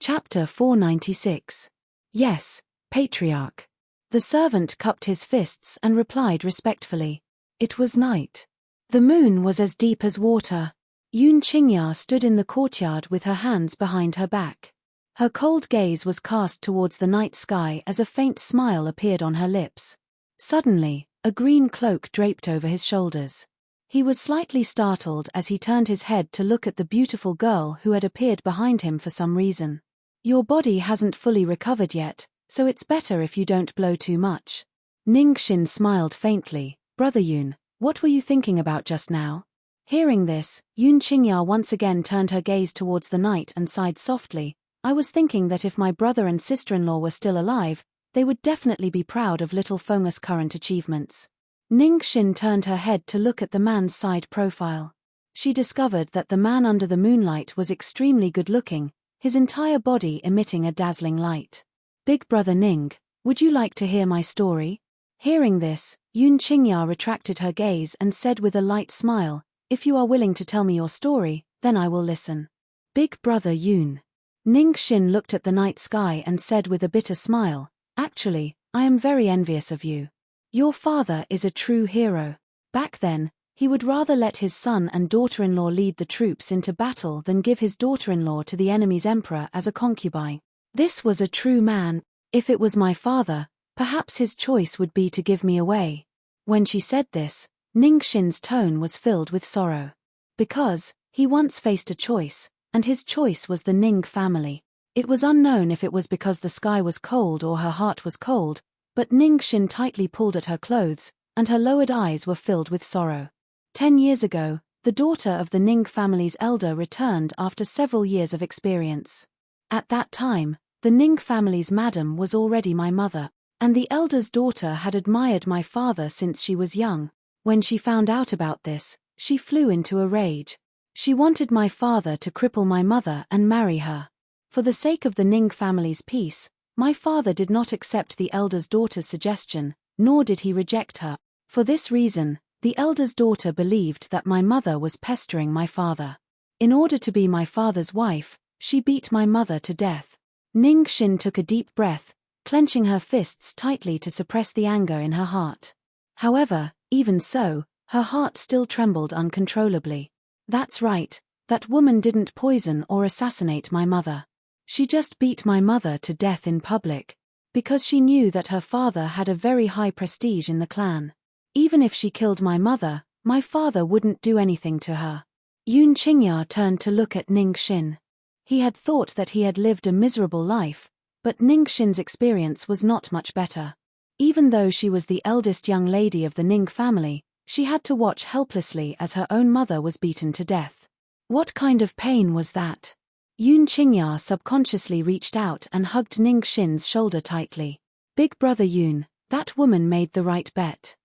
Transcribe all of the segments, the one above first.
Chapter 496. Yes, Patriarch. The servant cupped his fists and replied respectfully. It was night. The moon was as deep as water. Yun Qingya stood in the courtyard with her hands behind her back. Her cold gaze was cast towards the night sky as a faint smile appeared on her lips. Suddenly, a green cloak draped over his shoulders. He was slightly startled as he turned his head to look at the beautiful girl who had appeared behind him for some reason. Your body hasn't fully recovered yet, so it's better if you don't blow too much. Ningxin smiled faintly. Brother Yun, what were you thinking about just now? Hearing this, Yun Qingya once again turned her gaze towards the night and sighed softly. I was thinking that if my brother and sister-in-law were still alive, they would definitely be proud of little Feng's current achievements. Ningxin turned her head to look at the man's side profile. She discovered that the man under the moonlight was extremely good-looking, his entire body emitting a dazzling light. Big brother Ning, would you like to hear my story? Hearing this, Yun Qingya retracted her gaze and said with a light smile, if you are willing to tell me your story, then I will listen. Big brother Yun. Ningxin looked at the night sky and said with a bitter smile, actually, I am very envious of you. Your father is a true hero. Back then, he would rather let his son and daughter-in-law lead the troops into battle than give his daughter-in-law to the enemy's emperor as a concubine. This was a true man. If it was my father, perhaps his choice would be to give me away. When she said this, Ningxin's tone was filled with sorrow. Because, he once faced a choice, and his choice was the Ning family. It was unknown if it was because the sky was cold or her heart was cold, but Ningxin tightly pulled at her clothes, and her lowered eyes were filled with sorrow. 10 years ago, the daughter of the Ning family's elder returned after several years of experience. At that time, the Ning family's madam was already my mother, and the elder's daughter had admired my father since she was young. When she found out about this, she flew into a rage. She wanted my father to cripple my mother and marry her. For the sake of the Ning family's peace, my father did not accept the elder's daughter's suggestion, nor did he reject her. For this reason, the elder's daughter believed that my mother was pestering my father. In order to be my father's wife, she beat my mother to death. Ningxin took a deep breath, clenching her fists tightly to suppress the anger in her heart. However, even so, her heart still trembled uncontrollably. That's right, that woman didn't poison or assassinate my mother. She just beat my mother to death in public, because she knew that her father had a very high prestige in the clan. Even if she killed my mother, my father wouldn't do anything to her. Yun Qingya turned to look at Ningxin. He had thought that he had lived a miserable life, but Ningxin's experience was not much better. Even though she was the eldest young lady of the Ning family, she had to watch helplessly as her own mother was beaten to death. What kind of pain was that? Yun Qingya subconsciously reached out and hugged Ningxin's shoulder tightly. Big brother Yun, that woman made the right bet.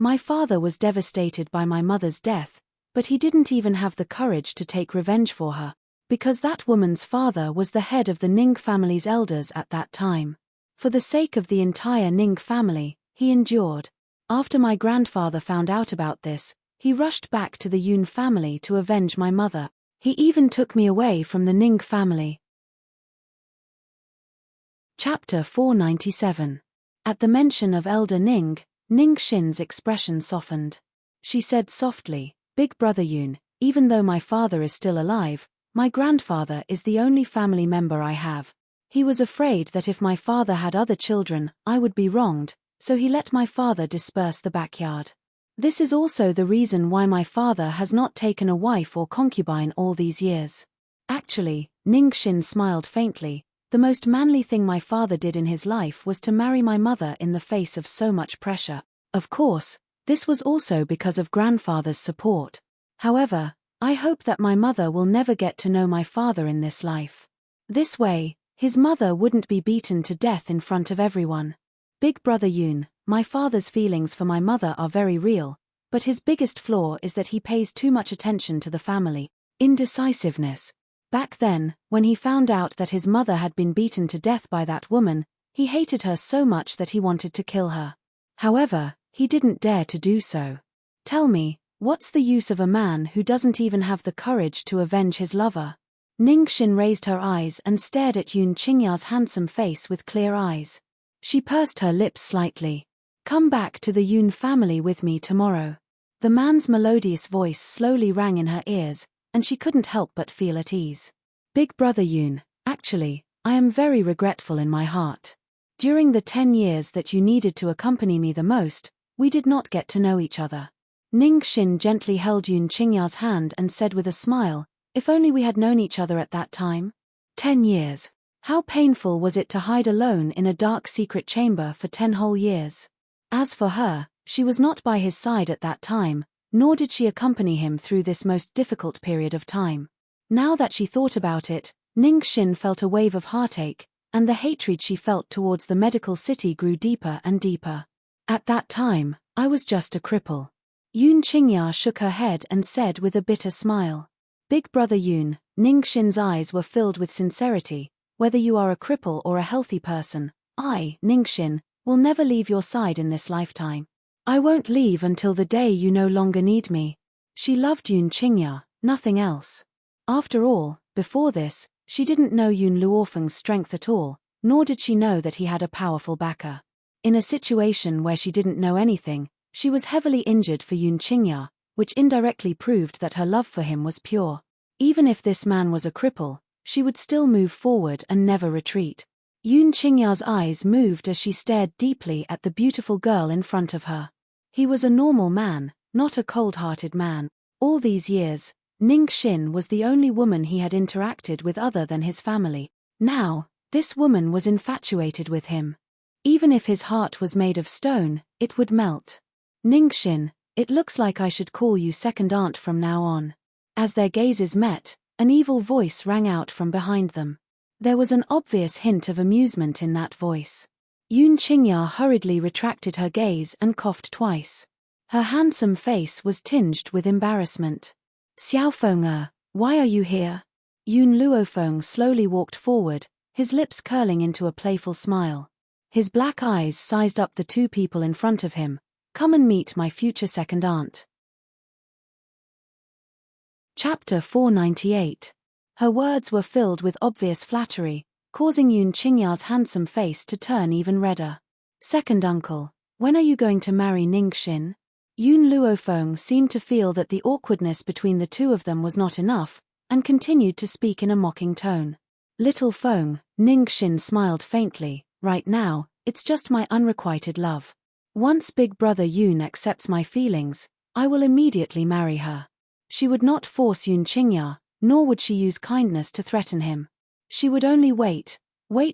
My father was devastated by my mother's death, but he didn't even have the courage to take revenge for her, because that woman's father was the head of the Ning family's elders at that time. For the sake of the entire Ning family, he endured. After my grandfather found out about this, he rushed back to the Yun family to avenge my mother. He even took me away from the Ning family. Chapter 497. At the mention of Elder Ning, Ningxin's expression softened. She said softly, Big brother Yun, even though my father is still alive, my grandfather is the only family member I have. He was afraid that if my father had other children, I would be wronged, so he let my father disperse the backyard. This is also the reason why my father has not taken a wife or concubine all these years. Actually, Ningxin smiled faintly, the most manly thing my father did in his life was to marry my mother in the face of so much pressure. Of course, this was also because of grandfather's support. However, I hope that my mother will never get to know my father in this life. This way, his mother wouldn't be beaten to death in front of everyone. Big brother Yun, my father's feelings for my mother are very real, but his biggest flaw is that he pays too much attention to the family. Indecisiveness. Back then, when he found out that his mother had been beaten to death by that woman, he hated her so much that he wanted to kill her. However, he didn't dare to do so. Tell me, what's the use of a man who doesn't even have the courage to avenge his lover? Ningxin raised her eyes and stared at Yun Qingya's handsome face with clear eyes. She pursed her lips slightly. "Come back to the Yun family with me tomorrow." The man's melodious voice slowly rang in her ears, and she couldn't help but feel at ease. "Big brother Yun, actually, I am very regretful in my heart. During the 10 years that you needed to accompany me the most, we did not get to know each other." Ningxin gently held Yun Qingya's hand and said with a smile, "If only we had known each other at that time." 10 years. How painful was it to hide alone in a dark secret chamber for 10 whole years? As for her, she was not by his side at that time, nor did she accompany him through this most difficult period of time. Now that she thought about it, Ningxin felt a wave of heartache, and the hatred she felt towards the medical city grew deeper and deeper. "At that time, I was just a cripple." Yun Qingya shook her head and said with a bitter smile. "Big brother Yun," Ningxin's eyes were filled with sincerity, "whether you are a cripple or a healthy person, I, Ningxin, will never leave your side in this lifetime. I won't leave until the day you no longer need me." She loved Yun Qingya, nothing else. After all, before this, she didn't know Yun Luofeng's strength at all, nor did she know that he had a powerful backer. In a situation where she didn't know anything, she was heavily injured for Yun Qingya, which indirectly proved that her love for him was pure. Even if this man was a cripple, she would still move forward and never retreat. Yun Qingya's eyes moved as she stared deeply at the beautiful girl in front of her. He was a normal man, not a cold-hearted man. All these years, Ningxin was the only woman he had interacted with other than his family. Now, this woman was infatuated with him. Even if his heart was made of stone, it would melt. "Ningxin, it looks like I should call you second aunt from now on." As their gazes met, an evil voice rang out from behind them. There was an obvious hint of amusement in that voice. Yun Qingya hurriedly retracted her gaze and coughed twice. Her handsome face was tinged with embarrassment. "Xiaofeng, why are you here?" Yun Luofeng slowly walked forward, his lips curling into a playful smile. His black eyes sized up the two people in front of him. "Come and meet my future second aunt." Chapter 498. Her words were filled with obvious flattery, causing Yun Qingya's handsome face to turn even redder. "Second uncle, when are you going to marry Ningxin?" Yun Luofeng seemed to feel that the awkwardness between the two of them was not enough, and continued to speak in a mocking tone. "Little Feng," Ningxin smiled faintly, "right now, it's just my unrequited love. Once big brother Yun accepts my feelings, I will immediately marry her." She would not force Yun Qingya, nor would she use kindness to threaten him. She would only wait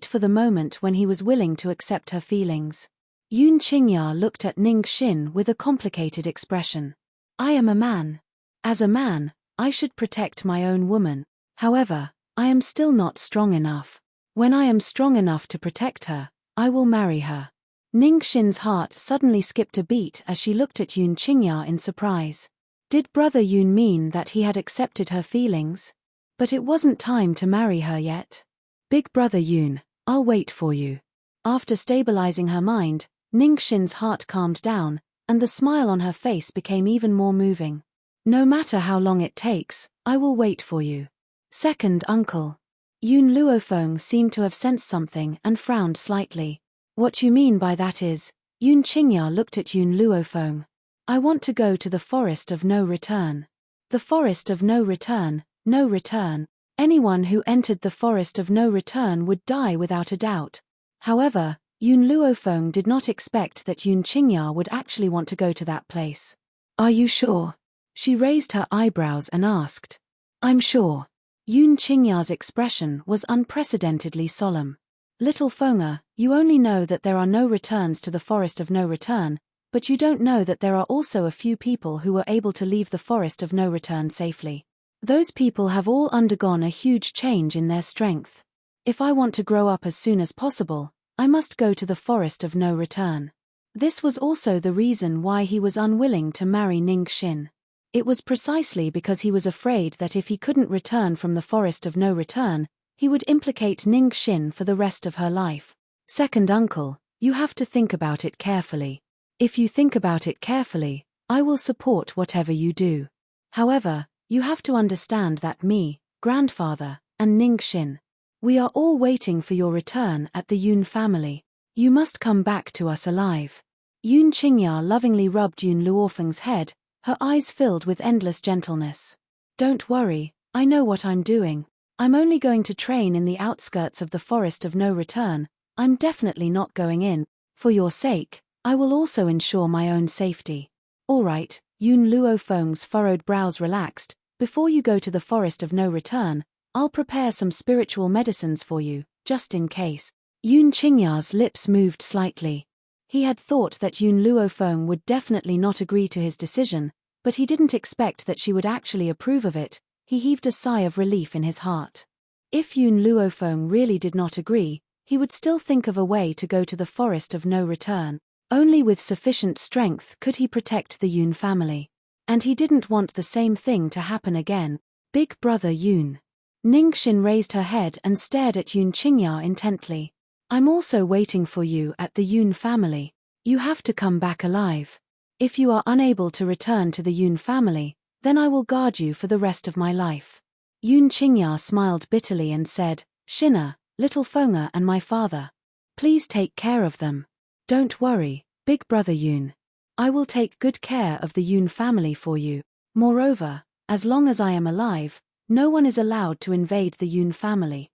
for the moment when he was willing to accept her feelings. Yun Qingya looked at Ningxin with a complicated expression. "I am a man. As a man, I should protect my own woman. However, I am still not strong enough. When I am strong enough to protect her, I will marry her." Ningxin's heart suddenly skipped a beat as she looked at Yun Qingya in surprise. Did brother Yun mean that he had accepted her feelings? But it wasn't time to marry her yet. "Big brother Yun, I'll wait for you." After stabilizing her mind, Ningxin's heart calmed down, and the smile on her face became even more moving. "No matter how long it takes, I will wait for you. Second uncle." Yun Luofeng seemed to have sensed something and frowned slightly. "What you mean by that is?" Yun Qingya looked at Yun Luofeng. "I want to go to the forest of no return." The forest of no return, no return. Anyone who entered the forest of no return would die without a doubt. However, Yun Luofeng did not expect that Yun Qingya would actually want to go to that place. "Are you sure?" She raised her eyebrows and asked. "I'm sure." Yun Qingya's expression was unprecedentedly solemn. "Little Feng, you only know that there are no returns to the forest of no return, but you don't know that there are also a few people who were able to leave the forest of no return safely. Those people have all undergone a huge change in their strength. If I want to grow up as soon as possible, I must go to the forest of no return." This was also the reason why he was unwilling to marry Ningxin. It was precisely because he was afraid that if he couldn't return from the forest of no return, he would implicate Ningxin for the rest of her life. "Second uncle, you have to think about it carefully. If you think about it carefully, I will support whatever you do. However, you have to understand that me, grandfather, and Ningxin. We are all waiting for your return at the Yun family. You must come back to us alive. Yun Qingya lovingly rubbed Yun Luofeng's head, her eyes filled with endless gentleness. Don't worry, I know what I'm doing. I'm only going to train in the outskirts of the Forest of No Return. I'm definitely not going in. For your sake, I will also ensure my own safety. All right, Yun Luofeng's furrowed brows relaxed. Before you go to the Forest of No Return, I'll prepare some spiritual medicines for you, just in case. Yun Qingya's lips moved slightly. He had thought that Yun Luofeng would definitely not agree to his decision, but he didn't expect that she would actually approve of it. He heaved a sigh of relief in his heart. If Yun Luofeng really did not agree, he would still think of a way to go to the Forest of No Return. Only with sufficient strength could he protect the Yun family. And he didn't want the same thing to happen again. Big brother Yun. Ningxin raised her head and stared at Yun Qingya intently. I'm also waiting for you at the Yun family. You have to come back alive. If you are unable to return to the Yun family, then I will guard you for the rest of my life. Yun Qingya smiled bitterly and said, Shina, little Feng'er and my father. Please take care of them. Don't worry, big brother Yun. I will take good care of the Yun family for you. Moreover, as long as I am alive, no one is allowed to invade the Yun family.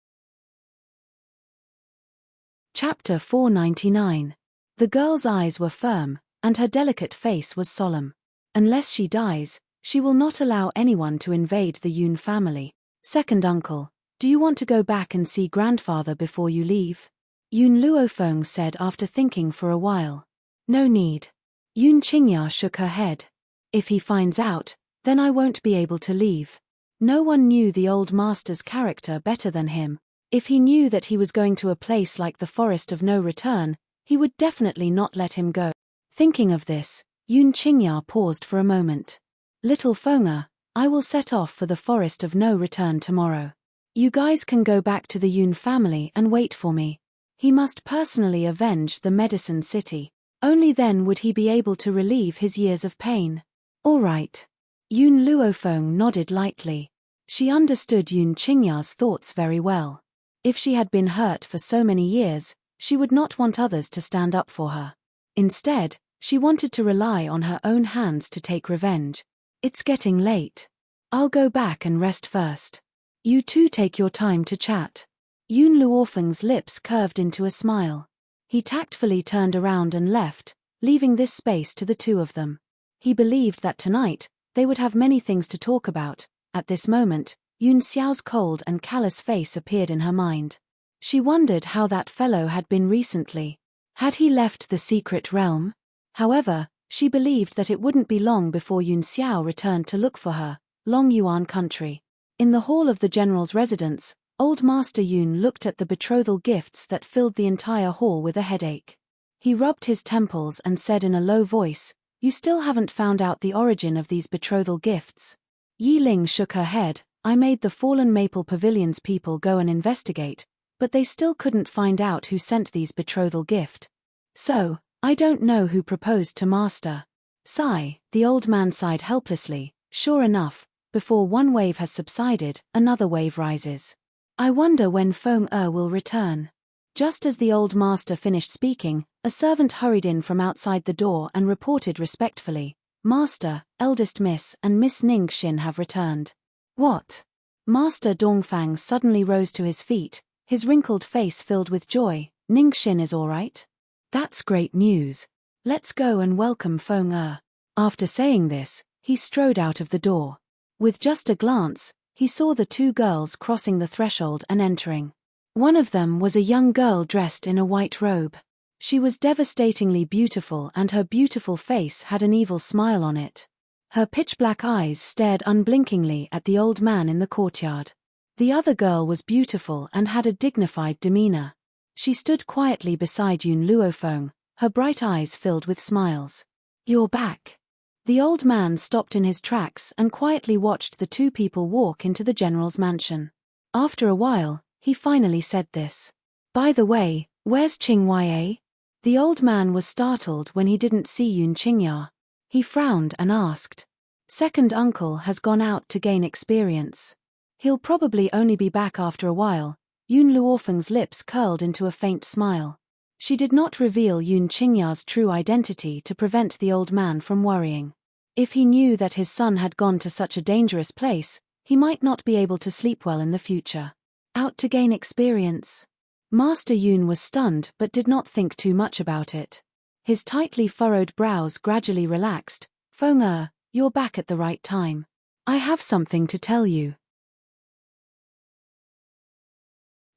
Chapter 499. The girl's eyes were firm, and her delicate face was solemn. Unless she dies, she will not allow anyone to invade the Yun family. Second uncle, do you want to go back and see grandfather before you leave? Yun Luofeng said after thinking for a while. No need. Yun Qingya shook her head. If he finds out, then I won't be able to leave. No one knew the old master's character better than him. If he knew that he was going to a place like the Forest of No Return, he would definitely not let him go. Thinking of this, Yun Qingya paused for a moment. Little Feng'er, I will set off for the Forest of No Return tomorrow. You guys can go back to the Yun family and wait for me. He must personally avenge the Medicine City. Only then would he be able to relieve his years of pain. All right. Yun Luofeng nodded lightly. She understood Yun Qingya's thoughts very well. If she had been hurt for so many years, she would not want others to stand up for her. Instead, she wanted to rely on her own hands to take revenge. It's getting late. I'll go back and rest first. You two take your time to chat. Yun Luofeng's lips curved into a smile. He tactfully turned around and left, leaving this space to the two of them. He believed that tonight, they would have many things to talk about. At this moment, Yun Xiao's cold and callous face appeared in her mind. She wondered how that fellow had been recently. Had he left the secret realm? However, she believed that it wouldn't be long before Yun Xiao returned to look for her, Long Yuan country. In the hall of the general's residence, Old Master Yun looked at the betrothal gifts that filled the entire hall with a headache. He rubbed his temples and said in a low voice, You still haven't found out the origin of these betrothal gifts. Yi Ling shook her head. I made the Fallen Maple Pavilion's people go and investigate, but they still couldn't find out who sent these betrothal gift. So, I don't know who proposed to Master. Sigh, the old man sighed helplessly. Sure enough, before one wave has subsided, another wave rises. I wonder when Feng'er will return. Just as the old master finished speaking, a servant hurried in from outside the door and reported respectfully, Master, Eldest Miss and Miss Ningxin have returned. What? Master Dongfang suddenly rose to his feet, his wrinkled face filled with joy. Ningxin is all right? That's great news. Let's go and welcome Feng'er. After saying this, he strode out of the door. With just a glance, he saw the two girls crossing the threshold and entering. One of them was a young girl dressed in a white robe. She was devastatingly beautiful and her beautiful face had an evil smile on it. Her pitch-black eyes stared unblinkingly at the old man in the courtyard. The other girl was beautiful and had a dignified demeanor. She stood quietly beside Yun Luofeng, her bright eyes filled with smiles. You're back. The old man stopped in his tracks and quietly watched the two people walk into the general's mansion. After a while, he finally said this. By the way, where's Qing Yue? The old man was startled when he didn't see Yun Qingya. He frowned and asked. Second uncle has gone out to gain experience. He'll probably only be back after a while. Yun Luofeng's lips curled into a faint smile. She did not reveal Yun Qingya's true identity to prevent the old man from worrying. If he knew that his son had gone to such a dangerous place, he might not be able to sleep well in the future. Out to gain experience. Master Yun was stunned but did not think too much about it. His tightly furrowed brows gradually relaxed. Feng you're back at the right time. I have something to tell you.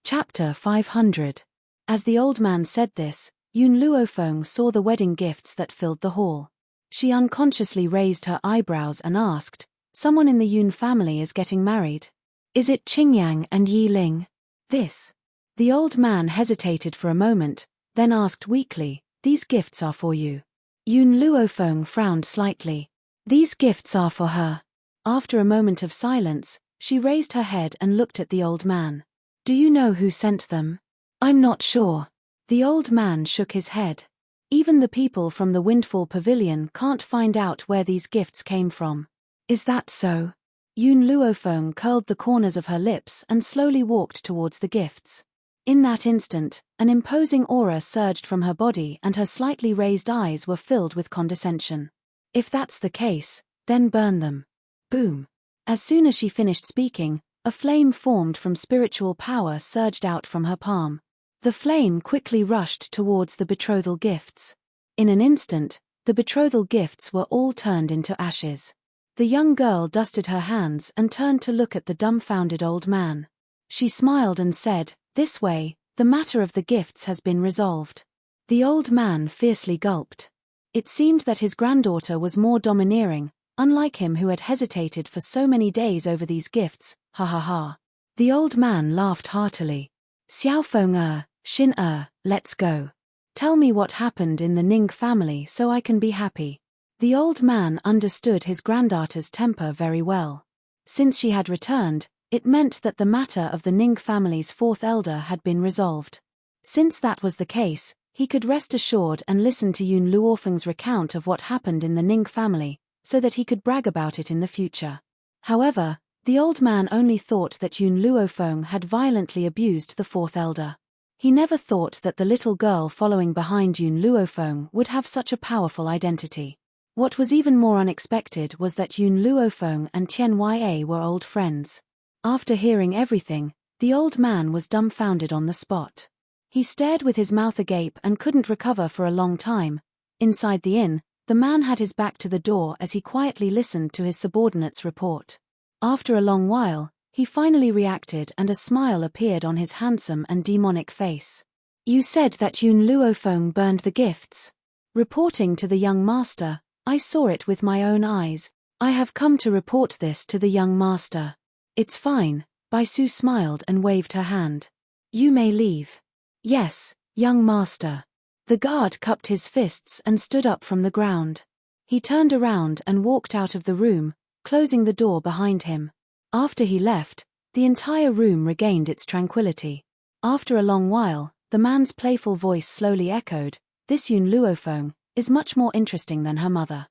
Chapter 500. As the old man said this, Yun Luofeng saw the wedding gifts that filled the hall. She unconsciously raised her eyebrows and asked, "Someone in the Yun family is getting married? Is it Qingyang and Yi Ling?" This. The old man hesitated for a moment, then asked weakly, "These gifts are for you." Yun Luofeng frowned slightly. "These gifts are for her." After a moment of silence, she raised her head and looked at the old man. "Do you know who sent them?" "I'm not sure." The old man shook his head. "Even the people from the Windfall Pavilion can't find out where these gifts came from." "Is that so?" Yun Luofeng curled the corners of her lips and slowly walked towards the gifts. In that instant, an imposing aura surged from her body and her slightly raised eyes were filled with condescension. "If that's the case, then burn them." Boom. As soon as she finished speaking, a flame formed from spiritual power surged out from her palm. The flame quickly rushed towards the betrothal gifts. In an instant, the betrothal gifts were all turned into ashes. The young girl dusted her hands and turned to look at the dumbfounded old man. She smiled and said, "This way, the matter of the gifts has been resolved." The old man fiercely gulped. It seemed that his granddaughter was more domineering, unlike him who had hesitated for so many days over these gifts. Ha ha ha. The old man laughed heartily. "Xiaofeng Xin let's go. Tell me what happened in the Ning family so I can be happy." The old man understood his granddaughter's temper very well. Since she had returned, it meant that the matter of the Ning family's fourth elder had been resolved. Since that was the case, he could rest assured and listen to Yun Luofeng's recount of what happened in the Ning family, so that he could brag about it in the future. However, the old man only thought that Yun Luofeng had violently abused the fourth elder. He never thought that the little girl following behind Yun Luofeng would have such a powerful identity. What was even more unexpected was that Yun Luofeng and Tian Ya were old friends. After hearing everything, the old man was dumbfounded on the spot. He stared with his mouth agape and couldn't recover for a long time. Inside the inn, the man had his back to the door as he quietly listened to his subordinate's report. After a long while, he finally reacted and a smile appeared on his handsome and demonic face. "You said that Yun Luofeng burned the gifts." Reporting to the young master, "I saw it with my own eyes. I have come to report this to the young master." "It's fine," Baisu smiled and waved her hand. "You may leave." "Yes, young master." The guard cupped his fists and stood up from the ground. He turned around and walked out of the room, closing the door behind him. After he left, the entire room regained its tranquility. After a long while, the man's playful voice slowly echoed, "This Yun Luofeng is much more interesting than her mother."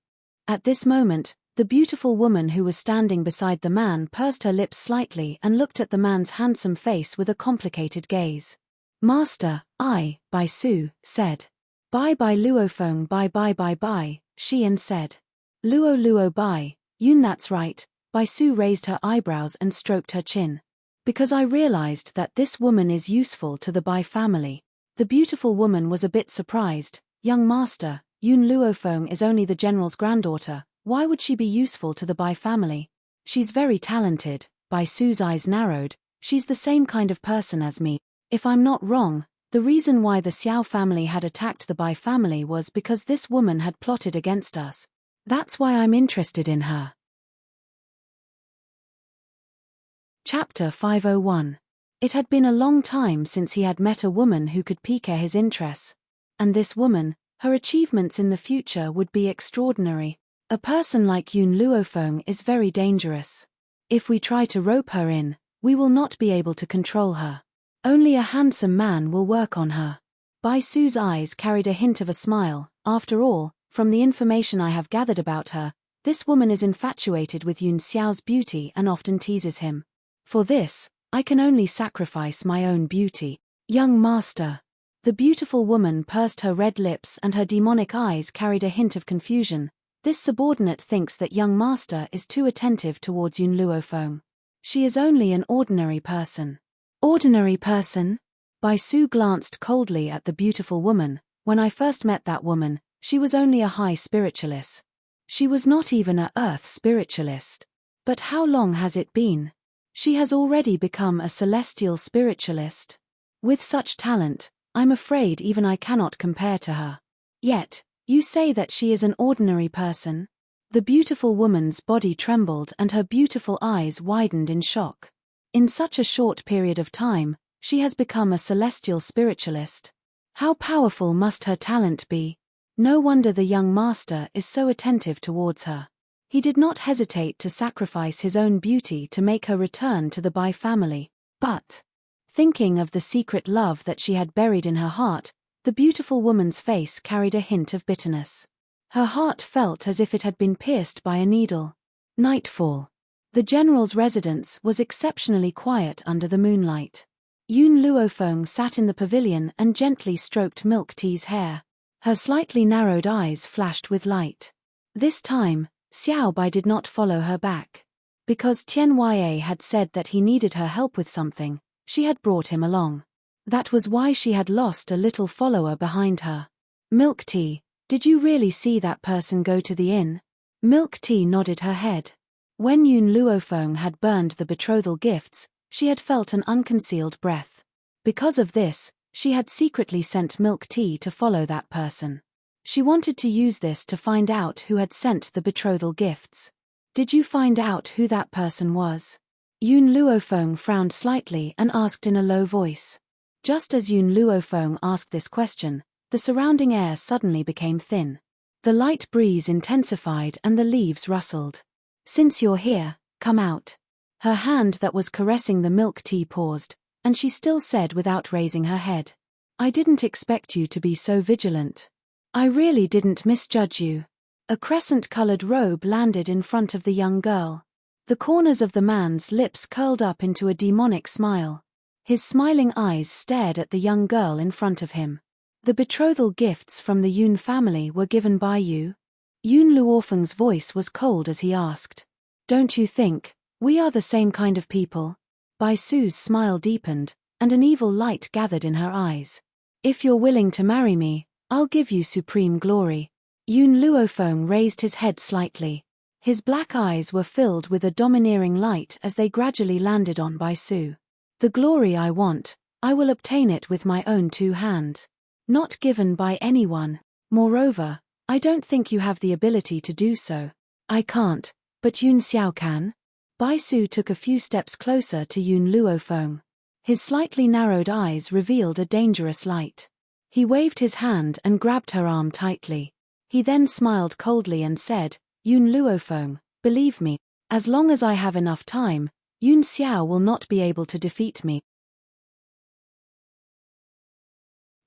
At this moment, the beautiful woman who was standing beside the man pursed her lips slightly and looked at the man's handsome face with a complicated gaze. "Master, Baisu, said. Bye Luofeng bye, Xian said. Luo bye, Yun that's right." Baisu raised her eyebrows and stroked her chin. "Because I realized that this woman is useful to the Bai family." The beautiful woman was a bit surprised. "Young master, Yun Luofeng is only the general's granddaughter. Why would she be useful to the Bai family?" "She's very talented." Baisu's eyes narrowed. "She's the same kind of person as me. If I'm not wrong, the reason why the Xiao family had attacked the Bai family was because this woman had plotted against us. That's why I'm interested in her." Chapter 501. It had been a long time since he had met a woman who could pique his interests. And this woman, her achievements in the future would be extraordinary. A person like Yun Luofeng is very dangerous. If we try to rope her in, we will not be able to control her. Only a handsome man will work on her. Baisu's eyes carried a hint of a smile. After all, from the information I have gathered about her, this woman is infatuated with Yun Xiao's beauty and often teases him. For this, I can only sacrifice my own beauty. Young master. The beautiful woman pursed her red lips and her demonic eyes carried a hint of confusion. This subordinate thinks that young master is too attentive towards Yun Luofeng. She is only an ordinary person. Ordinary person? Bai Su glanced coldly at the beautiful woman. When I first met that woman, she was only a high spiritualist. She was not even a earth spiritualist. But how long has it been? She has already become a celestial spiritualist. With such talent, I'm afraid even I cannot compare to her. Yet, you say that she is an ordinary person? The beautiful woman's body trembled and her beautiful eyes widened in shock. In such a short period of time, she has become a celestial spiritualist. How powerful must her talent be? No wonder the young master is so attentive towards her. He did not hesitate to sacrifice his own beauty to make her return to the Bai family. But, thinking of the secret love that she had buried in her heart, the beautiful woman's face carried a hint of bitterness. Her heart felt as if it had been pierced by a needle. Nightfall. The general's residence was exceptionally quiet under the moonlight. Yun Luofeng sat in the pavilion and gently stroked Milk Tea's hair. Her slightly narrowed eyes flashed with light. This time, Xiao Bai did not follow her back. Because Tian Yue had said that he needed her help with something, she had brought him along. That was why she had lost a little follower behind her. Milk Tea, did you really see that person go to the inn? Milk Tea nodded her head. When Yun Luofeng had burned the betrothal gifts, she had felt an unconcealed breath. Because of this, she had secretly sent Milk Tea to follow that person. She wanted to use this to find out who had sent the betrothal gifts. Did you find out who that person was? Yun Luofeng frowned slightly and asked in a low voice. Just as Yun Luofeng asked this question, the surrounding air suddenly became thin. The light breeze intensified and the leaves rustled. Since you're here, come out. Her hand that was caressing the Milk Tea paused, and she still said without raising her head. I didn't expect you to be so vigilant. I really didn't misjudge you. A crescent-colored robe landed in front of the young girl. The corners of the man's lips curled up into a demonic smile. His smiling eyes stared at the young girl in front of him. The betrothal gifts from the Yun family were given by you? Yun Luofeng's voice was cold as he asked. Don't you think, we are the same kind of people? Bai Su's smile deepened, and an evil light gathered in her eyes. If you're willing to marry me, I'll give you supreme glory. Yun Luofeng raised his head slightly. His black eyes were filled with a domineering light as they gradually landed on Bai Su. The glory I want, I will obtain it with my own 2 hands. Not given by anyone. Moreover, I don't think you have the ability to do so. I can't, but Yun Xiao can. Bai Su took a few steps closer to Yun Luofeng. His slightly narrowed eyes revealed a dangerous light. He waved his hand and grabbed her arm tightly. He then smiled coldly and said, Yun Luofeng, believe me, as long as I have enough time, Yun Xiao will not be able to defeat me.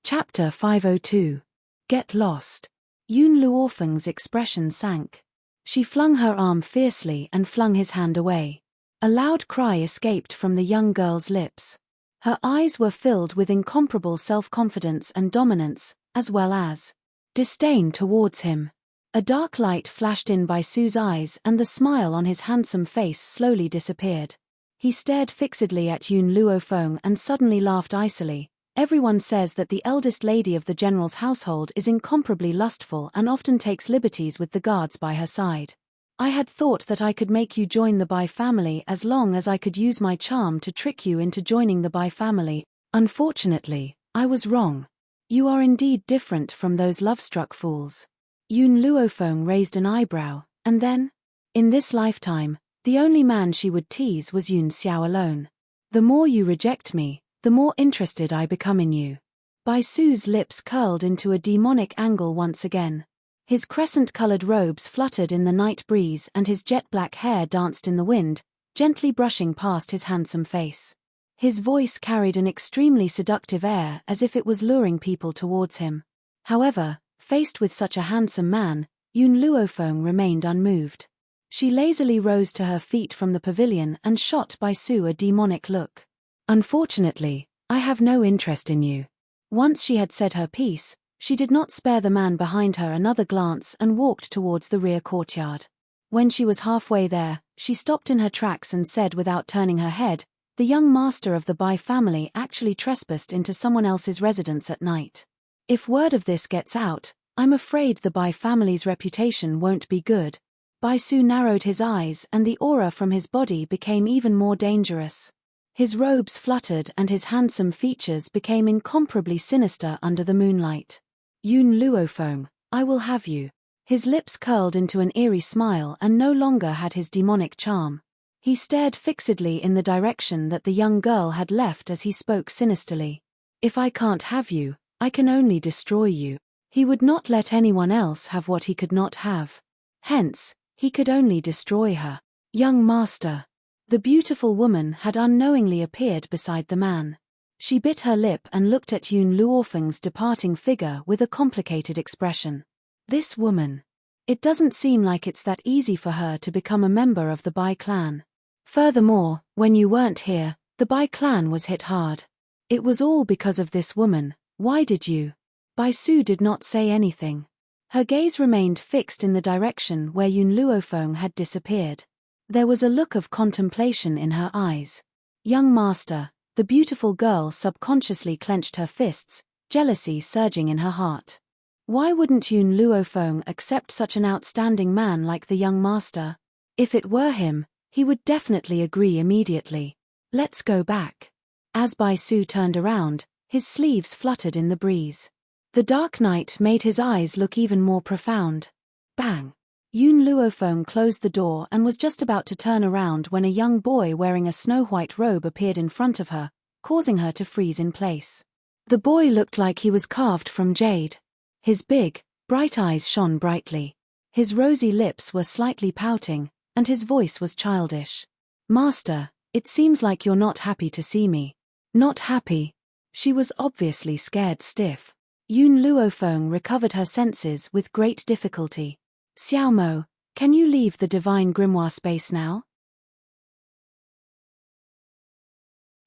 Chapter 502. Get Lost. Yun Luofeng's expression sank. She flung her arm fiercely and flung his hand away. A loud cry escaped from the young girl's lips. Her eyes were filled with incomparable self-confidence and dominance, as well as disdain towards him. A dark light flashed in Bai Su's eyes and the smile on his handsome face slowly disappeared. He stared fixedly at Yun Luofeng and suddenly laughed icily. Everyone says that the eldest lady of the general's household is incomparably lustful and often takes liberties with the guards by her side. I had thought that I could make you join the Bai family as long as I could use my charm to trick you into joining the Bai family. Unfortunately, I was wrong. You are indeed different from those love-struck fools. Yun Luofeng raised an eyebrow, and then? In this lifetime, the only man she would tease was Yun Xiao alone. The more you reject me, the more interested I become in you. Bai Su's lips curled into a demonic angle once again. His crescent-colored robes fluttered in the night breeze and his jet-black hair danced in the wind, gently brushing past his handsome face. His voice carried an extremely seductive air as if it was luring people towards him. However, faced with such a handsome man, Yun Luofeng remained unmoved. She lazily rose to her feet from the pavilion and shot Bai Su a demonic look. Unfortunately, I have no interest in you. Once she had said her piece, she did not spare the man behind her another glance and walked towards the rear courtyard. When she was halfway there, she stopped in her tracks and said without turning her head, "The young master of the Bai family actually trespassed into someone else's residence at night. If word of this gets out, I'm afraid the Bai family's reputation won't be good." Bai Su narrowed his eyes and the aura from his body became even more dangerous. His robes fluttered and his handsome features became incomparably sinister under the moonlight. "Yun Luofeng, I will have you." His lips curled into an eerie smile and no longer had his demonic charm. He stared fixedly in the direction that the young girl had left as he spoke sinisterly. "If I can't have you, I can only destroy you." He would not let anyone else have what he could not have. Hence, he could only destroy her. "Young master." The beautiful woman had unknowingly appeared beside the man. She bit her lip and looked at Yun Luofeng's departing figure with a complicated expression. This woman. It doesn't seem like it's that easy for her to become a member of the Bai clan. Furthermore, when you weren't here, the Bai clan was hit hard. It was all because of this woman. Why did you? Bai Su did not say anything. Her gaze remained fixed in the direction where Yun Luofeng had disappeared. There was a look of contemplation in her eyes. "Young master." The beautiful girl subconsciously clenched her fists, jealousy surging in her heart. Why wouldn't Yun Luofeng accept such an outstanding man like the young master? If it were him, he would definitely agree immediately. "Let's go back." As Bai Su turned around, his sleeves fluttered in the breeze. The dark night made his eyes look even more profound. Bang! Yun Luofeng closed the door and was just about to turn around when a young boy wearing a snow-white robe appeared in front of her, causing her to freeze in place. The boy looked like he was carved from jade. His big, bright eyes shone brightly. His rosy lips were slightly pouting, and his voice was childish. "Master, it seems like you're not happy to see me." "Not happy?" She was obviously scared stiff. Yun Luofeng recovered her senses with great difficulty. "Xiaomo, can you leave the divine grimoire space now?"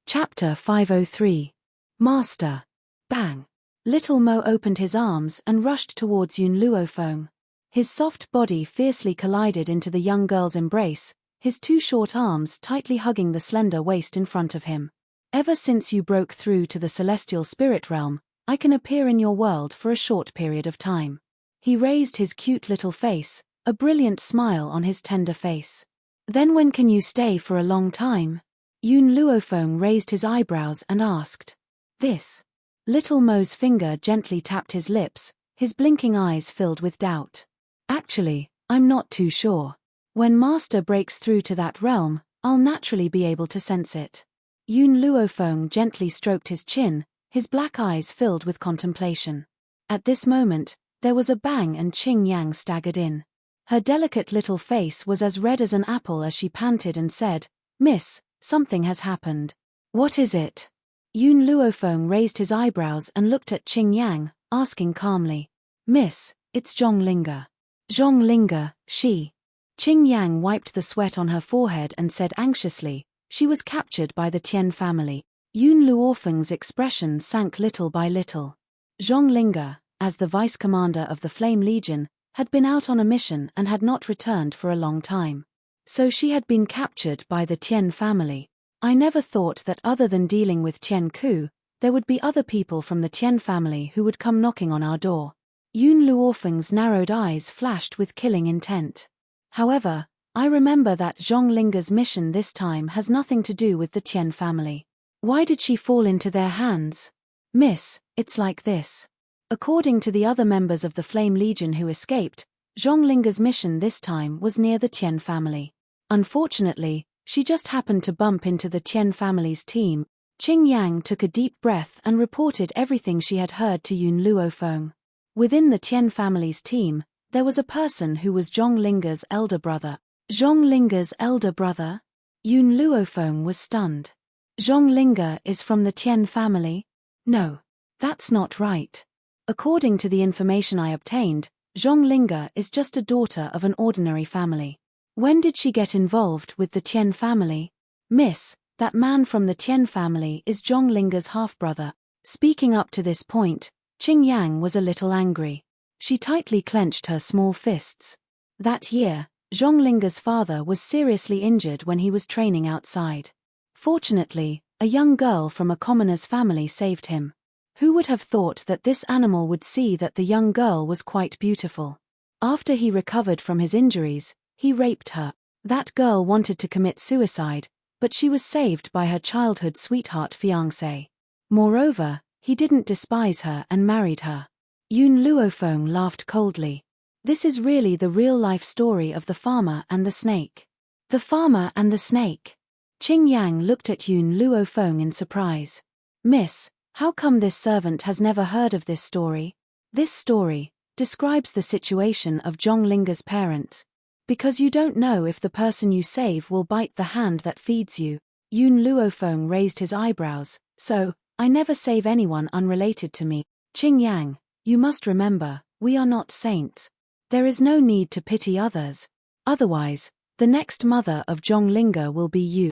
Chapter 503. Master. Bang. Little Mo opened his arms and rushed towards Yun Luofeng. His soft body fiercely collided into the young girl's embrace, his two short arms tightly hugging the slender waist in front of him. "Ever since you broke through to the celestial spirit realm, I can appear in your world for a short period of time." He raised his cute little face, a brilliant smile on his tender face. "Then when can you stay for a long time?" Yun Luofeng raised his eyebrows and asked. "This." Little Mo's finger gently tapped his lips, his blinking eyes filled with doubt. "Actually, I'm not too sure. When Master breaks through to that realm, I'll naturally be able to sense it." Yun Luofeng gently stroked his chin, his black eyes filled with contemplation. At this moment, there was a bang and Qing Yang staggered in. Her delicate little face was as red as an apple as she panted and said, "Miss, something has happened." "What is it?" Yun Luofeng raised his eyebrows and looked at Qing Yang, asking calmly. "Miss, it's Zhonglinga." "Zhonglinga, she." Qing Yang wiped the sweat on her forehead and said anxiously, "She was captured by the Tian family." Yun Luofeng's expression sank little by little. Zhonglinga, as the vice-commander of the Flame Legion, had been out on a mission and had not returned for a long time. So she had been captured by the Tian family. I never thought that other than dealing with Tian Ku, there would be other people from the Tian family who would come knocking on our door. Yun Luofeng's narrowed eyes flashed with killing intent. However, I remember that Zhonglinga's mission this time has nothing to do with the Tian family. Why did she fall into their hands? "Miss, it's like this. According to the other members of the Flame Legion who escaped, Zhonglinga's mission this time was near the Tian family. Unfortunately, she just happened to bump into the Tian family's team." Qing Yang took a deep breath and reported everything she had heard to Yun Luofeng. Within the Tian family's team, there was a person who was Zhonglinga's elder brother. Zhonglinga's elder brother? Yun Luofeng was stunned. "Zhonglinga is from the Tian family?" "No. That's not right. According to the information I obtained, Zhonglinga is just a daughter of an ordinary family." When did she get involved with the Tian family? Miss, that man from the Tian family is Zhonglinge's half-brother. Speaking up to this point, Qing Yang was a little angry. She tightly clenched her small fists. That year, Zhonglinge's father was seriously injured when he was training outside. Fortunately, a young girl from a commoner's family saved him. Who would have thought that this animal would see that the young girl was quite beautiful? After he recovered from his injuries, he raped her. That girl wanted to commit suicide, but she was saved by her childhood sweetheart fiancé. Moreover, he didn't despise her and married her. Yun Luofeng laughed coldly. This is really the real-life story of the farmer and the snake. The farmer and the snake. Qing Yang looked at Yun Luofeng in surprise. Miss, how come this servant has never heard of this story? This story describes the situation of Zhonglinge's parents. Because you don't know if the person you save will bite the hand that feeds you. Yun Luofeng raised his eyebrows. So, I never save anyone unrelated to me. Qing Yang, you must remember, we are not saints. There is no need to pity others. Otherwise, the next mother of Zhonglinge will be you.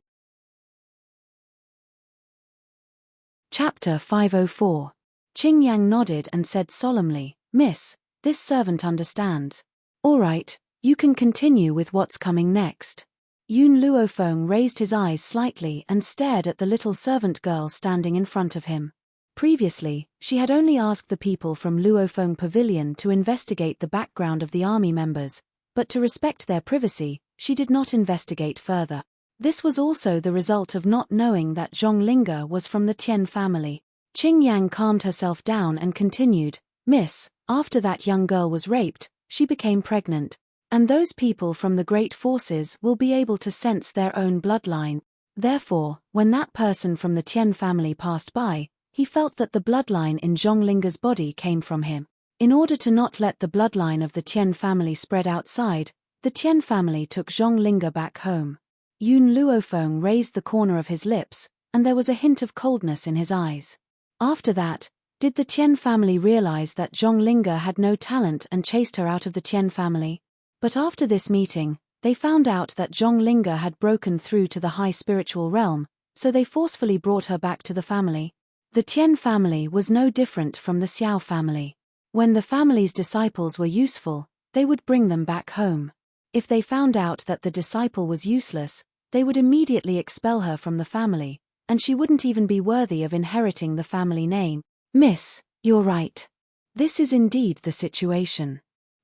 Chapter 504. Qing Yang nodded and said solemnly, Miss, this servant understands. All right, you can continue with what's coming next. Yun Luofeng raised his eyes slightly and stared at the little servant girl standing in front of him. Previously, she had only asked the people from Luofeng Pavilion to investigate the background of the army members, but to respect their privacy, she did not investigate further. This was also the result of not knowing that Zhonglinge was from the Tian family. Qing Yang calmed herself down and continued, Miss, after that young girl was raped, she became pregnant. And those people from the great forces will be able to sense their own bloodline. Therefore, when that person from the Tian family passed by, he felt that the bloodline in Zhonglinge's body came from him. In order to not let the bloodline of the Tian family spread outside, the Tian family took Zhonglinge back home. Yun Luofeng raised the corner of his lips, and there was a hint of coldness in his eyes. After that, did the Tian family realize that Zhonglinge had no talent and chased her out of the Tian family? But after this meeting, they found out that Zhonglinge had broken through to the high spiritual realm, so they forcefully brought her back to the family. The Tian family was no different from the Xiao family. When the family's disciples were useful, they would bring them back home. If they found out that the disciple was useless, they would immediately expel her from the family, and she wouldn't even be worthy of inheriting the family name. Miss, you're right. This is indeed the situation.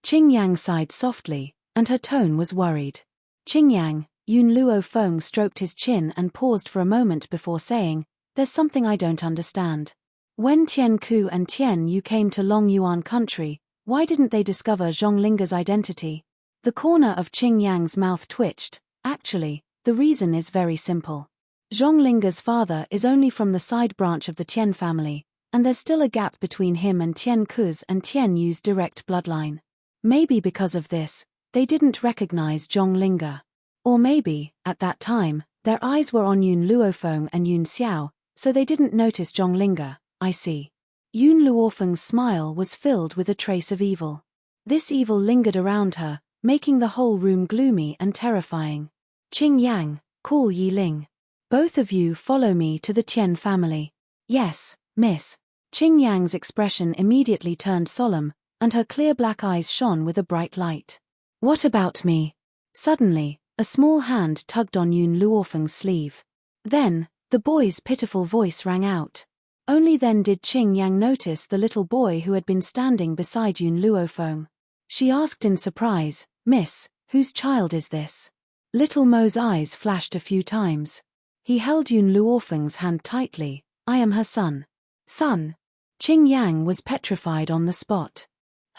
Qing Yang sighed softly, and her tone was worried. Qing Yang, Yun Luofeng stroked his chin and paused for a moment before saying, There's something I don't understand. When Tian Ku and Tian Yu came to Long Yuan country, why didn't they discover Zhonglinge's identity? The corner of Qing Yang's mouth twitched. Actually, the reason is very simple. Zhonglinge's father is only from the side branch of the Tian family, and there's still a gap between him and Tian Ku's and Tian Yu's direct bloodline. Maybe because of this, they didn't recognize Zhonglinge. Or maybe, at that time, their eyes were on Yun Luofeng and Yun Xiao, so they didn't notice Zhonglinge. I see. Yun Luofeng's smile was filled with a trace of evil. This evil lingered around her, making the whole room gloomy and terrifying. Qing Yang, call Yi Ling. Both of you follow me to the Tian family. Yes, miss. Qing Yang's expression immediately turned solemn, and her clear black eyes shone with a bright light. What about me? Suddenly, a small hand tugged on Yun Luofeng's sleeve. Then, the boy's pitiful voice rang out. Only then did Qing Yang notice the little boy who had been standing beside Yun Luofeng. She asked in surprise, Miss, whose child is this? Little Mo's eyes flashed a few times. He held Yun Luofeng's hand tightly. I am her son. Son? Qing Yang was petrified on the spot.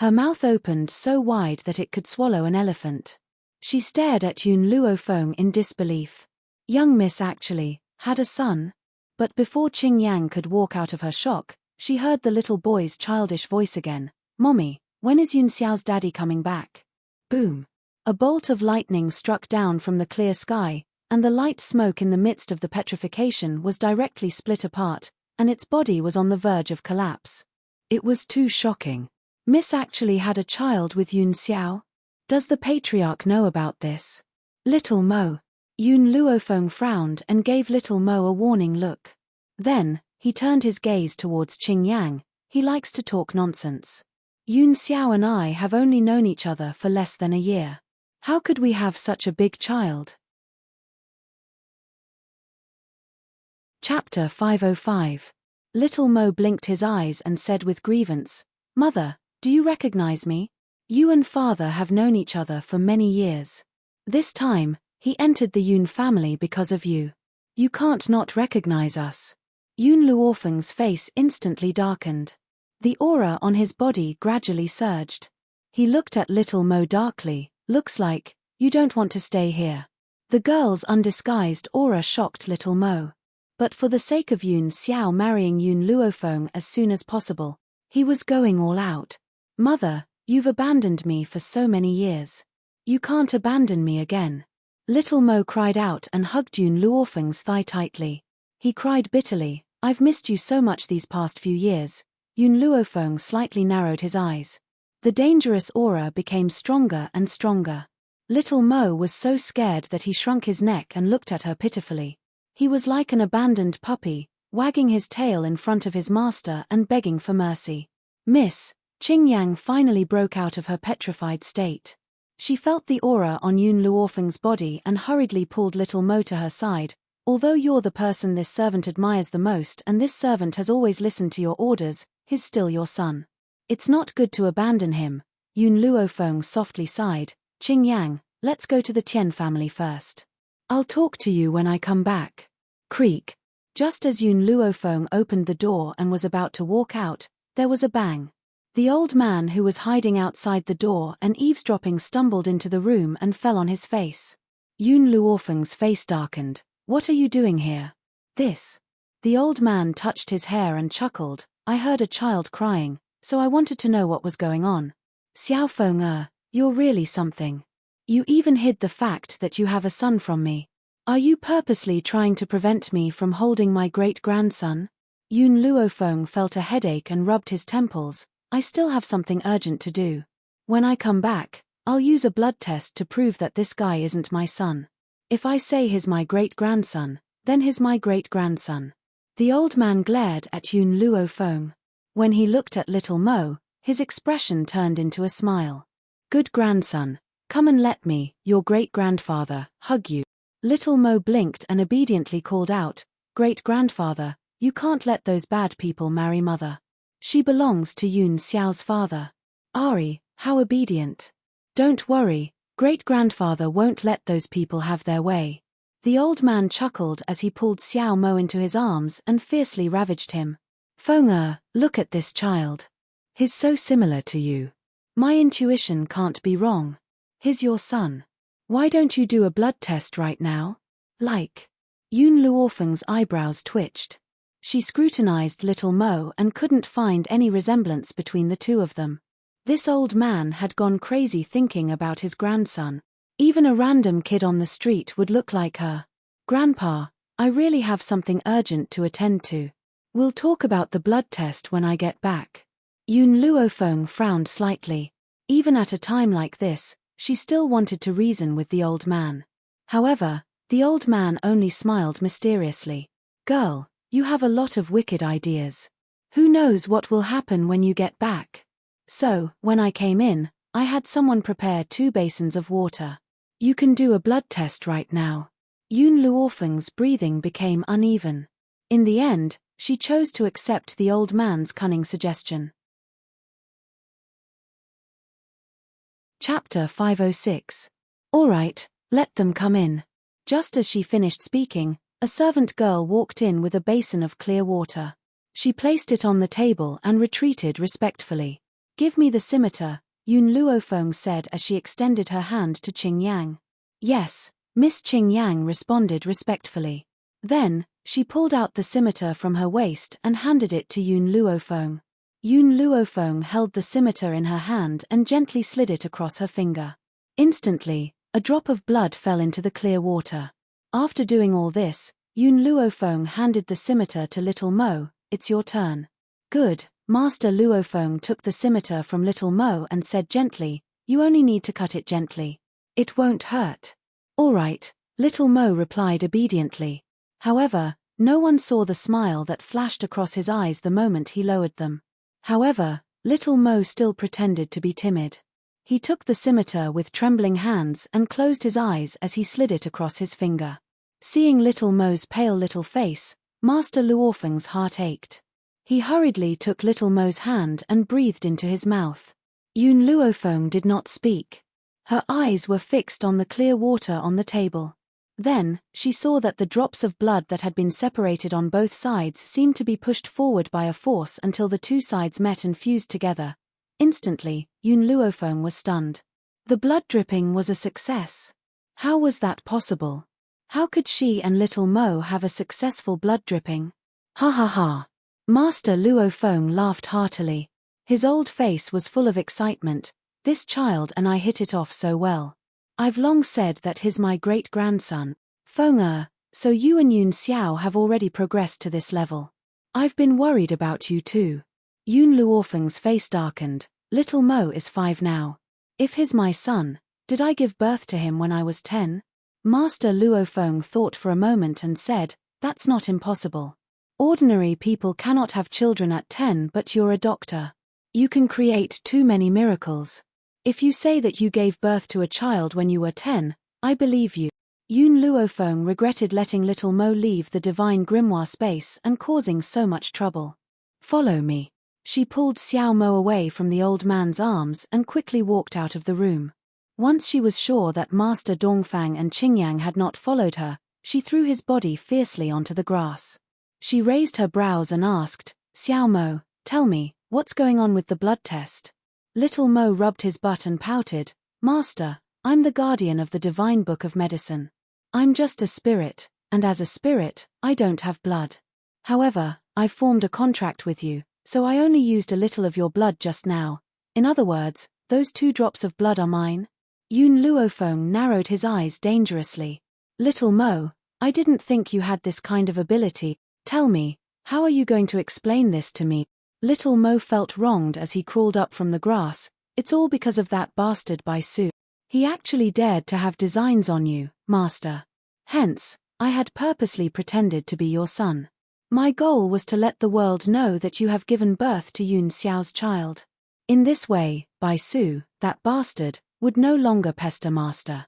Her mouth opened so wide that it could swallow an elephant. She stared at Yun Luofeng in disbelief. Young Miss actually had a son? But before Qing Yang could walk out of her shock, she heard the little boy's childish voice again. Mommy, when is Yun Xiao's daddy coming back? Boom. A bolt of lightning struck down from the clear sky, and the light smoke in the midst of the petrification was directly split apart, and its body was on the verge of collapse. It was too shocking. Miss actually had a child with Yun Xiao? Does the patriarch know about this? Little Mo. Yun Luofeng frowned and gave Little Mo a warning look. Then, he turned his gaze towards Qing Yang. He likes to talk nonsense. Yun Xiao and I have only known each other for less than a year. How could we have such a big child? Chapter 505. Little Mo blinked his eyes and said with grievance, "Mother, do you recognize me? You and father have known each other for many years. This time, he entered the Yun family because of you. You can't not recognize us." Yun Luofeng's face instantly darkened. The aura on his body gradually surged. He looked at Little Mo darkly. "Looks like you don't want to stay here." The girl's undisguised aura shocked Little Mo. But for the sake of Yun Xiao marrying Yun Luofeng as soon as possible, he was going all out. "Mother, you've abandoned me for so many years. You can't abandon me again." Little Mo cried out and hugged Yun Luofeng's thigh tightly. He cried bitterly, "I've missed you so much these past few years." Yun Luofeng slightly narrowed his eyes. The dangerous aura became stronger and stronger. Little Mo was so scared that he shrunk his neck and looked at her pitifully. He was like an abandoned puppy, wagging his tail in front of his master and begging for mercy. "Miss." Qing Yang finally broke out of her petrified state. She felt the aura on Yun Luofeng's body and hurriedly pulled Little Mo to her side. "Although you're the person this servant admires the most and this servant has always listened to your orders, he's still your son. It's not good to abandon him." Yun Luofeng softly sighed. "Qing Yang, let's go to the Tian family first. I'll talk to you when I come back." Creak. Just as Yun Luofeng opened the door and was about to walk out, there was a bang. The old man who was hiding outside the door and eavesdropping stumbled into the room and fell on his face. Yun Luofeng's face darkened. "What are you doing here?" "This." The old man touched his hair and chuckled. "I heard a child crying, so I wanted to know what was going on." "Xiaofeng, you're really something. You even hid the fact that you have a son from me. Are you purposely trying to prevent me from holding my great-grandson?" Yun Luofeng felt a headache and rubbed his temples. "I still have something urgent to do. When I come back, I'll use a blood test to prove that this guy isn't my son. If I say he's my great-grandson, then he's my great-grandson." The old man glared at Yun Luofeng. When he looked at Little Mo, his expression turned into a smile. "Good grandson. Come and let me, your great-grandfather, hug you." Little Mo blinked and obediently called out, "Great-grandfather, you can't let those bad people marry mother. She belongs to Yun Xiao's father." "Ari, how obedient." "Don't worry, great-grandfather won't let those people have their way." The old man chuckled as he pulled Xiao Mo into his arms and fiercely ravaged him. "Feng, look at this child. He's so similar to you. My intuition can't be wrong. He's your son. Why don't you do a blood test right now?" "Like." Yun Luofeng's eyebrows twitched. She scrutinized Little Mo and couldn't find any resemblance between the two of them. This old man had gone crazy thinking about his grandson. Even a random kid on the street would look like her. "Grandpa, I really have something urgent to attend to. We'll talk about the blood test when I get back." Yun Luofeng frowned slightly. Even at a time like this, she still wanted to reason with the old man. However, the old man only smiled mysteriously. "Girl, you have a lot of wicked ideas. Who knows what will happen when you get back? So, when I came in, I had someone prepare 2 basins of water. You can do a blood test right now." Yun Luofeng's breathing became uneven. In the end, she chose to accept the old man's cunning suggestion. Chapter 506. "All right, let them come in." Just as she finished speaking, a servant girl walked in with a basin of clear water. She placed it on the table and retreated respectfully. "Give me the scimitar," Yun Luofeng said as she extended her hand to Qing Yang. "Yes," Miss Qing Yang responded respectfully. Then, she pulled out the scimitar from her waist and handed it to Yun Luofeng. Yun Luofeng held the scimitar in her hand and gently slid it across her finger. Instantly, a drop of blood fell into the clear water. After doing all this, Yun Luofeng handed the scimitar to Little Mo. "It's your turn." "Good." Master Luofeng took the scimitar from Little Mo and said gently, "You only need to cut it gently. It won't hurt." All right, little Mo replied obediently. However, no one saw the smile that flashed across his eyes the moment he lowered them. However, little Mo still pretended to be timid. He took the scimitar with trembling hands and closed his eyes as he slid it across his finger. Seeing little Mo's pale little face, Master Luofeng's heart ached. He hurriedly took little Mo's hand and breathed into his mouth. Yun Luofeng did not speak. Her eyes were fixed on the clear water on the table. Then, she saw that the drops of blood that had been separated on both sides seemed to be pushed forward by a force until the two sides met and fused together. Instantly, Yun Luofeng was stunned. The blood dripping was a success. How was that possible? How could she and little Mo have a successful blood dripping? Ha ha ha. Master Luofeng laughed heartily. His old face was full of excitement. This child and I hit it off so well. I've long said that he's my great-grandson. Feng so you and Yun Xiao have already progressed to this level. I've been worried about you too. Yun Luofeng's face darkened. Little Mo is 5 now. If he's my son, did I give birth to him when I was 10? Master Luofeng thought for a moment and said, that's not impossible. Ordinary people cannot have children at 10, but you're a doctor. You can create too many miracles. If you say that you gave birth to a child when you were 10, I believe you. Yun Luofeng regretted letting little Mo leave the divine grimoire space and causing so much trouble. Follow me. She pulled Xiao Mo away from the old man's arms and quickly walked out of the room. Once she was sure that Master Dongfang and Qingyang had not followed her, she threw his body fiercely onto the grass. She raised her brows and asked, Xiao Mo, tell me, what's going on with the blood test? Little Mo rubbed his butt and pouted, Master, I'm the guardian of the divine book of medicine. I'm just a spirit, and as a spirit, I don't have blood. However, I've formed a contract with you, so I only used a little of your blood just now. In other words, those 2 drops of blood are mine? Yun Luofeng narrowed his eyes dangerously. Little Mo, I didn't think you had this kind of ability. Tell me, how are you going to explain this to me? Little Mo felt wronged as he crawled up from the grass. It's all because of that bastard Bai Su. He actually dared to have designs on you, Master. Hence, I had purposely pretended to be your son. My goal was to let the world know that you have given birth to Yun Xiao's child. In this way, Bai Su, that bastard, would no longer pester Master.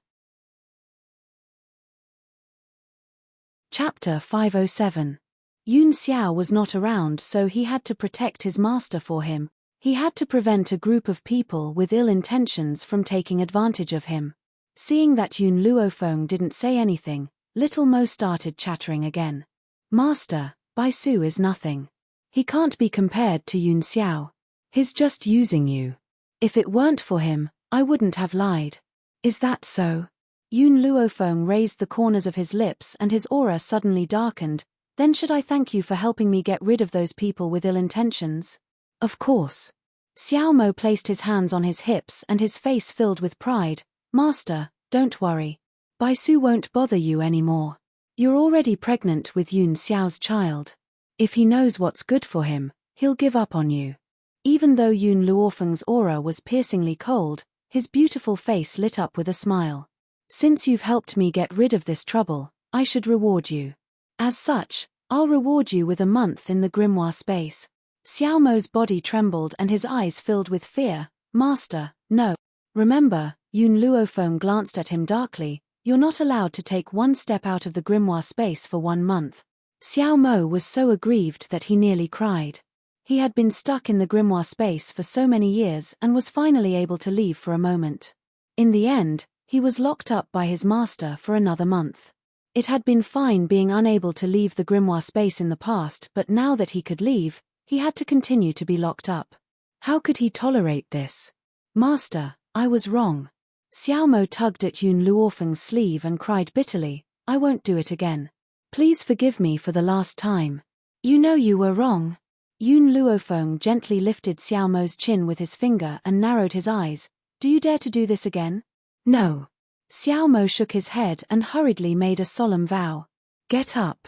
Chapter 507. Yun Xiao was not around, so he had to protect his master for him. He had to prevent a group of people with ill intentions from taking advantage of him. Seeing that Yun Luofeng didn't say anything, little Mo started chattering again. Master, Bai Su is nothing. He can't be compared to Yun Xiao. He's just using you. If it weren't for him, I wouldn't have lied. Is that so? Yun Luofeng raised the corners of his lips and his aura suddenly darkened. Then should I thank you for helping me get rid of those people with ill intentions? Of course. Xiao Mo placed his hands on his hips and his face filled with pride. Master, don't worry. Bai Su won't bother you anymore. You're already pregnant with Yun Xiao's child. If he knows what's good for him, he'll give up on you. Even though Yun Luofeng's aura was piercingly cold, his beautiful face lit up with a smile. Since you've helped me get rid of this trouble, I should reward you. As such, I'll reward you with a month in the grimoire space. Xiao Mo's body trembled and his eyes filled with fear. Master, no. Remember, Yun Luofeng glanced at him darkly, you're not allowed to take one step out of the grimoire space for 1 month. Xiao Mo was so aggrieved that he nearly cried. He had been stuck in the grimoire space for so many years and was finally able to leave for a moment. In the end, he was locked up by his master for another month. It had been fine being unable to leave the grimoire space in the past, but now that he could leave, he had to continue to be locked up. How could he tolerate this? Master, I was wrong. Xiao Mo tugged at Yun Luofeng's sleeve and cried bitterly, I won't do it again. Please forgive me for the last time. You know you were wrong. Yun Luofeng gently lifted Xiao Mo's chin with his finger and narrowed his eyes. Do you dare to do this again? No. Xiao Mo shook his head and hurriedly made a solemn vow. Get up.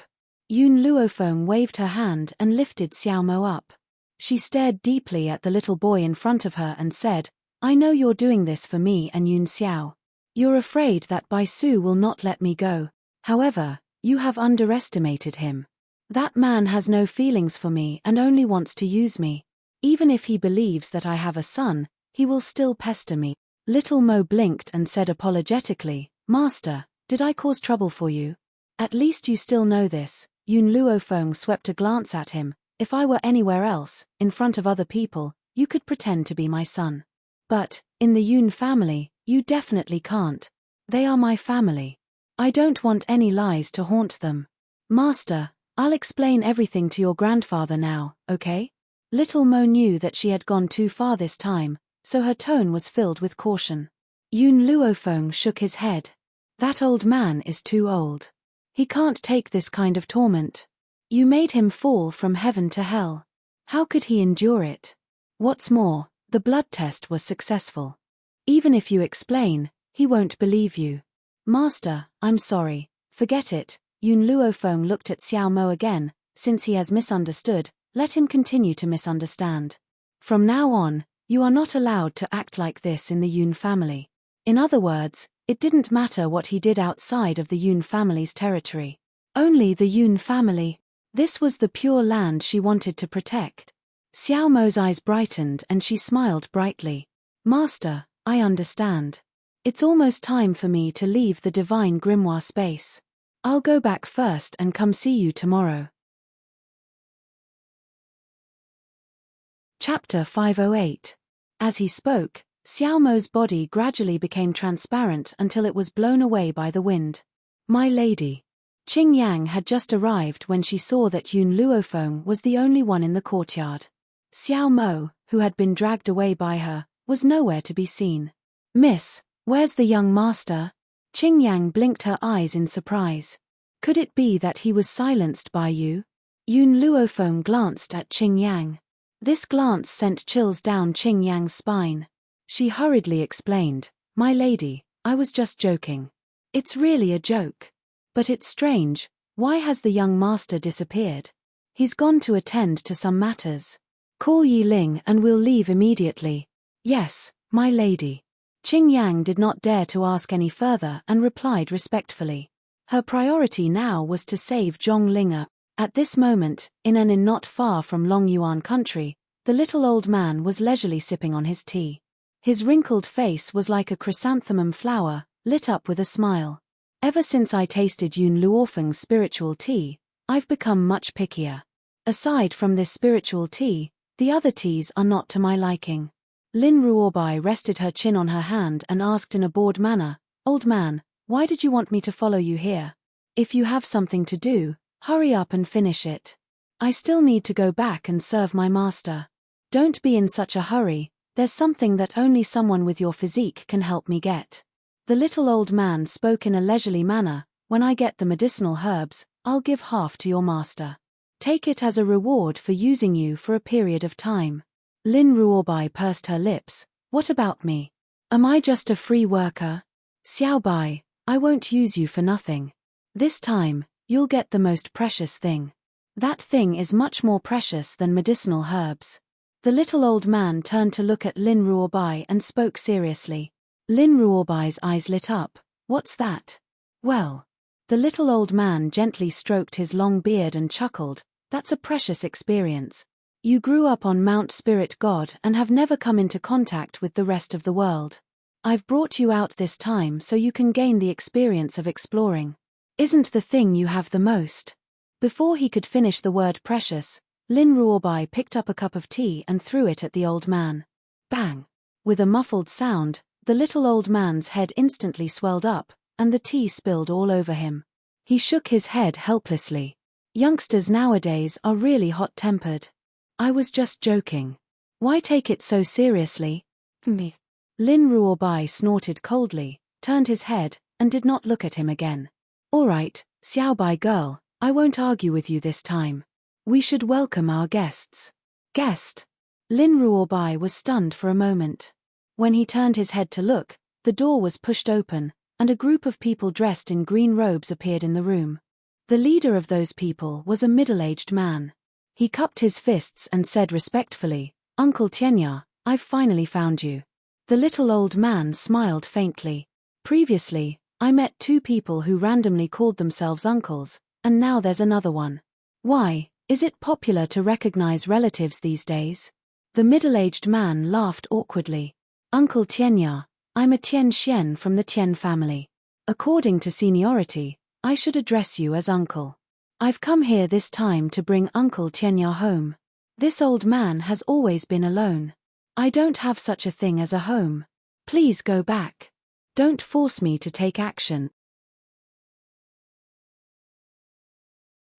Yun Luofeng waved her hand and lifted Xiao Mo up. She stared deeply at the little boy in front of her and said, I know you're doing this for me and Yun Xiao. You're afraid that Bai Su will not let me go. However, you have underestimated him. That man has no feelings for me and only wants to use me. Even if he believes that I have a son, he will still pester me. Little Mo blinked and said apologetically, Master, did I cause trouble for you? At least you still know this. Yun Luofeng swept a glance at him. If I were anywhere else, in front of other people, you could pretend to be my son. But, in the Yun family, you definitely can't. They are my family. I don't want any lies to haunt them. Master, I'll explain everything to your grandfather now, okay? Little Mo knew that she had gone too far this time, so her tone was filled with caution. Yun Luofeng shook his head. That old man is too old. He can't take this kind of torment. You made him fall from heaven to hell. How could he endure it? What's more, the blood test was successful. Even if you explain, he won't believe you. Master, I'm sorry. Forget it. Yun Luofeng looked at Xiao Mo again. Since he has misunderstood, let him continue to misunderstand. From now on, you are not allowed to act like this in the Yun family. In other words, it didn't matter what he did outside of the Yun family's territory. Only the Yun family. This was the pure land she wanted to protect. Xiao Mo's eyes brightened and she smiled brightly. Master, I understand. It's almost time for me to leave the divine grimoire space. I'll go back first and come see you tomorrow. Chapter 508. As he spoke, Xiao Mo's body gradually became transparent until it was blown away by the wind. My lady. Qing Yang had just arrived when she saw that Yun Luofeng was the only one in the courtyard. Xiao Mo, who had been dragged away by her, was nowhere to be seen. Miss, where's the young master? Qing Yang blinked her eyes in surprise. Could it be that he was silenced by you? Yun Luofeng glanced at Qing Yang. This glance sent chills down Qing Yang's spine. She hurriedly explained, My lady, I was just joking. It's really a joke. But it's strange, why has the young master disappeared? He's gone to attend to some matters. Call Yi Ling and we'll leave immediately. Yes, my lady. Qing Yang did not dare to ask any further and replied respectfully. Her priority now was to save Zhong Linger. At this moment, in an inn not far from Long Yuan country, the little old man was leisurely sipping on his tea. His wrinkled face was like a chrysanthemum flower, lit up with a smile. Ever since I tasted Yun Luofeng's spiritual tea, I've become much pickier. Aside from this spiritual tea, the other teas are not to my liking. Lin Ruobai rested her chin on her hand and asked in a bored manner, Old man, why did you want me to follow you here? If you have something to do, hurry up and finish it. I still need to go back and serve my master. Don't be in such a hurry, there's something that only someone with your physique can help me get. The little old man spoke in a leisurely manner, When I get the medicinal herbs, I'll give half to your master. Take it as a reward for using you for a period of time. Lin Ruobai pursed her lips. What about me? Am I just a free worker? Xiao Bai, I won't use you for nothing. This time, you'll get the most precious thing. That thing is much more precious than medicinal herbs. The little old man turned to look at Lin Ruobai and spoke seriously. Lin Ruobai's eyes lit up. What's that? Well. The little old man gently stroked his long beard and chuckled. That's a precious experience. You grew up on Mount Spirit God and have never come into contact with the rest of the world. I've brought you out this time so you can gain the experience of exploring. Isn't the thing you have the most? Before he could finish the word precious, Lin Ruobai picked up a cup of tea and threw it at the old man. Bang! With a muffled sound, the little old man's head instantly swelled up, and the tea spilled all over him. He shook his head helplessly. Youngsters nowadays are really hot-tempered. I was just joking. Why take it so seriously? Me. Lin Ruobai snorted coldly, turned his head, and did not look at him again. All right, Xiao Bai girl, I won't argue with you this time. We should welcome our guests. Guest? Lin Ruobai was stunned for a moment. When he turned his head to look, the door was pushed open, and a group of people dressed in green robes appeared in the room. The leader of those people was a middle-aged man. He cupped his fists and said respectfully, Uncle Tianya, I've finally found you. The little old man smiled faintly. Previously, I met two people who randomly called themselves uncles, and now there's another one. Why, is it popular to recognize relatives these days? The middle-aged man laughed awkwardly. Uncle Tianya, I'm a Tien Xian from the Tien family. According to seniority, I should address you as uncle. I've come here this time to bring Uncle Tianya home. This old man has always been alone. I don't have such a thing as a home. Please go back. Don't force me to take action.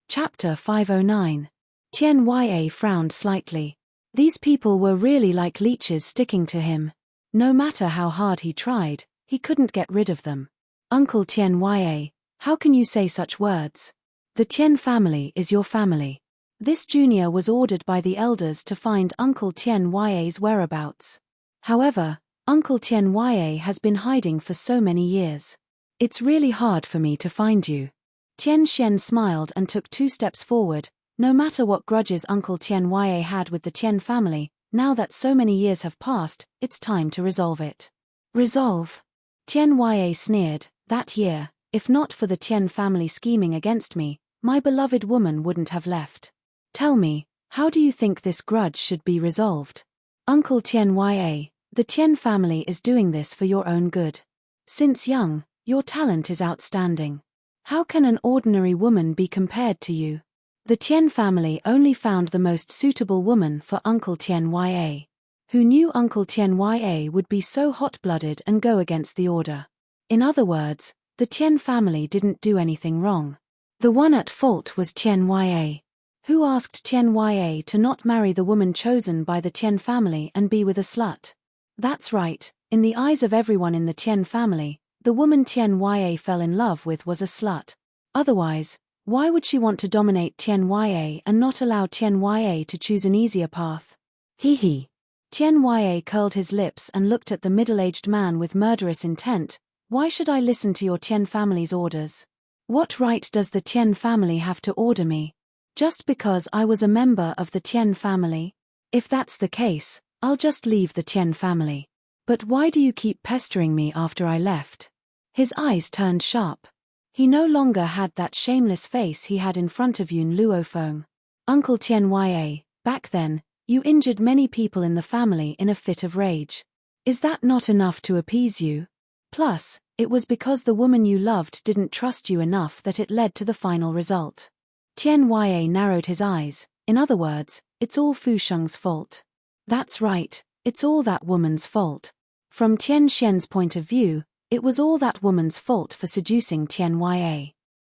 Chapter 509. Tien Ya frowned slightly. These people were really like leeches sticking to him. No matter how hard he tried, he couldn't get rid of them. Uncle Tien Ya, how can you say such words? The Tien family is your family. This junior was ordered by the elders to find Uncle Tien Ya's whereabouts. However, Uncle Tien Ya has been hiding for so many years. It's really hard for me to find you. Tien Xian smiled and took 2 steps forward. No matter what grudges Uncle Tien Ya had with the Tien family, now that so many years have passed, it's time to resolve it. Resolve? Tien Ya sneered. That year, if not for the Tien family scheming against me, my beloved woman wouldn't have left. Tell me, how do you think this grudge should be resolved? Uncle Tien Ya, the Tien family is doing this for your own good. Since young, your talent is outstanding. How can an ordinary woman be compared to you? The Tien family only found the most suitable woman for Uncle Tien Ya. Who knew Uncle Tien Ya would be so hot-blooded and go against the order? In other words, the Tien family didn't do anything wrong. The one at fault was Tien Ya. Who asked Tien Ya to not marry the woman chosen by the Tien family and be with a slut? That's right, in the eyes of everyone in the Tien family, the woman Tien Ya fell in love with was a slut. Otherwise, why would she want to dominate Tien Ya and not allow Tien Ya to choose an easier path? Hee. Tien Ya curled his lips and looked at the middle-aged man with murderous intent. Why should I listen to your Tien family's orders? What right does the Tien family have to order me? Just because I was a member of the Tien family? If that's the case, I'll just leave the Tien family. But why do you keep pestering me after I left? His eyes turned sharp. He no longer had that shameless face he had in front of Yun Luofeng. Uncle Tien Ya, back then, you injured many people in the family in a fit of rage. Is that not enough to appease you? Plus, it was because the woman you loved didn't trust you enough that it led to the final result. Tien Ya narrowed his eyes. In other words, it's all Fu Sheng's fault. That's right, it's all that woman's fault. From Tien Xian's point of view, it was all that woman's fault for seducing Tien Ya.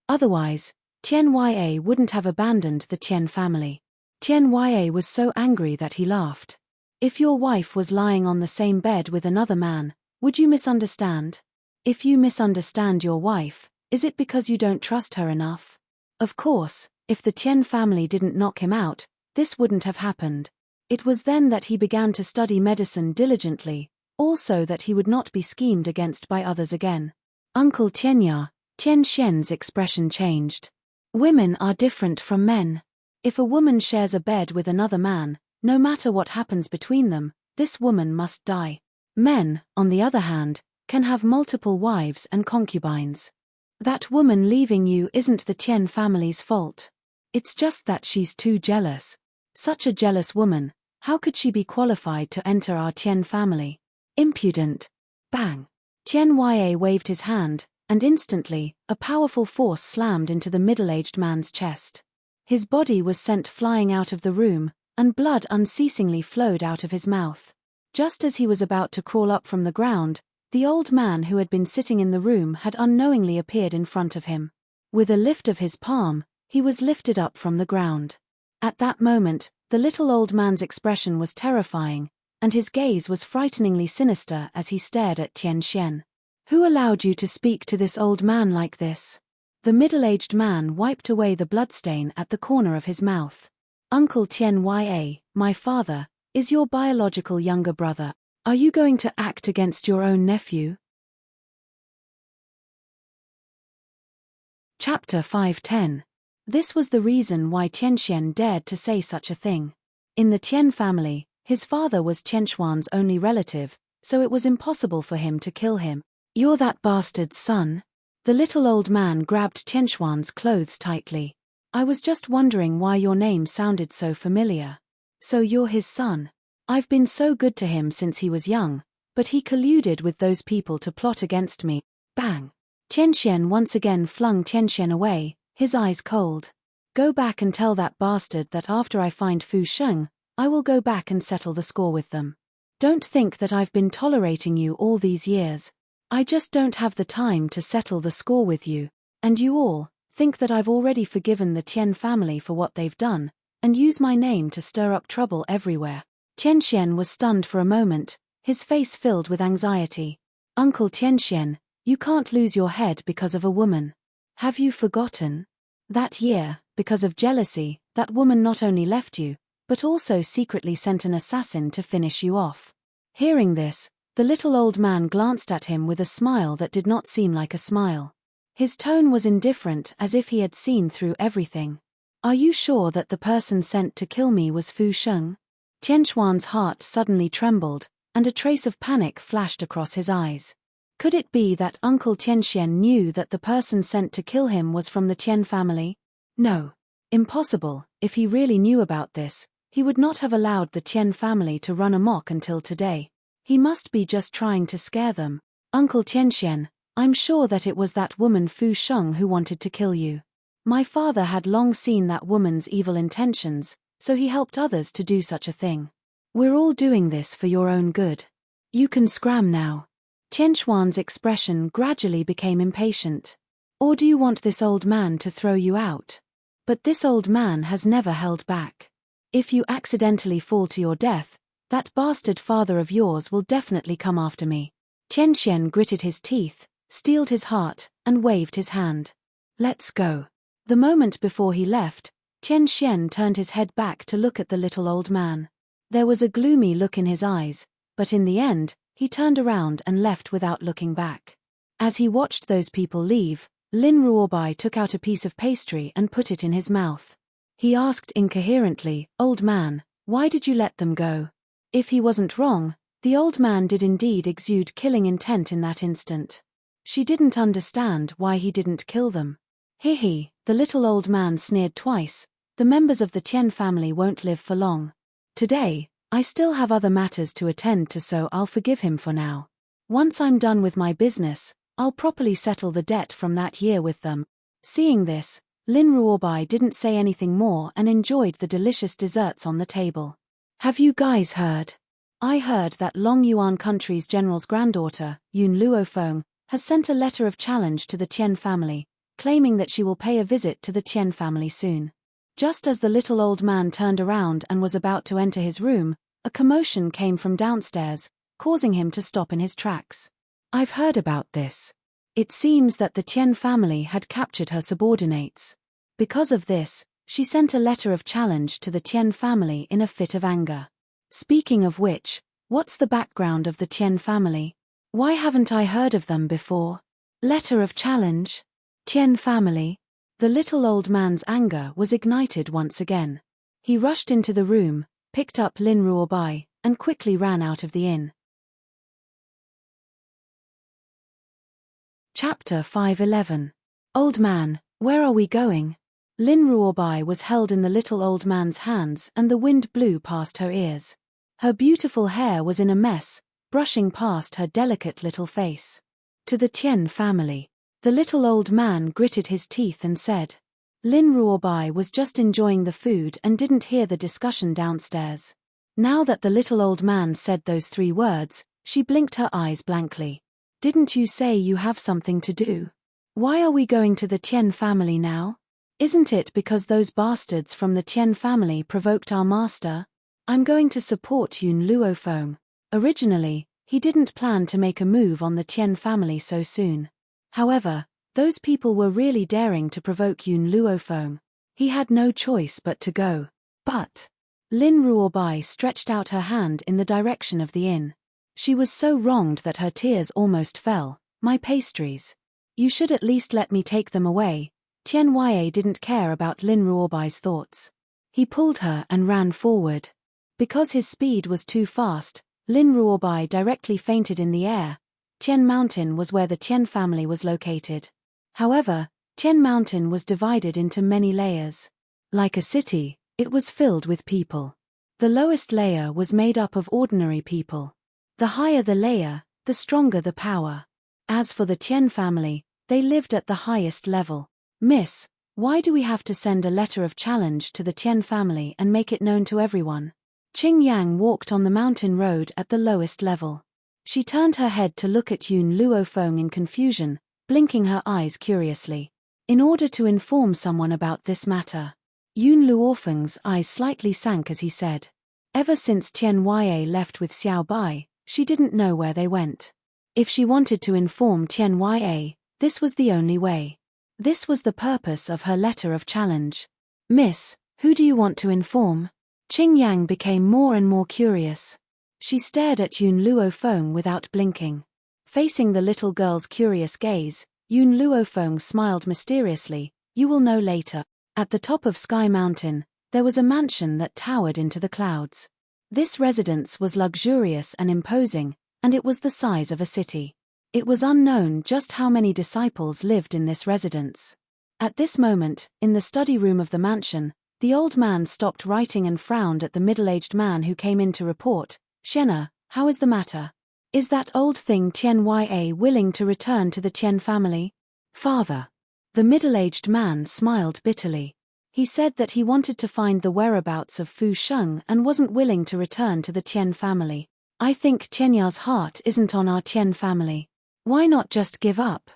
Otherwise, Tien Ya wouldn't have abandoned the Tien family. Tien Ya was so angry that he laughed. If your wife was lying on the same bed with another man, would you misunderstand? If you misunderstand your wife, is it because you don't trust her enough? Of course, if the Tien family didn't knock him out, this wouldn't have happened. It was then that he began to study medicine diligently, also that he would not be schemed against by others again. Uncle Tianya, Tien Xian's expression changed. Women are different from men. If a woman shares a bed with another man, no matter what happens between them, this woman must die. Men, on the other hand, can have multiple wives and concubines. That woman leaving you isn't the Tien family's fault. It's just that she's too jealous. Such a jealous woman, how could she be qualified to enter our Tien family? Impudent. Bang. Tien Ya waved his hand, and instantly, a powerful force slammed into the middle-aged man's chest. His body was sent flying out of the room, and blood unceasingly flowed out of his mouth. Just as he was about to crawl up from the ground, the old man who had been sitting in the room had unknowingly appeared in front of him. With a lift of his palm, he was lifted up from the ground. At that moment, the little old man's expression was terrifying, and his gaze was frighteningly sinister as he stared at Tien Xian. Who allowed you to speak to this old man like this? The middle-aged man wiped away the bloodstain at the corner of his mouth. Uncle Tien Ya, my father, is your biological younger brother. Are you going to act against your own nephew? Chapter 510. This was the reason why Tien Xian dared to say such a thing. In the Tien family, his father was Tien Xuan's only relative, so it was impossible for him to kill him. You're that bastard's son? The little old man grabbed Tianxuan's clothes tightly. I was just wondering why your name sounded so familiar. So you're his son. I've been so good to him since he was young, but he colluded with those people to plot against me. Bang! Tianxian once again flung Tianxian away, his eyes cold. Go back and tell that bastard that after I find Fu Sheng, I will go back and settle the score with them. Don't think that I've been tolerating you all these years. I just don't have the time to settle the score with you, and you all think that I've already forgiven the Tian family for what they've done, and use my name to stir up trouble everywhere. Tianxian was stunned for a moment, his face filled with anxiety. Uncle Tianxian, you can't lose your head because of a woman. Have you forgotten? That year, because of jealousy, that woman not only left you, but also secretly sent an assassin to finish you off. Hearing this, the little old man glanced at him with a smile that did not seem like a smile. His tone was indifferent, as if he had seen through everything. Are you sure that the person sent to kill me was Fu Sheng? Tianxuan's heart suddenly trembled, and a trace of panic flashed across his eyes. Could it be that Uncle Tianxian knew that the person sent to kill him was from the Tian family? No. Impossible. If he really knew about this, he would not have allowed the Tian family to run amok until today. He must be just trying to scare them. Uncle Tianxian, I'm sure that it was that woman Fu Sheng who wanted to kill you. My father had long seen that woman's evil intentions, so he helped others to do such a thing. We're all doing this for your own good. You can scram now. Tianxuan's expression gradually became impatient. Or do you want this old man to throw you out? But this old man has never held back. If you accidentally fall to your death, that bastard father of yours will definitely come after me. Tianxian gritted his teeth, steeled his heart, and waved his hand. Let's go. The moment before he left, Tianxian turned his head back to look at the little old man. There was a gloomy look in his eyes, but in the end, he turned around and left without looking back. As he watched those people leave, Lin Ruobai took out a piece of pastry and put it in his mouth. He asked incoherently, "Old man, why did you let them go?" If he wasn't wrong, the old man did indeed exude killing intent in that instant. She didn't understand why he didn't kill them. He, the little old man sneered twice, the members of the Tian family won't live for long. Today, I still have other matters to attend to, so I'll forgive him for now. Once I'm done with my business, I'll properly settle the debt from that year with them. Seeing this, Lin Ruobai didn't say anything more and enjoyed the delicious desserts on the table. Have you guys heard? I heard that Long Yuan country's general's granddaughter, Yun Luofeng, has sent a letter of challenge to the Tian family, claiming that she will pay a visit to the Tian family soon. Just as the little old man turned around and was about to enter his room, a commotion came from downstairs, causing him to stop in his tracks. I've heard about this. It seems that the Tian family had captured her subordinates. Because of this, she sent a letter of challenge to the Tian family in a fit of anger. Speaking of which, what's the background of the Tian family? Why haven't I heard of them before? Letter of challenge? Tian family? The little old man's anger was ignited once again. He rushed into the room, picked up Lin Ruobai, and quickly ran out of the inn. Chapter 511. Old man, where are we going? Lin Ruobai was held in the little old man's hands and the wind blew past her ears. Her beautiful hair was in a mess, brushing past her delicate little face. To the Tian family. The little old man gritted his teeth and said. Lin Ruobai was just enjoying the food and didn't hear the discussion downstairs. Now that the little old man said those 3 words, she blinked her eyes blankly. Didn't you say you have something to do? Why are we going to the Tian family now? Isn't it because those bastards from the Tian family provoked our master? I'm going to support Yun Luofeng. Originally, he didn't plan to make a move on the Tian family so soon. However, those people were really daring to provoke Yun Luofeng. He had no choice but to go. But Lin Ruobai stretched out her hand in the direction of the inn. She was so wronged that her tears almost fell. My pastries. You should at least let me take them away. Tian Yue didn't care about Lin Ruobai's thoughts. He pulled her and ran forward. Because his speed was too fast, Lin Ruobai directly fainted in the air, Tian Mountain was where the Tian family was located. However, Tian Mountain was divided into many layers. Like a city, it was filled with people. The lowest layer was made up of ordinary people. The higher the layer, the stronger the power. As for the Tian family, they lived at the highest level. Miss, why do we have to send a letter of challenge to the Tian family and make it known to everyone? Qing Yang walked on the mountain road at the lowest level. She turned her head to look at Yun Luofeng in confusion, blinking her eyes curiously. In order to inform someone about this matter. Yun Luofeng's eyes slightly sank as he said. Ever since Tian Yue left with Xiao Bai, she didn't know where they went. If she wanted to inform Tian Yue, this was the only way. This was the purpose of her letter of challenge. Miss, who do you want to inform? Qing Yang became more and more curious. She stared at Yun Luofeng without blinking. Facing the little girl's curious gaze, Yun Luofeng smiled mysteriously. You will know later. At the top of Sky Mountain, there was a mansion that towered into the clouds. This residence was luxurious and imposing, and it was the size of a city. It was unknown just how many disciples lived in this residence. At this moment, in the study room of the mansion, the old man stopped writing and frowned at the middle-aged man who came in to report. Shenna, how is the matter? Is that old thing Tian Yue willing to return to the Tian family? Father. The middle-aged man smiled bitterly. He said that he wanted to find the whereabouts of Fu Sheng and wasn't willing to return to the Tian family. I think Tianya's heart isn't on our Tian family. Why not just give up?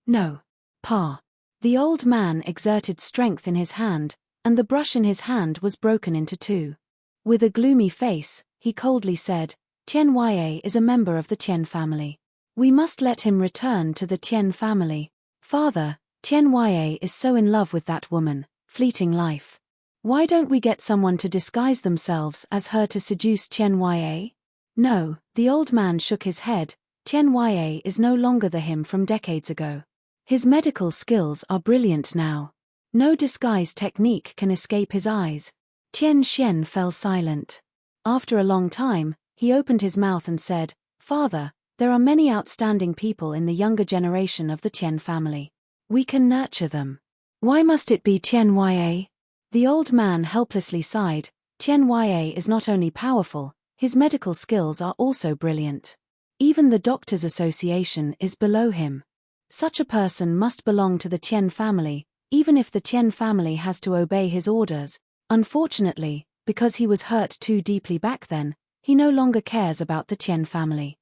No. Pa. The old man exerted strength in his hand, and the brush in his hand was broken into two. With a gloomy face, he coldly said, Tian Yue is a member of the Tian family. We must let him return to the Tian family. Father, Tian Yue is so in love with that woman, fleeting life. Why don't we get someone to disguise themselves as her to seduce Tian Yue? No, the old man shook his head. Tian Yue is no longer the him from decades ago. His medical skills are brilliant now. No disguise technique can escape his eyes. Tian Xian fell silent. After a long time, he opened his mouth and said, Father, there are many outstanding people in the younger generation of the Tian family. We can nurture them. Why must it be Tian Yue? The old man helplessly sighed. Tian Yue is not only powerful, his medical skills are also brilliant. Even the Doctors' Association is below him. Such a person must belong to the Tian family, even if the Tian family has to obey his orders. Unfortunately, because he was hurt too deeply back then, he no longer cares about the Tian family.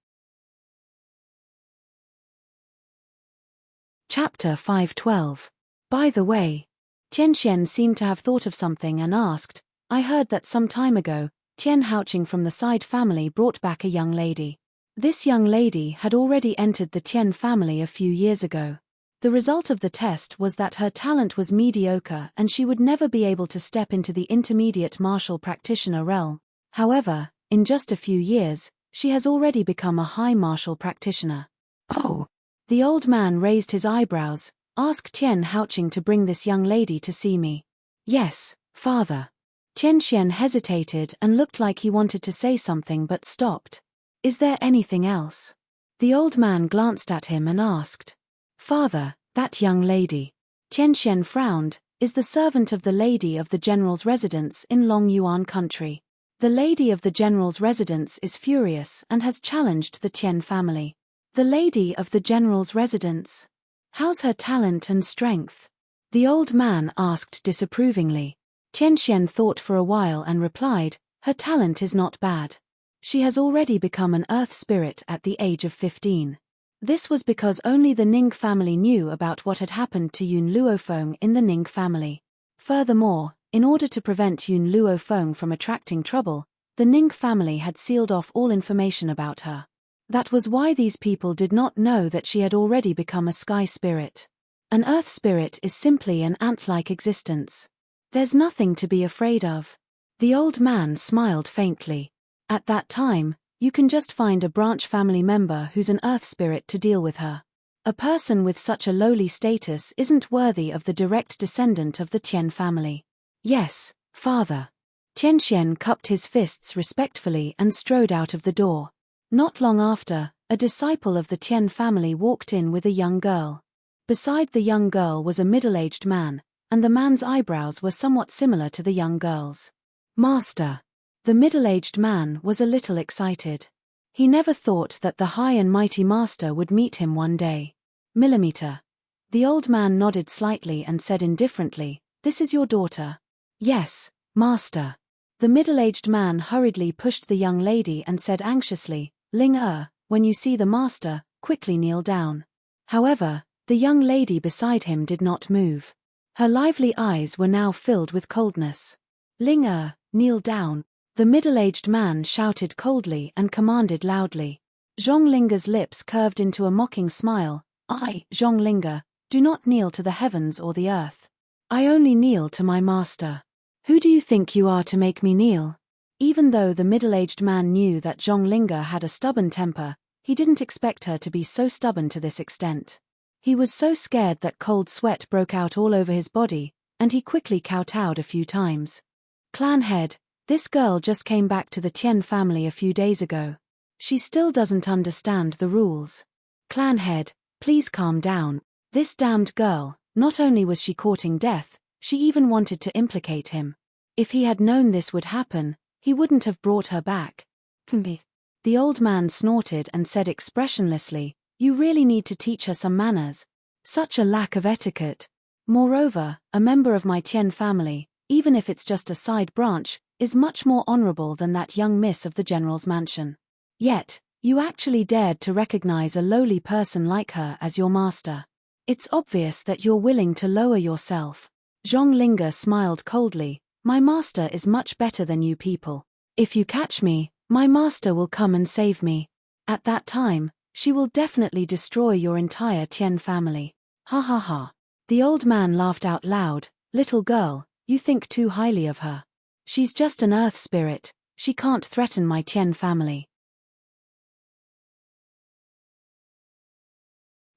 Chapter 512. By the way, Tian Xian seemed to have thought of something and asked, I heard that some time ago, Tian Haoqing from the Side family brought back a young lady. This young lady had already entered the Tian family a few years ago. The result of the test was that her talent was mediocre and she would never be able to step into the intermediate martial practitioner realm. However, in just a few years, she has already become a high martial practitioner. Oh! The old man raised his eyebrows. Ask Tian Haoqing to bring this young lady to see me. Yes, father. Tian Xian hesitated and looked like he wanted to say something but stopped. Is there anything else? The old man glanced at him and asked. Father, that young lady. Tian Xian frowned, is the servant of the lady of the general's residence in Long Yuan country. The lady of the general's residence is furious and has challenged the Tian family. The lady of the general's residence? How's her talent and strength? The old man asked disapprovingly. Tian Xian thought for a while and replied, her talent is not bad. She has already become an earth spirit at the age of 15. This was because only the Ning family knew about what had happened to Yun Luofeng in the Ning family. Furthermore, in order to prevent Yun Luofeng from attracting trouble, the Ning family had sealed off all information about her. That was why these people did not know that she had already become a sky spirit. An earth spirit is simply an ant-like existence. There's nothing to be afraid of. The old man smiled faintly. At that time, you can just find a branch family member who's an earth spirit to deal with her. A person with such a lowly status isn't worthy of the direct descendant of the Tian family. Yes, father. Tian Xian cupped his fists respectfully and strode out of the door. Not long after, A disciple of the Tian family walked in with a young girl. Beside the young girl was a middle-aged man, and the man's eyebrows were somewhat similar to the young girl's. Master. The middle-aged man was a little excited. He never thought that the high and mighty master would meet him one day. Millimeter. The old man nodded slightly and said indifferently, "This is your daughter?" "Yes, master." The middle-aged man hurriedly pushed the young lady and said anxiously, "Ling-er, when you see the master, quickly kneel down." However, the young lady beside him did not move. Her lively eyes were now filled with coldness. "Ling-er, kneel down." The middle-aged man shouted coldly and commanded loudly. Zhonglinger's lips curved into a mocking smile. "I, Zhonglinger, do not kneel to the heavens or the earth. I only kneel to my master. Who do you think you are to make me kneel?" Even though the middle-aged man knew that Zhonglinger had a stubborn temper, he didn't expect her to be so stubborn to this extent. He was so scared that cold sweat broke out all over his body, and he quickly kowtowed a few times. "Clan head, this girl just came back to the Tian family a few days ago. She still doesn't understand the rules. Clan head, please calm down. This damned girl, not only was she courting death, she even wanted to implicate him. If he had known this would happen, he wouldn't have brought her back." The old man snorted and said expressionlessly, "You really need to teach her some manners. Such a lack of etiquette. Moreover, a member of my Tian family, even if it's just a side branch, is much more honorable than that young miss of the general's mansion. Yet, you actually dared to recognize a lowly person like her as your master. It's obvious that you're willing to lower yourself." Zhonglinger smiled coldly. "My master is much better than you people. If you catch me, my master will come and save me. At that time, she will definitely destroy your entire Tian family." Ha ha ha. The old man laughed out loud. "Little girl, you think too highly of her. She's just an earth spirit, she can't threaten my Tian family."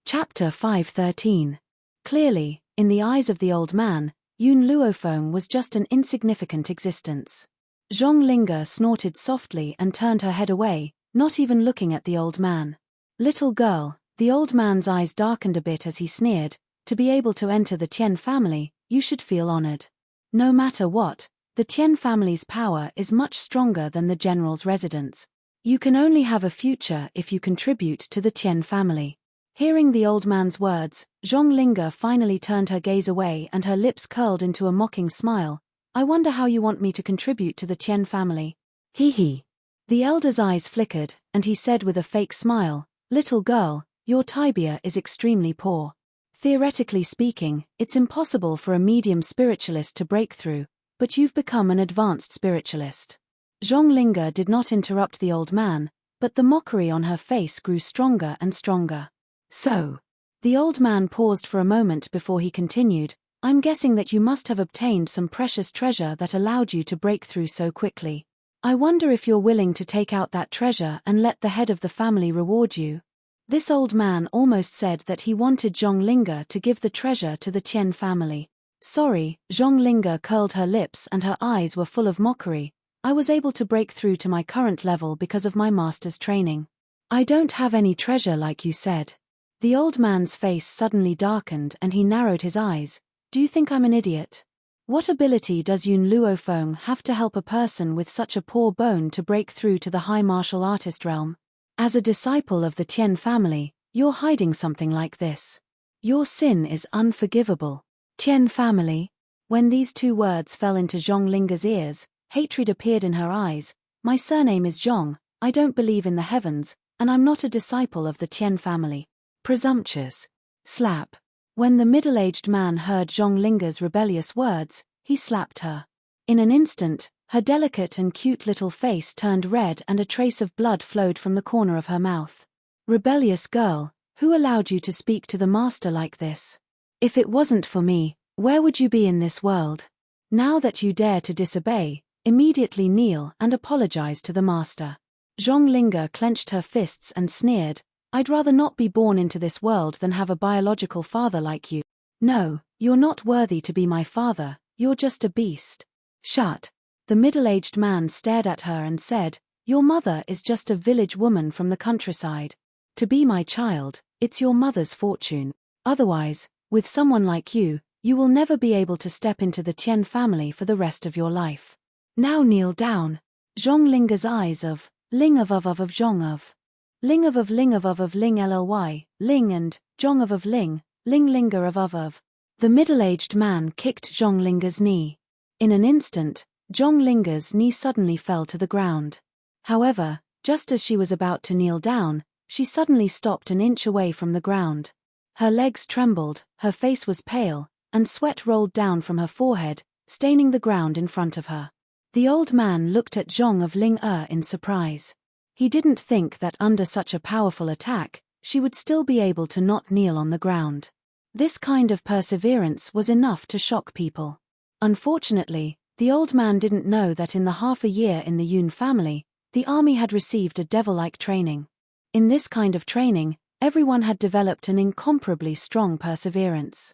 Chapter 513. Clearly, in the eyes of the old man, Yun Luofeng was just an insignificant existence. Zhonglinger snorted softly and turned her head away, not even looking at the old man. "Little girl," the old man's eyes darkened a bit as he sneered, "to be able to enter the Tian family, you should feel honored. No matter what, the Tian family's power is much stronger than the general's residence. You can only have a future if you contribute to the Tian family." Hearing the old man's words, Zhonglinger finally turned her gaze away and her lips curled into a mocking smile. "I wonder how you want me to contribute to the Tian family." "Hee hee." The elder's eyes flickered, and he said with a fake smile, "Little girl, your tibia is extremely poor. Theoretically speaking, it's impossible for a medium spiritualist to break through, but you've become an advanced spiritualist." Zhonglinger did not interrupt the old man, but the mockery on her face grew stronger and stronger. "So." The old man paused for a moment before he continued, "I'm guessing that you must have obtained some precious treasure that allowed you to break through so quickly. I wonder if you're willing to take out that treasure and let the head of the family reward you." This old man almost said that he wanted Zhonglinger to give the treasure to the Tian family. "Sorry," Zhonglinger curled her lips and her eyes were full of mockery. "I was able to break through to my current level because of my master's training. I don't have any treasure like you said." The old man's face suddenly darkened and he narrowed his eyes. "Do you think I'm an idiot? What ability does Yun Luofeng have to help a person with such a poor bone to break through to the high martial artist realm? As a disciple of the Tian family, you're hiding something like this. Your sin is unforgivable." "Tian family?" When these two words fell into Zhonglinger's ears, hatred appeared in her eyes. "My surname is Zhong, I don't believe in the heavens, and I'm not a disciple of the Tian family." "Presumptuous." Slap. When the middle-aged man heard Zhonglinger's rebellious words, he slapped her. In an instant, her delicate and cute little face turned red and a trace of blood flowed from the corner of her mouth. "Rebellious girl, who allowed you to speak to the master like this? If it wasn't for me, where would you be in this world? Now that you dare to disobey, immediately kneel and apologize to the master." Zhonglinger clenched her fists and sneered, "I'd rather not be born into this world than have a biological father like you. No, you're not worthy to be my father, you're just a beast." "Shut." The middle-aged man stared at her and said, "Your mother is just a village woman from the countryside. To be my child, it's your mother's fortune. Otherwise, with someone like you, you will never be able to step into the Tian family for the rest of your life. Now kneel down. Zhong Linger's eyes of Ling of Zhong of Ling of Ling of Ling Lly, Ling and Zhong of Ling, Ling Linger of. The middle-aged man kicked Zhong Linger's knee. In an instant, Zhong Linger's knee suddenly fell to the ground. However, just as she was about to kneel down, she suddenly stopped an inch away from the ground. Her legs trembled, her face was pale, and sweat rolled down from her forehead, staining the ground in front of her. The old man looked at Zhong of Ling in surprise. He didn't think that under such a powerful attack, she would still be able to not kneel on the ground. This kind of perseverance was enough to shock people. Unfortunately, the old man didn't know that in the half a year in the Yun family, the army had received a devil-like training. In this kind of training, everyone had developed an incomparably strong perseverance.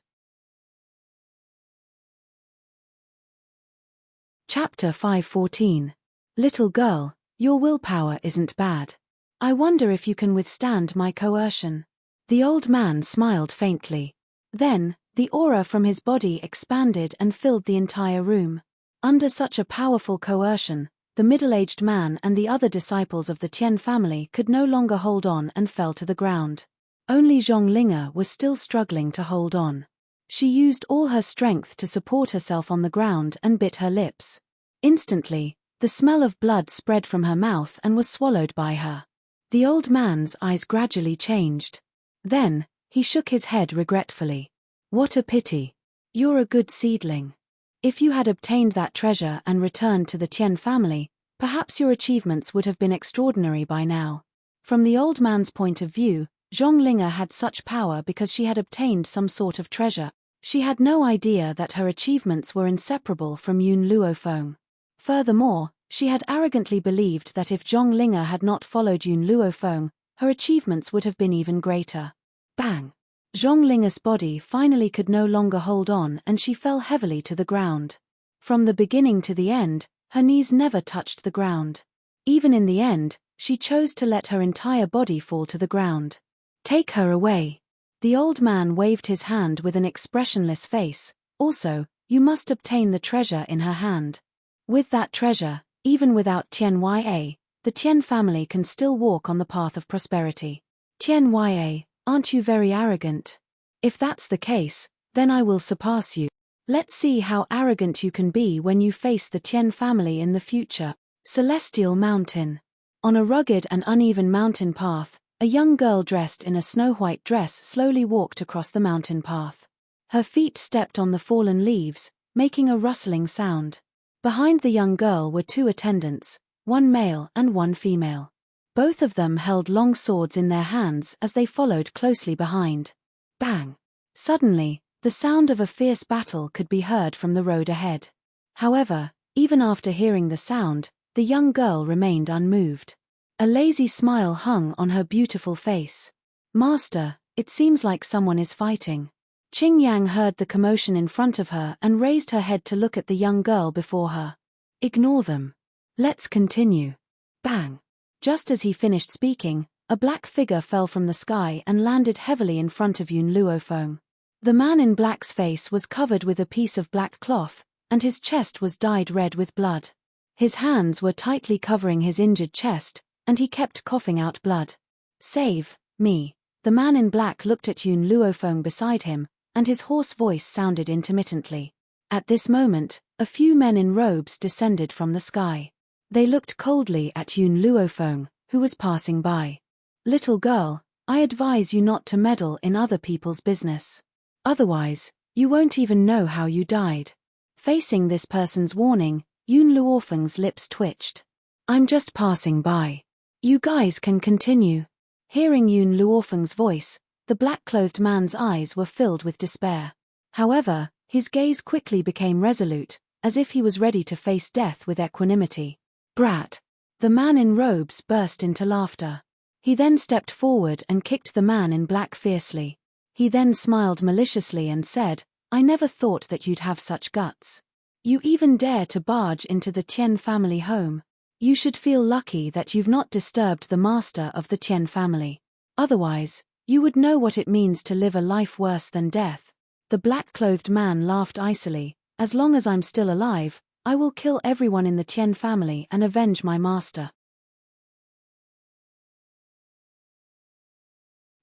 Chapter 5:14. Little girl, your willpower isn't bad. I wonder if you can withstand my coercion. The old man smiled faintly. Then, the aura from his body expanded and filled the entire room. Under such a powerful coercion, the middle-aged man and the other disciples of the Tian family could no longer hold on and fell to the ground. Only Zhong Linger was still struggling to hold on. She used all her strength to support herself on the ground and bit her lips. Instantly, the smell of blood spread from her mouth and was swallowed by her. The old man's eyes gradually changed. Then, he shook his head regretfully. What a pity. You're a good seedling. If you had obtained that treasure and returned to the Tian family, perhaps your achievements would have been extraordinary by now. From the old man's point of view, Zhong Linger had such power because she had obtained some sort of treasure. She had no idea that her achievements were inseparable from Yun Luofeng. Furthermore, she had arrogantly believed that if Zhong Linger had not followed Yun Luofeng, her achievements would have been even greater. Bang! Zhong Linger's body finally could no longer hold on and she fell heavily to the ground. From the beginning to the end, her knees never touched the ground. Even in the end, she chose to let her entire body fall to the ground. Take her away. The old man waved his hand with an expressionless face. Also, you must obtain the treasure in her hand. With that treasure, even without Tianya, the Tian family can still walk on the path of prosperity. Tianya, aren't you very arrogant? If that's the case, then I will surpass you. Let's see how arrogant you can be when you face the Tian family in the future. Celestial Mountain. On a rugged and uneven mountain path, a young girl dressed in a snow-white dress slowly walked across the mountain path. Her feet stepped on the fallen leaves, making a rustling sound. Behind the young girl were two attendants, one male and one female. Both of them held long swords in their hands as they followed closely behind. Bang! Suddenly, the sound of a fierce battle could be heard from the road ahead. However, even after hearing the sound, the young girl remained unmoved. A lazy smile hung on her beautiful face. Master, it seems like someone is fighting. Qing Yang heard the commotion in front of her and raised her head to look at the young girl before her. Ignore them. Let's continue. Bang! Just as he finished speaking, a black figure fell from the sky and landed heavily in front of Yun Luofeng. The man in black's face was covered with a piece of black cloth, and his chest was dyed red with blood. His hands were tightly covering his injured chest, and he kept coughing out blood. Save me. The man in black looked at Yun Luofeng beside him, and his hoarse voice sounded intermittently. At this moment, a few men in robes descended from the sky. They looked coldly at Yun Luofeng, who was passing by. Little girl, I advise you not to meddle in other people's business. Otherwise, you won't even know how you died. Facing this person's warning, Yun Luofeng's lips twitched. I'm just passing by. You guys can continue. Hearing Yun Luofeng's voice, the black-clothed man's eyes were filled with despair. However, his gaze quickly became resolute, as if he was ready to face death with equanimity. Brat! The man in robes burst into laughter. He then stepped forward and kicked the man in black fiercely. He then smiled maliciously and said, I never thought that you'd have such guts. You even dare to barge into the Tian family home. You should feel lucky that you've not disturbed the master of the Tian family. Otherwise, you would know what it means to live a life worse than death. The black-clothed man laughed icily. As long as I'm still alive, I will kill everyone in the Tian family and avenge my master.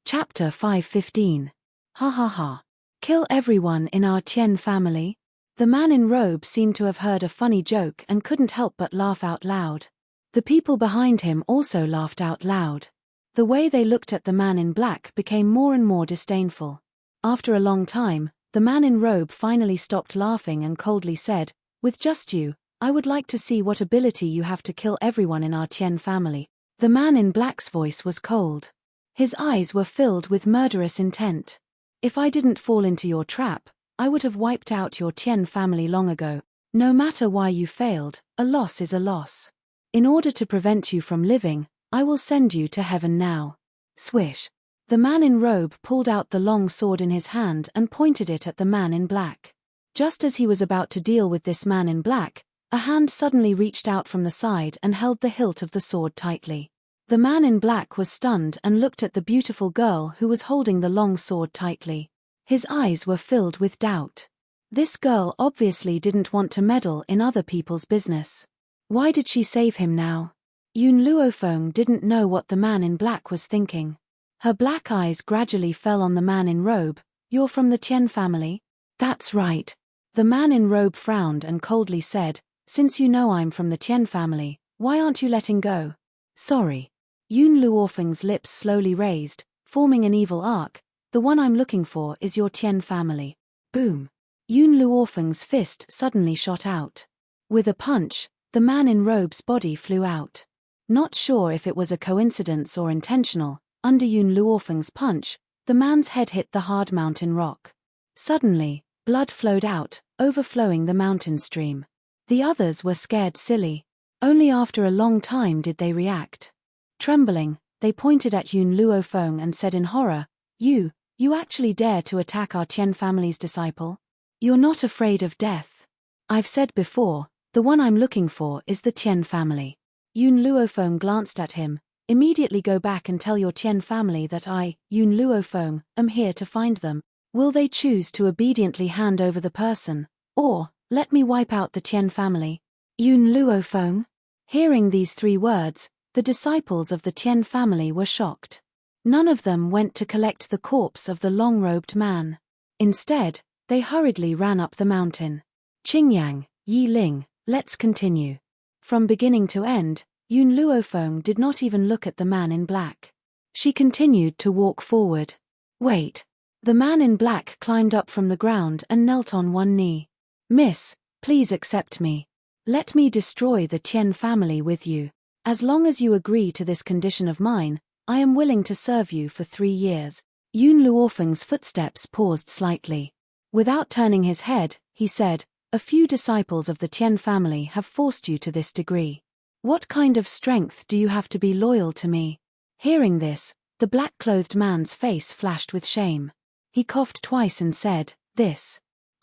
Chapter 5:15. Ha ha ha. Kill everyone in our Tian family? The man in robe seemed to have heard a funny joke and couldn't help but laugh out loud. The people behind him also laughed out loud. The way they looked at the man in black became more and more disdainful. After a long time, the man in robe finally stopped laughing and coldly said, "With just you, I would like to see what ability you have to kill everyone in our Tian family." The man in black's voice was cold. His eyes were filled with murderous intent. "If I didn't fall into your trap, I would have wiped out your Tian family long ago. No matter why you failed, a loss is a loss. In order to prevent you from living, I will send you to heaven now." Swish. The man in robe pulled out the long sword in his hand and pointed it at the man in black. Just as he was about to deal with this man in black, a hand suddenly reached out from the side and held the hilt of the sword tightly. The man in black was stunned and looked at the beautiful girl who was holding the long sword tightly. His eyes were filled with doubt. This girl obviously didn't want to meddle in other people's business. Why did she save him now? Yun Luofeng didn't know what the man in black was thinking. Her black eyes gradually fell on the man in robe. "You're from the Tian family?" "That's right." The man in robe frowned and coldly said, "Since you know I'm from the Tian family, why aren't you letting go?" "Sorry." Yun Luofeng's lips slowly raised, forming an evil arc. "The one I'm looking for is your Tian family." Boom. Yun Luofeng's fist suddenly shot out. With a punch, the man in robe's body flew out. Not sure if it was a coincidence or intentional, under Yun Luofeng's punch, the man's head hit the hard mountain rock. Suddenly, blood flowed out, overflowing the mountain stream. The others were scared silly. Only after a long time did they react. Trembling, they pointed at Yun Luofeng and said in horror, You actually dare to attack our Tian family's disciple? You're not afraid of death. I've said before, the one I'm looking for is the Tian family." Yun Luofeng glanced at him. "Immediately go back and tell your Tian family that I, Yun Luofeng, am here to find them. Will they choose to obediently hand over the person, or let me wipe out the Tian family?" Yun Luofeng? Hearing these 3 words, the disciples of the Tian family were shocked. None of them went to collect the corpse of the long-robed man. Instead, they hurriedly ran up the mountain. Qingyang, Yi Ling, let's continue. From beginning to end, Yun Luofeng did not even look at the man in black. She continued to walk forward. Wait. The man in black climbed up from the ground and knelt on one knee. "Miss, please accept me. Let me destroy the Tian family with you. As long as you agree to this condition of mine, I am willing to serve you for 3 years. Yun Luofeng's footsteps paused slightly. Without turning his head, he said, "A few disciples of the Tian family have forced you to this degree. What kind of strength do you have to be loyal to me?" Hearing this, the black-clothed man's face flashed with shame. He coughed twice and said,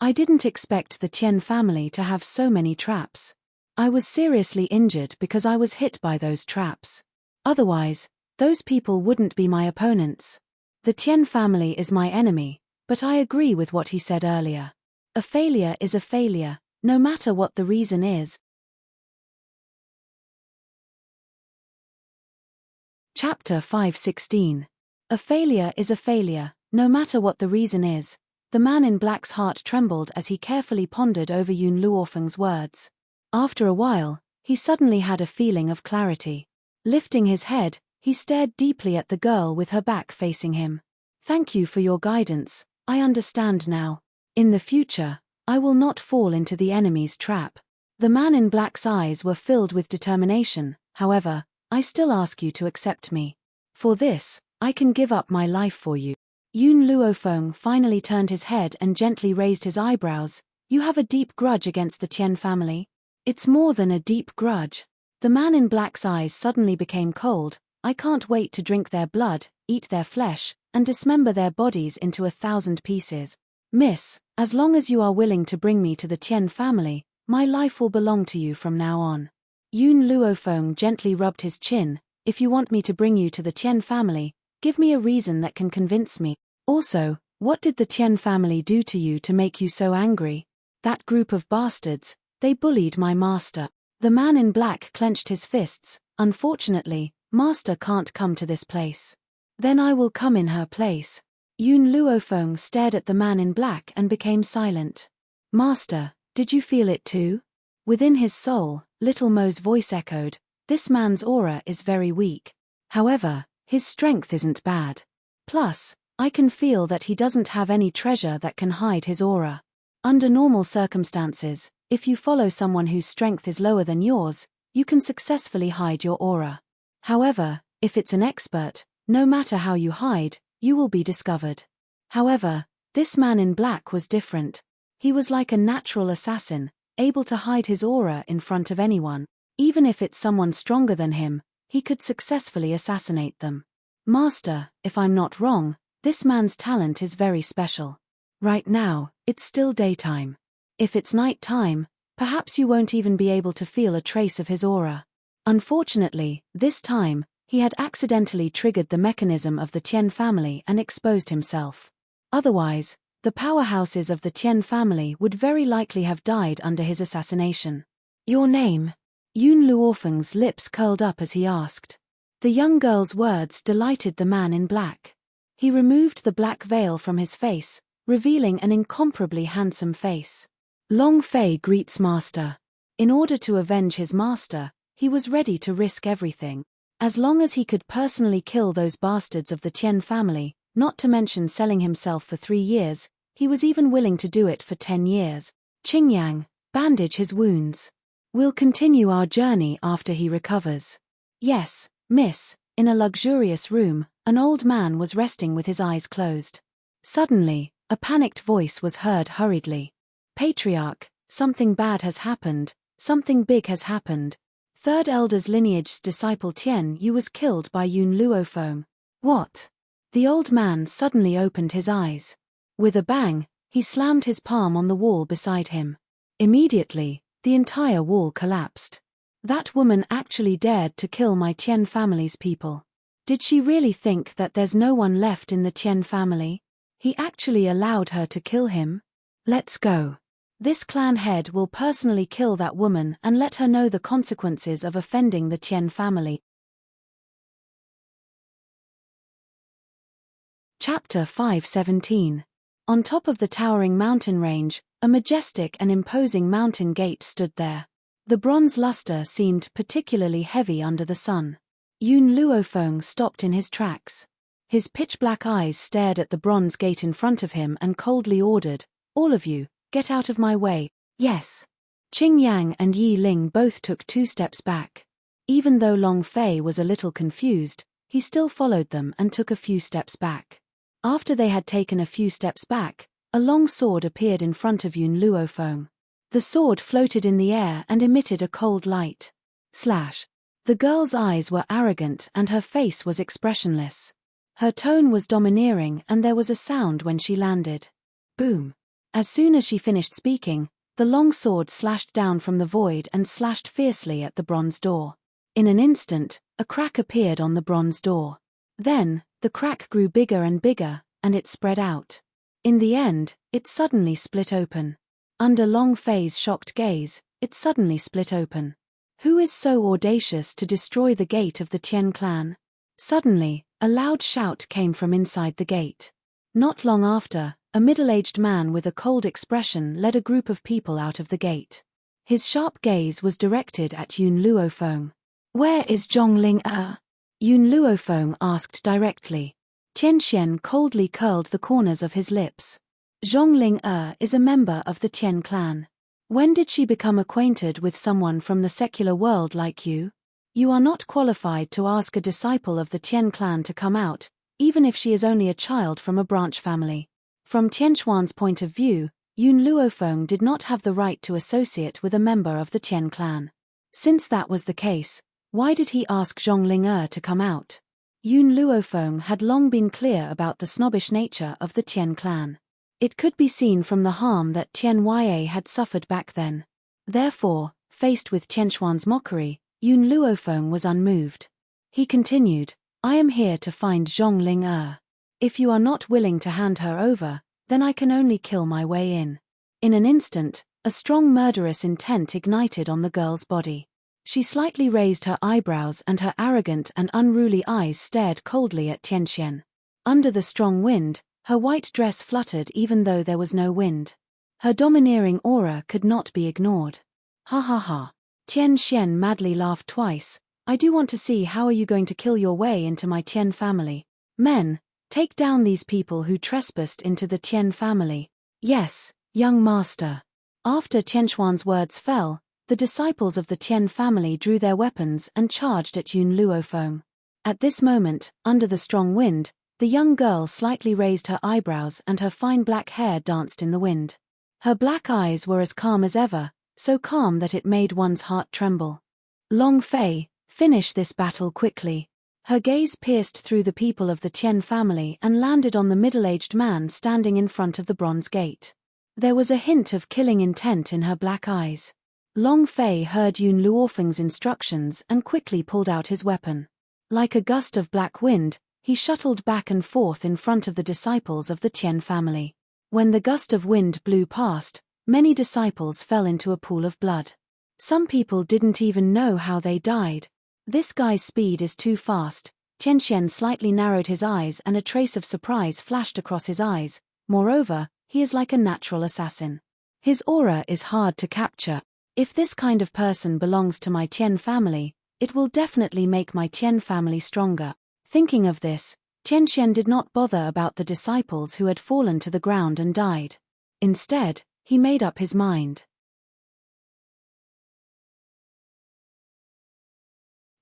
I didn't expect the Tian family to have so many traps. I was seriously injured because I was hit by those traps. Otherwise, those people wouldn't be my opponents. The Tian family is my enemy, but I agree with what he said earlier. A failure is a failure, no matter what the reason is. Chapter 5:16. A failure is a failure, no matter what the reason is. The man in black's heart trembled as he carefully pondered over Yun Luofeng's words. After a while, he suddenly had a feeling of clarity. Lifting his head, he stared deeply at the girl with her back facing him. "Thank you for your guidance, I understand now. In the future, I will not fall into the enemy's trap." The man in black's eyes were filled with determination. "However, I still ask you to accept me. For this, I can give up my life for you." Yun Luofeng finally turned his head and gently raised his eyebrows. "You have a deep grudge against the Tian family?" "It's more than a deep grudge." The man in black's eyes suddenly became cold. "I can't wait to drink their blood, eat their flesh, and dismember their bodies into 1,000 pieces. Miss, as long as you are willing to bring me to the Tian family, my life will belong to you from now on." Yun Luofeng gently rubbed his chin. "If you want me to bring you to the Tian family, Give me a reason that can convince me. Also, what did the Tian family do to you to make you so angry? That group of bastards, they bullied my master. The man in black clenched his fists. Unfortunately, master can't come to this place. Then I will come in her place. Yun Luofeng stared at the man in black and became silent. Master, did you feel it too? Within his soul, Little Mo's voice echoed, this man's aura is very weak. However, his strength isn't bad. Plus, I can feel that he doesn't have any treasure that can hide his aura. Under normal circumstances, if you follow someone whose strength is lower than yours, you can successfully hide your aura. However, if it's an expert, no matter how you hide, you will be discovered. However, this man in black was different. He was like a natural assassin, able to hide his aura in front of anyone. Even if it's someone stronger than him, he could successfully assassinate them. Master, if I'm not wrong, this man's talent is very special. Right now, it's still daytime. If it's night time, perhaps you won't even be able to feel a trace of his aura. Unfortunately, this time, he had accidentally triggered the mechanism of the Tian family and exposed himself. Otherwise, the powerhouses of the Tian family would very likely have died under his assassination. Your name? Yun Luofeng's lips curled up as he asked. The young girl's words delighted the man in black. He removed the black veil from his face, revealing an incomparably handsome face. Long Fei greets master. In order to avenge his master, he was ready to risk everything. As long as he could personally kill those bastards of the Tian family, not to mention selling himself for 3 years, he was even willing to do it for 10 years. Qingyang, bandage his wounds. We'll continue our journey after he recovers. Yes, miss. In a luxurious room, an old man was resting with his eyes closed. Suddenly, a panicked voice was heard hurriedly. Patriarch, something bad has happened, something big has happened. Third Elder's lineage's disciple Tian Yu was killed by Yun Luofeng. What? The old man suddenly opened his eyes. With a bang, he slammed his palm on the wall beside him. Immediately, the entire wall collapsed. That woman actually dared to kill my Tian family's people. Did she really think that there's no one left in the Tian family? He actually allowed her to kill him? Let's go. This clan head will personally kill that woman and let her know the consequences of offending the Tian family. Chapter 517. On top of the towering mountain range, a majestic and imposing mountain gate stood there. The bronze luster seemed particularly heavy under the sun. Yun Luofeng stopped in his tracks. His pitch-black eyes stared at the bronze gate in front of him and coldly ordered, "All of you, get out of my way." Yes. Qing Yang and Yi Ling both took 2 steps back. Even though Long Fei was a little confused, he still followed them and took a few steps back. After they had taken a few steps back, a long sword appeared in front of Yun Luofeng. The sword floated in the air and emitted a cold light. Slash. The girl's eyes were arrogant and her face was expressionless. Her tone was domineering and there was a sound when she landed. Boom. As soon as she finished speaking, the long sword slashed down from the void and slashed fiercely at the bronze door. In an instant, a crack appeared on the bronze door. Then, the crack grew bigger and bigger, and it spread out. In the end, it suddenly split open. Under Long Fei's shocked gaze, it suddenly split open. Who is so audacious to destroy the gate of the Tian clan? Suddenly, a loud shout came from inside the gate. Not long after, a middle-aged man with a cold expression led a group of people out of the gate. His sharp gaze was directed at Yun Luofeng. "Where is Zhongling Er?" Yun Luofeng asked directly. Tianxian coldly curled the corners of his lips. Zhongling Er is a member of the Tian clan. When did she become acquainted with someone from the secular world like you? You are not qualified to ask a disciple of the Tian clan to come out, even if she is only a child from a branch family. From Tianxuan's point of view, Yun Luofeng did not have the right to associate with a member of the Tian clan. Since that was the case, why did he ask Zhongling Er to come out? Yun Luofeng had long been clear about the snobbish nature of the Tian clan. It could be seen from the harm that Tian Yue had suffered back then. Therefore, faced with Tianxuan's mockery, Yun Luofeng was unmoved. He continued, I am here to find Zhongling. If you are not willing to hand her over, then I can only kill my way in." In an instant, a strong murderous intent ignited on the girl's body. She slightly raised her eyebrows and her arrogant and unruly eyes stared coldly at Tianxian. Under the strong wind, her white dress fluttered even though there was no wind. Her domineering aura could not be ignored. "Ha ha ha." Tianxian madly laughed twice. "I do want to see how are you going to kill your way into my Tian family. Men, take down these people who trespassed into the Tian family." "Yes, young master." After Tianxuan's words fell, the disciples of the Tian family drew their weapons and charged at Yun Luofeng. At this moment, under the strong wind, the young girl slightly raised her eyebrows and her fine black hair danced in the wind. Her black eyes were as calm as ever, so calm that it made one's heart tremble. "Long Fei, finish this battle quickly." Her gaze pierced through the people of the Tian family and landed on the middle-aged man standing in front of the bronze gate. There was a hint of killing intent in her black eyes. Long Fei heard Yun Luofeng's instructions and quickly pulled out his weapon. Like a gust of black wind, he shuttled back and forth in front of the disciples of the Tian family. When the gust of wind blew past, many disciples fell into a pool of blood. Some people didn't even know how they died. "This guy's speed is too fast." Tianxian slightly narrowed his eyes and a trace of surprise flashed across his eyes. "Moreover, he is like a natural assassin. His aura is hard to capture. If this kind of person belongs to my Tian family, it will definitely make my Tian family stronger." Thinking of this, Tianxian did not bother about the disciples who had fallen to the ground and died. Instead, he made up his mind.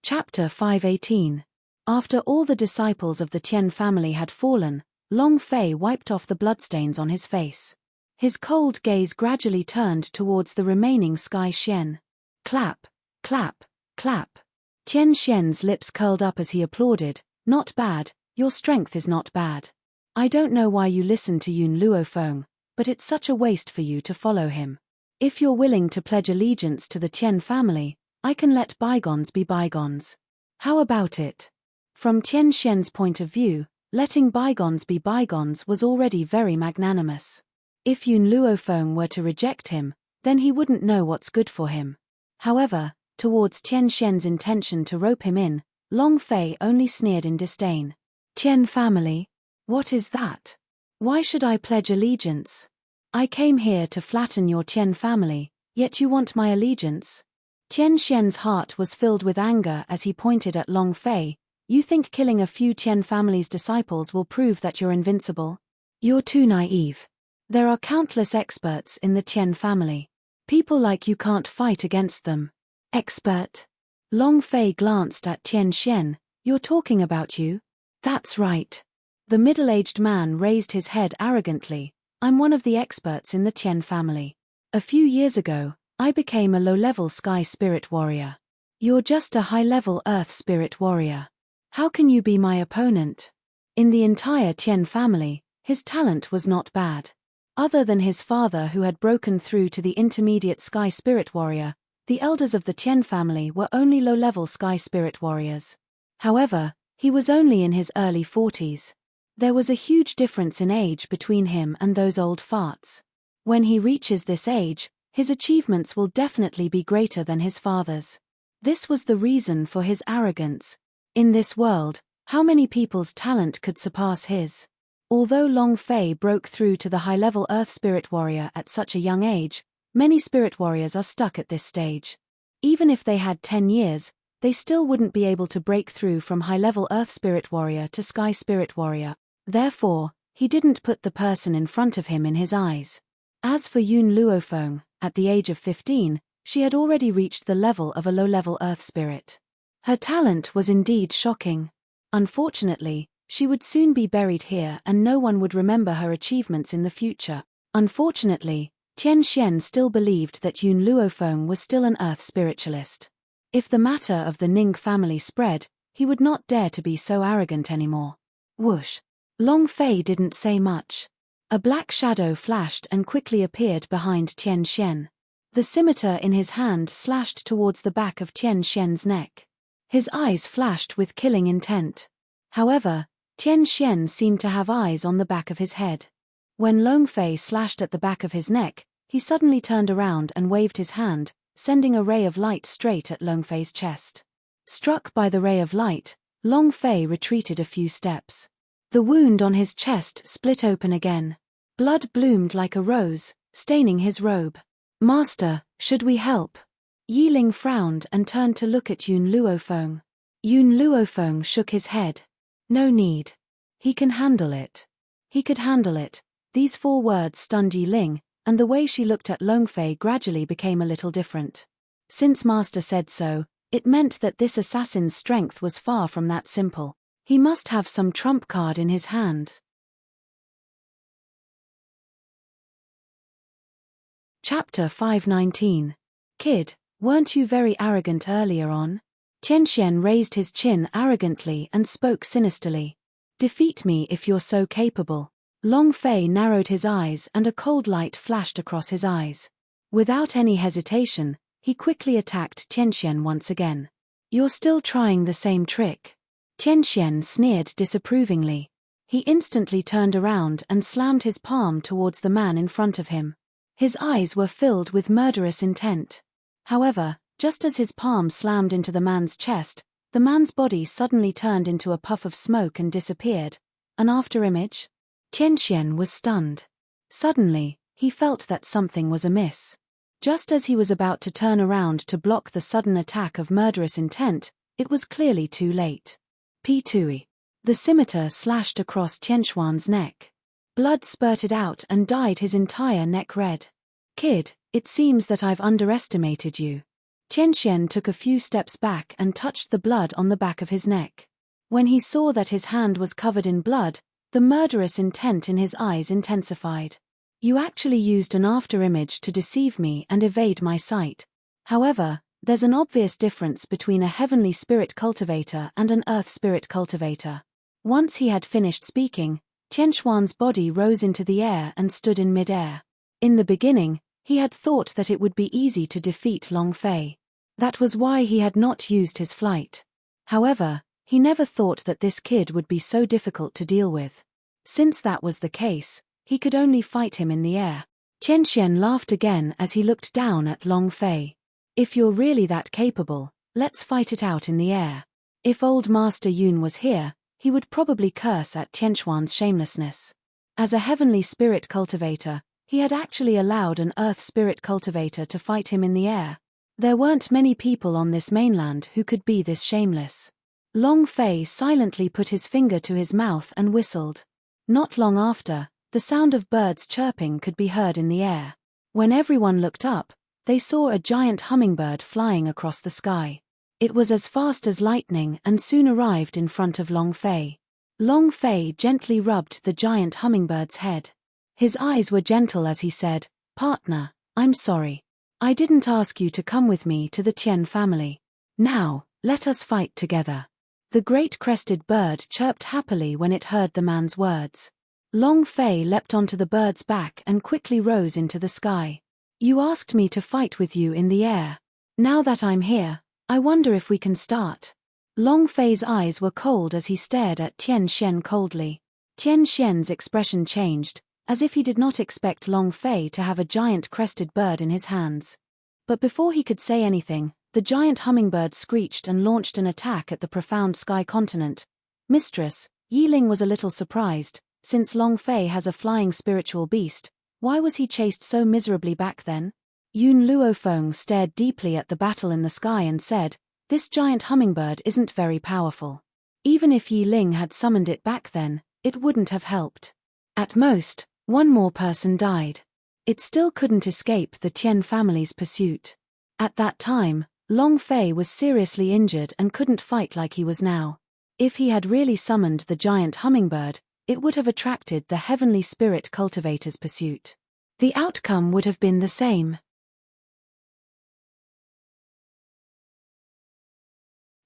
Chapter 518. After all the disciples of the Tian family had fallen, Long Fei wiped off the bloodstains on his face. His cold gaze gradually turned towards the remaining Sky Xian. Clap, clap, clap. Tian Xian's lips curled up as he applauded. "Not bad, your strength is not bad. I don't know why you listen to Yun Luofeng, but it's such a waste for you to follow him. If you're willing to pledge allegiance to the Tian family, I can let bygones be bygones. How about it?" From Tian Xian's point of view, letting bygones be bygones was already very magnanimous. If Yun Luofeng were to reject him, then he wouldn't know what's good for him. However, towards Tian Xian's intention to rope him in, Long Fei only sneered in disdain. "Tian family? What is that? Why should I pledge allegiance? I came here to flatten your Tian family, yet you want my allegiance?" Tian Xian's heart was filled with anger as he pointed at Long Fei. "You think killing a few Tian family's disciples will prove that you're invincible? You're too naive. There are countless experts in the Tian family. People like you can't fight against them." "Expert?" Long Fei glanced at Tian Xian. "You're talking about you?" "That's right." The middle-aged man raised his head arrogantly. "I'm one of the experts in the Tian family. A few years ago, I became a low-level sky spirit warrior. You're just a high-level earth spirit warrior. How can you be my opponent?" In the entire Tian family, his talent was not bad. Other than his father who had broken through to the intermediate sky spirit warrior, the elders of the Tian family were only low-level sky spirit warriors. However, he was only in his early 40s. There was a huge difference in age between him and those old farts. When he reaches this age, his achievements will definitely be greater than his father's. This was the reason for his arrogance. In this world, how many people's talent could surpass his? Although Long Fei broke through to the high-level Earth Spirit Warrior at such a young age, many Spirit Warriors are stuck at this stage. Even if they had 10 years, they still wouldn't be able to break through from high-level Earth Spirit Warrior to Sky Spirit Warrior. Therefore, he didn't put the person in front of him in his eyes. As for Yun Luofeng, at the age of 15, she had already reached the level of a low-level Earth Spirit. Her talent was indeed shocking. Unfortunately, she would soon be buried here and no one would remember her achievements in the future. Unfortunately, Tian Xian still believed that Yun Luofeng was still an Earth spiritualist. If the matter of the Ning family spread, he would not dare to be so arrogant anymore. Whoosh! Long Fei didn't say much. A black shadow flashed and quickly appeared behind Tian Xian. The scimitar in his hand slashed towards the back of Tian Xian's neck. His eyes flashed with killing intent. However, Tian Xian seemed to have eyes on the back of his head. When Long Fei slashed at the back of his neck, he suddenly turned around and waved his hand, sending a ray of light straight at Long Fei's chest. Struck by the ray of light, Long Fei retreated a few steps. The wound on his chest split open again. Blood bloomed like a rose, staining his robe. "Master, should we help?" Yi Ling frowned and turned to look at Yun Luofeng. Yun Luofeng shook his head. "No need. He can handle it." He could handle it. These 4 words stunned Yi Ling, and the way she looked at Long Fei gradually became a little different. Since Master said so, it meant that this assassin's strength was far from that simple. He must have some trump card in his hand. Chapter 519. Kid, weren't you very arrogant earlier on? Tianxian raised his chin arrogantly and spoke sinisterly. Defeat me if you're so capable. Long Fei narrowed his eyes and a cold light flashed across his eyes. Without any hesitation, he quickly attacked Tianxian once again. You're still trying the same trick. Tianxian sneered disapprovingly. He instantly turned around and slammed his palm towards the man in front of him. His eyes were filled with murderous intent. However, just as his palm slammed into the man's chest, the man's body suddenly turned into a puff of smoke and disappeared. An afterimage? Tianxian was stunned. Suddenly, he felt that something was amiss. Just as he was about to turn around to block the sudden attack of murderous intent, it was clearly too late. P2E. The scimitar slashed across Tianxuan's neck. Blood spurted out and dyed his entire neck red. Kid, it seems that I've underestimated you. Tianxian took a few steps back and touched the blood on the back of his neck. When he saw that his hand was covered in blood, the murderous intent in his eyes intensified. You actually used an afterimage to deceive me and evade my sight. However, there's an obvious difference between a heavenly spirit cultivator and an earth spirit cultivator. Once he had finished speaking, Tianxuan's body rose into the air and stood in mid-air. In the beginning, he had thought that it would be easy to defeat Long Fei. That was why he had not used his flight. However, he never thought that this kid would be so difficult to deal with. Since that was the case, he could only fight him in the air. Tianxian laughed again as he looked down at Long Fei. If you're really that capable, let's fight it out in the air. If old Master Yun was here, he would probably curse at Tianxuan's shamelessness. As a heavenly spirit cultivator, he had actually allowed an earth spirit cultivator to fight him in the air. There weren't many people on this mainland who could be this shameless. Long Fei silently put his finger to his mouth and whistled. Not long after, the sound of birds chirping could be heard in the air. When everyone looked up, they saw a giant hummingbird flying across the sky. It was as fast as lightning and soon arrived in front of Long Fei. Long Fei gently rubbed the giant hummingbird's head. His eyes were gentle as he said, "Partner, I'm sorry. I didn't ask you to come with me to the Tian family. Now, let us fight together." The great crested bird chirped happily when it heard the man's words. Long Fei leapt onto the bird's back and quickly rose into the sky. "You asked me to fight with you in the air. Now that I'm here, I wonder if we can start." Long Fei's eyes were cold as he stared at Tian Xian coldly. Tian Xian's expression changed, as if he did not expect Long Fei to have a giant crested bird in his hands. But before he could say anything, the giant hummingbird screeched and launched an attack at the profound sky continent. "Mistress," Yi Ling was a little surprised, since Long Fei has a flying spiritual beast, why was he chased so miserably back then? Yun Luofeng stared deeply at the battle in the sky and said, "This giant hummingbird isn't very powerful. Even if Yi Ling had summoned it back then, it wouldn't have helped. At most, one more person died. It still couldn't escape the Tian family's pursuit." At that time, Long Fei was seriously injured and couldn't fight like he was now. If he had really summoned the giant hummingbird, it would have attracted the heavenly spirit cultivator's pursuit. The outcome would have been the same.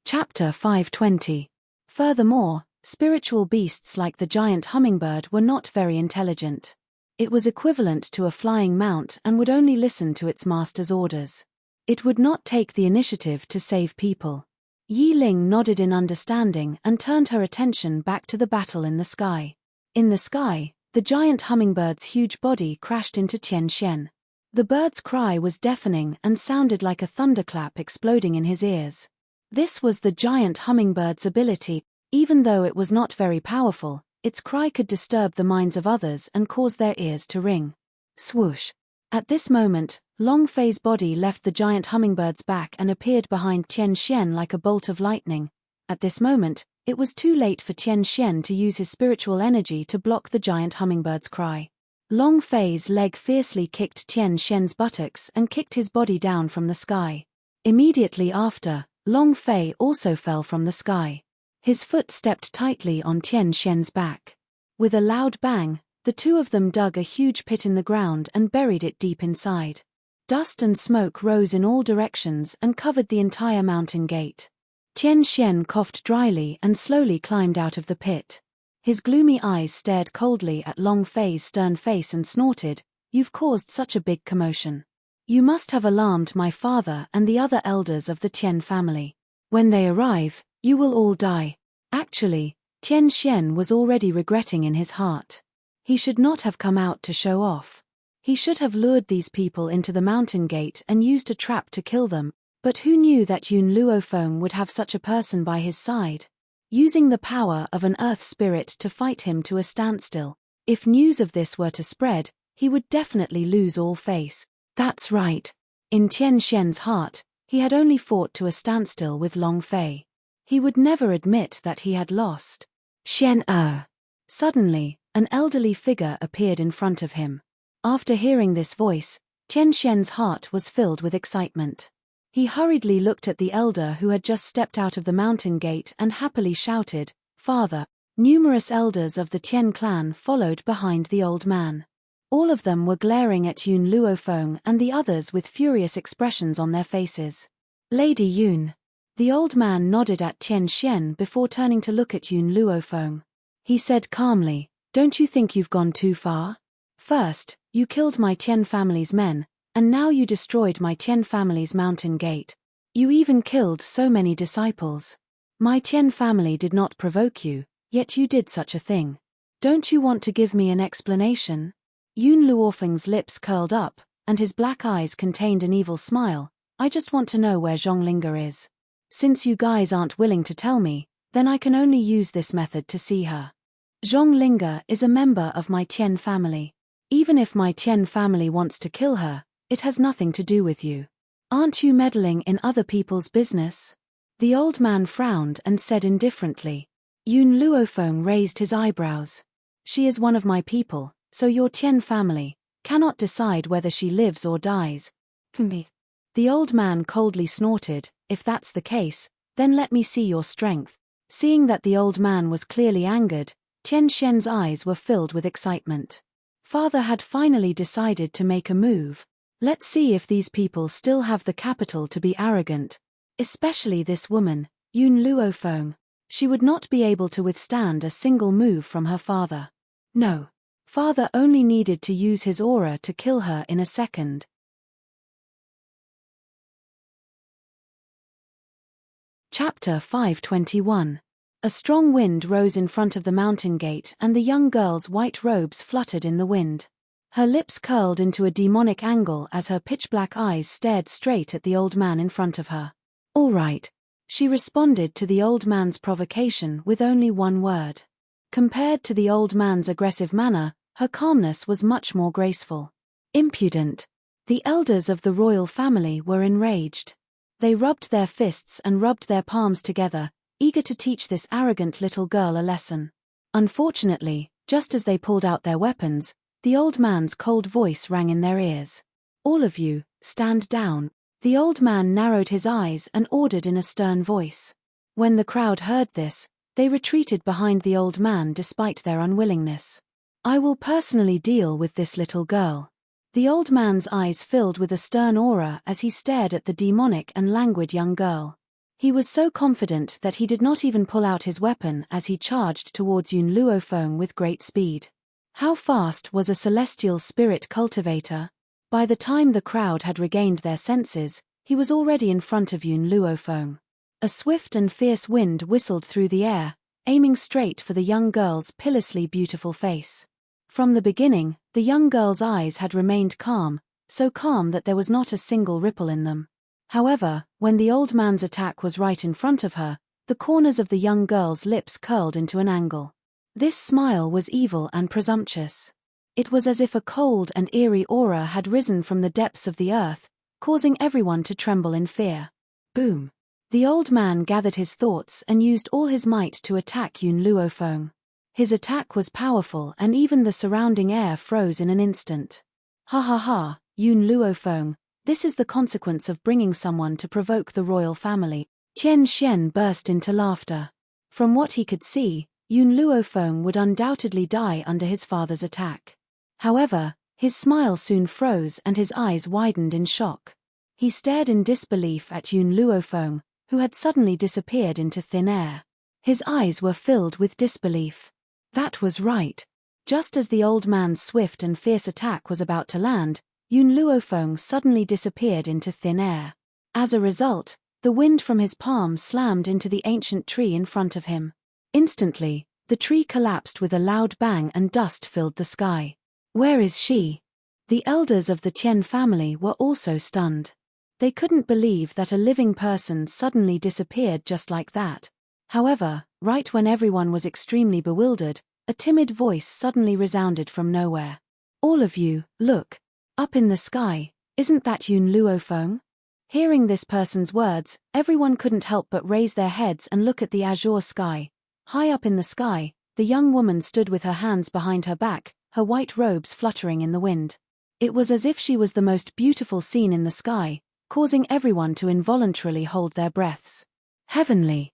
Chapter 520. Furthermore, spiritual beasts like the giant hummingbird were not very intelligent. It was equivalent to a flying mount and would only listen to its master's orders. It would not take the initiative to save people. Yi Ling nodded in understanding and turned her attention back to the battle in the sky. In the sky, the giant hummingbird's huge body crashed into Tian Xian. The bird's cry was deafening and sounded like a thunderclap exploding in his ears. This was the giant hummingbird's ability. Even though it was not very powerful, its cry could disturb the minds of others and cause their ears to ring. Swoosh! At this moment, Long Fei's body left the giant hummingbird's back and appeared behind Tian Xian like a bolt of lightning. At this moment, it was too late for Tian Xian to use his spiritual energy to block the giant hummingbird's cry. Long Fei's leg fiercely kicked Tian Xian's buttocks and kicked his body down from the sky. Immediately after, Long Fei also fell from the sky. His foot stepped tightly on Tian Xian's back. With a loud bang, the two of them dug a huge pit in the ground and buried it deep inside. Dust and smoke rose in all directions and covered the entire mountain gate. Tian Xian coughed dryly and slowly climbed out of the pit. His gloomy eyes stared coldly at Long Fei's stern face and snorted, "You've caused such a big commotion. You must have alarmed my father and the other elders of the Tian family. When they arrive, you will all die." Actually, Tian Xian was already regretting in his heart. He should not have come out to show off. He should have lured these people into the mountain gate and used a trap to kill them, but who knew that Yun Luofeng would have such a person by his side? Using the power of an earth spirit to fight him to a standstill. If news of this were to spread, he would definitely lose all face. That's right. In Tian Xian's heart, he had only fought to a standstill with Long Fei. He would never admit that he had lost. Xian. Suddenly, an elderly figure appeared in front of him. After hearing this voice, Tian Xian's heart was filled with excitement. He hurriedly looked at the elder who had just stepped out of the mountain gate and happily shouted, "Father!" Numerous elders of the Tian clan followed behind the old man. All of them were glaring at Yun Luofeng and the others with furious expressions on their faces. "Lady Yun." The old man nodded at Tian Xian before turning to look at Yun Luofeng. He said calmly, "Don't you think you've gone too far? First, you killed my Tian family's men, and now you destroyed my Tian family's mountain gate. You even killed so many disciples. My Tian family did not provoke you, yet you did such a thing. Don't you want to give me an explanation?" Yun Luofeng's lips curled up, and his black eyes contained an evil smile. "I just want to know where Zhonglinga is. Since you guys aren't willing to tell me, then I can only use this method to see her. Zhonglinga is a member of my Tian family. Even if my Tian family wants to kill her, it has nothing to do with you. Aren't you meddling in other people's business?" The old man frowned and said indifferently. Yun Luofeng raised his eyebrows. "She is one of my people, so your Tian family cannot decide whether she lives or dies." The old man coldly snorted, "If that's the case, then let me see your strength." Seeing that the old man was clearly angered, Tian Xian's eyes were filled with excitement. Father had finally decided to make a move. Let's see if these people still have the capital to be arrogant. Especially this woman, Yun Luofeng. She would not be able to withstand a single move from her father. No. Father only needed to use his aura to kill her in a second. Chapter 521. A strong wind rose in front of the mountain gate and the young girl's white robes fluttered in the wind. Her lips curled into a demonic angle as her pitch-black eyes stared straight at the old man in front of her. "All right." She responded to the old man's provocation with only one word. Compared to the old man's aggressive manner, her calmness was much more graceful. "Impudent." The elders of the royal family were enraged. They rubbed their fists and rubbed their palms together, eager to teach this arrogant little girl a lesson. Unfortunately, just as they pulled out their weapons, the old man's cold voice rang in their ears. "All of you, stand down." The old man narrowed his eyes and ordered in a stern voice. When the crowd heard this, they retreated behind the old man despite their unwillingness. "I will personally deal with this little girl." The old man's eyes filled with a stern aura as he stared at the demonic and languid young girl. He was so confident that he did not even pull out his weapon as he charged towards Yun Luofeng with great speed. How fast was a celestial spirit cultivator? By the time the crowd had regained their senses, he was already in front of Yun Luofeng. A swift and fierce wind whistled through the air, aiming straight for the young girl's pillously beautiful face. From the beginning, the young girl's eyes had remained calm, so calm that there was not a single ripple in them. However, when the old man's attack was right in front of her, the corners of the young girl's lips curled into an angle. This smile was evil and presumptuous. It was as if a cold and eerie aura had risen from the depths of the earth, causing everyone to tremble in fear. Boom! The old man gathered his thoughts and used all his might to attack Yun Luofeng. His attack was powerful and even the surrounding air froze in an instant. Ha ha ha, Yun Luofeng, this is the consequence of bringing someone to provoke the royal family. Tian Xian burst into laughter. From what he could see, Yun Luofeng would undoubtedly die under his father's attack. However, his smile soon froze and his eyes widened in shock. He stared in disbelief at Yun Luofeng, who had suddenly disappeared into thin air. His eyes were filled with disbelief. That was right. Just as the old man's swift and fierce attack was about to land, Yun Luofeng suddenly disappeared into thin air. As a result, the wind from his palm slammed into the ancient tree in front of him. Instantly, the tree collapsed with a loud bang and dust filled the sky. Where is she? The elders of the Tian family were also stunned. They couldn't believe that a living person suddenly disappeared just like that. However, right when everyone was extremely bewildered, a timid voice suddenly resounded from nowhere. All of you, look. Up in the sky, isn't that Yun Luofeng? Hearing this person's words, everyone couldn't help but raise their heads and look at the azure sky. High up in the sky, the young woman stood with her hands behind her back, her white robes fluttering in the wind. It was as if she was the most beautiful scene in the sky, causing everyone to involuntarily hold their breaths. Heavenly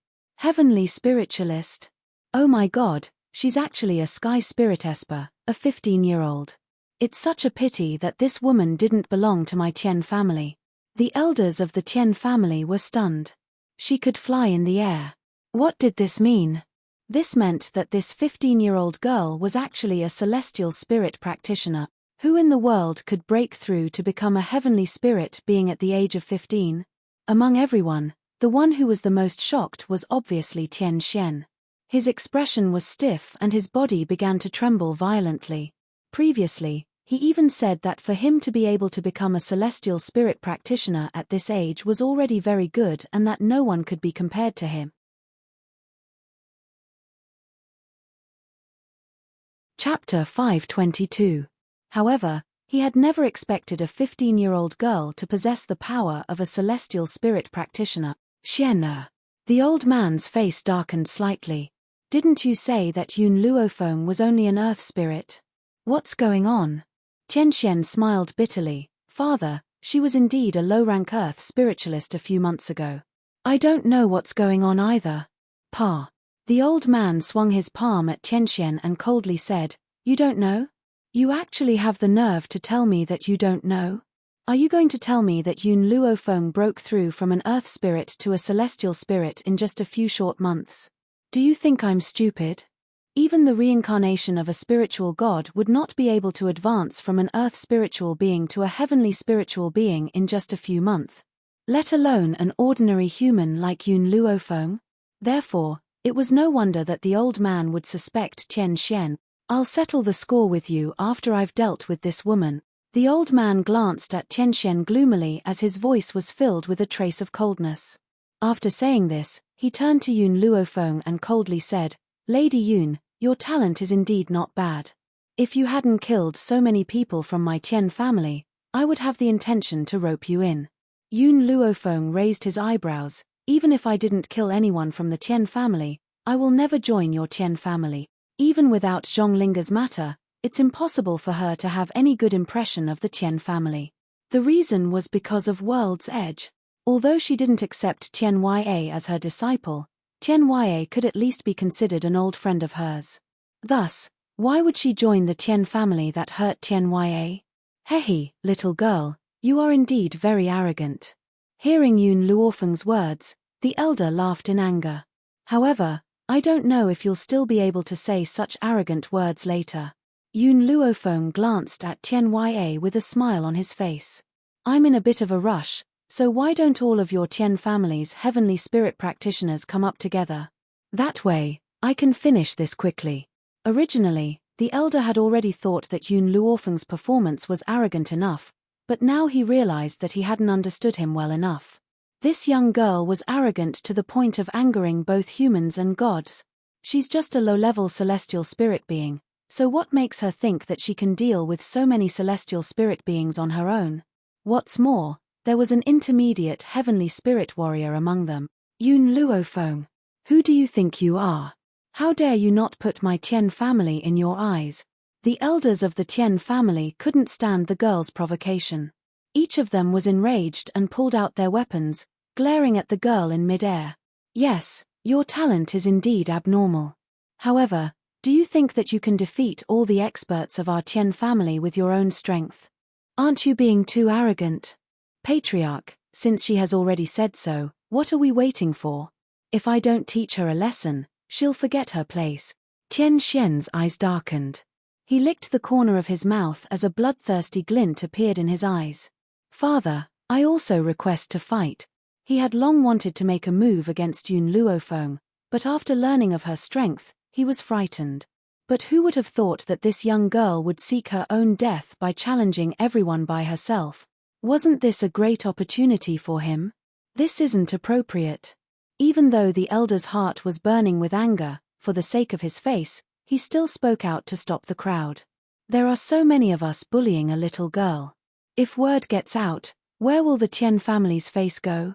spiritualist. Oh my god, she's actually a sky spirit Esper, a 15-year-old. It's such a pity that this woman didn't belong to my Tian family. The elders of the Tian family were stunned. She could fly in the air. What did this mean? This meant that this 15-year-old girl was actually a celestial spirit practitioner. Who in the world could break through to become a heavenly spirit being at the age of 15? Among everyone, the one who was the most shocked was obviously Tian Xian. His expression was stiff and his body began to tremble violently. Previously, he even said that for him to be able to become a celestial spirit practitioner at this age was already very good and that no one could be compared to him. Chapter 522. However, he had never expected a 15-year-old girl to possess the power of a celestial spirit practitioner. Xian. The old man's face darkened slightly. Didn't you say that Yun Luofeng was only an earth spirit? What's going on? Tianxian smiled bitterly. Father, she was indeed a low-rank earth spiritualist a few months ago. I don't know what's going on either. Pa. The old man swung his palm at Tianxian and coldly said, You don't know? You actually have the nerve to tell me that you don't know? Are you going to tell me that Yun Luofeng broke through from an earth spirit to a celestial spirit in just a few short months? Do you think I'm stupid? Even the reincarnation of a spiritual god would not be able to advance from an earth spiritual being to a heavenly spiritual being in just a few months. Let alone an ordinary human like Yun Luofeng. Therefore, it was no wonder that the old man would suspect Tian Xian. I'll settle the score with you after I've dealt with this woman. The old man glanced at Tian Xian gloomily as his voice was filled with a trace of coldness. After saying this, he turned to Yun Luofeng and coldly said, Lady Yun, your talent is indeed not bad. If you hadn't killed so many people from my Tian family, I would have the intention to rope you in. Yun Luofeng raised his eyebrows. Even if I didn't kill anyone from the Tian family, I will never join your Tian family. Even without Zhonglinga's matter, it's impossible for her to have any good impression of the Tian family. The reason was because of World's Edge. Although she didn't accept Tian Ya as her disciple, Tian Ya could at least be considered an old friend of hers. Thus, why would she join the Tian family that hurt Tian Ya? Hehe, little girl, you are indeed very arrogant. Hearing Yun Luofeng's words, the elder laughed in anger. However, I don't know if you'll still be able to say such arrogant words later. Yun Luofeng glanced at Tian Ya with a smile on his face. I'm in a bit of a rush, So why don't all of your Tian family's heavenly spirit practitioners come up together? That way, I can finish this quickly. Originally, the elder had already thought that Yun Luofeng's performance was arrogant enough, but now he realized that he hadn't understood him well enough. This young girl was arrogant to the point of angering both humans and gods. She's just a low-level celestial spirit being, so what makes her think that she can deal with so many celestial spirit beings on her own? What's more, there was an intermediate heavenly spirit warrior among them. Yun Luofeng. Who do you think you are? How dare you not put my Tian family in your eyes? The elders of the Tian family couldn't stand the girl's provocation. Each of them was enraged and pulled out their weapons, glaring at the girl in mid-air. Yes, your talent is indeed abnormal. However, do you think that you can defeat all the experts of our Tian family with your own strength? Aren't you being too arrogant? Patriarch, since she has already said so, what are we waiting for? If I don't teach her a lesson, she'll forget her place. Tian Xian's eyes darkened. He licked the corner of his mouth as a bloodthirsty glint appeared in his eyes. Father, I also request to fight. He had long wanted to make a move against Yun Luofeng, but after learning of her strength, he was frightened. But who would have thought that this young girl would seek her own death by challenging everyone by herself? Wasn't this a great opportunity for him? This isn't appropriate. Even though the elder's heart was burning with anger, for the sake of his face, he still spoke out to stop the crowd. There are so many of us bullying a little girl. If word gets out, where will the Tian family's face go?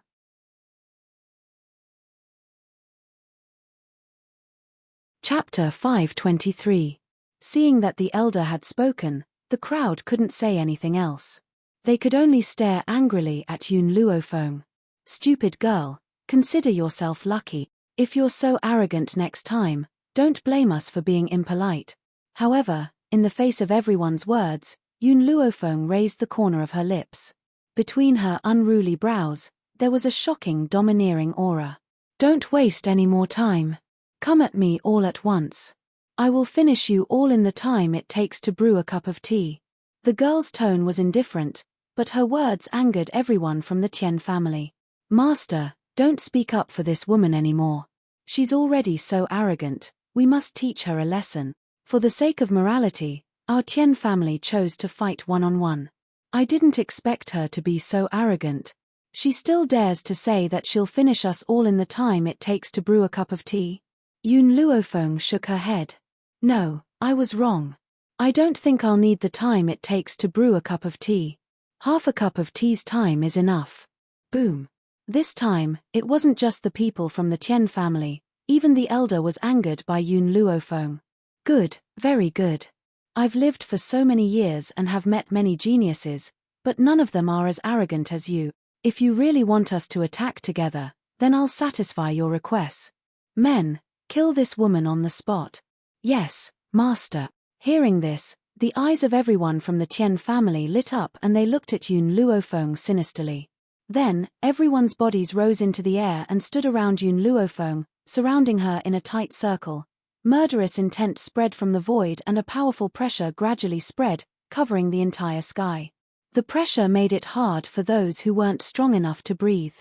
Chapter 523. Seeing that the elder had spoken, the crowd couldn't say anything else. They could only stare angrily at Yun Luofeng. Stupid girl, consider yourself lucky. If you're so arrogant next time, don't blame us for being impolite. However, in the face of everyone's words, Yun Luofeng raised the corner of her lips. Between her unruly brows, there was a shocking domineering aura. Don't waste any more time. Come at me all at once. I will finish you all in the time it takes to brew a cup of tea. The girl's tone was indifferent, but her words angered everyone from the Tian family. Master, don't speak up for this woman anymore. She's already so arrogant, we must teach her a lesson. For the sake of morality, our Tian family chose to fight one-on-one. I didn't expect her to be so arrogant. She still dares to say that she'll finish us all in the time it takes to brew a cup of tea? Yun Luofeng shook her head. No, I was wrong. I don't think I'll need the time it takes to brew a cup of tea. Half a cup of tea's time is enough. Boom. This time, it wasn't just the people from the Tian family, even the elder was angered by Yun Luofeng. Good, very good. I've lived for so many years and have met many geniuses, but none of them are as arrogant as you. If you really want us to attack together, then I'll satisfy your requests. Men, kill this woman on the spot. Yes, master. Hearing this, the eyes of everyone from the Tian family lit up and they looked at Yun Luofeng sinisterly. Then, everyone's bodies rose into the air and stood around Yun Luofeng, surrounding her in a tight circle. Murderous intent spread from the void and a powerful pressure gradually spread, covering the entire sky. The pressure made it hard for those who weren't strong enough to breathe.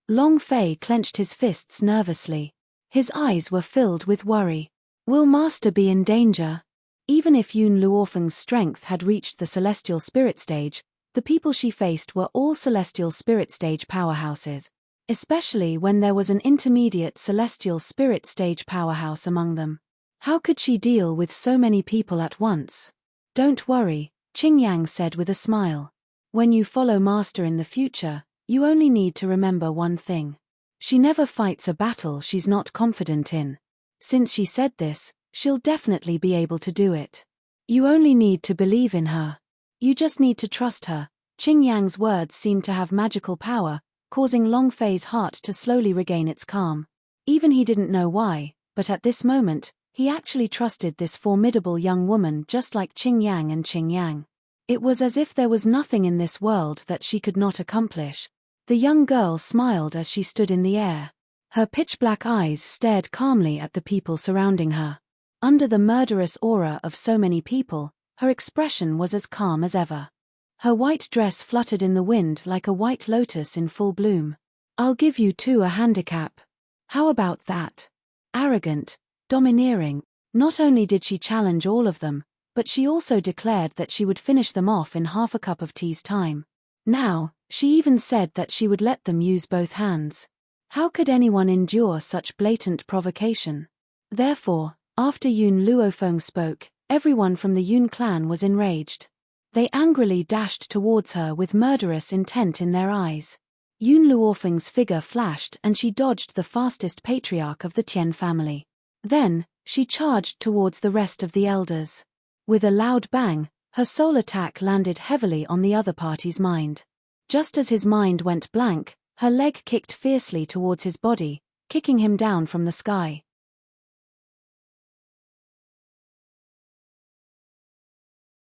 Long Fei clenched his fists nervously. His eyes were filled with worry. Will Master be in danger? Even if Yun Luofeng's strength had reached the celestial spirit stage, the people she faced were all celestial spirit stage powerhouses, especially when there was an intermediate celestial spirit stage powerhouse among them. How could she deal with so many people at once? Don't worry, Qingyang said with a smile. When you follow Master in the future, you only need to remember one thing. She never fights a battle she's not confident in. Since she said this, she'll definitely be able to do it. You only need to believe in her. You just need to trust her. Qingyang's words seemed to have magical power, causing Long Fei's heart to slowly regain its calm. Even he didn't know why, but at this moment, he actually trusted this formidable young woman just like Qingyang and Qingyang. It was as if there was nothing in this world that she could not accomplish. The young girl smiled as she stood in the air. Her pitch-black eyes stared calmly at the people surrounding her. Under the murderous aura of so many people, her expression was as calm as ever. Her white dress fluttered in the wind like a white lotus in full bloom. I'll give you two a handicap. How about that? Arrogant, domineering, not only did she challenge all of them, but she also declared that she would finish them off in half a cup of tea's time. Now, she even said that she would let them use both hands. How could anyone endure such blatant provocation? Therefore, after Yun Luofeng spoke, everyone from the Yun clan was enraged. They angrily dashed towards her with murderous intent in their eyes. Yun Luofeng's figure flashed and she dodged the fastest patriarch of the Tian family. Then, she charged towards the rest of the elders. With a loud bang, her soul attack landed heavily on the other party's mind. Just as his mind went blank, her leg kicked fiercely towards his body, kicking him down from the sky.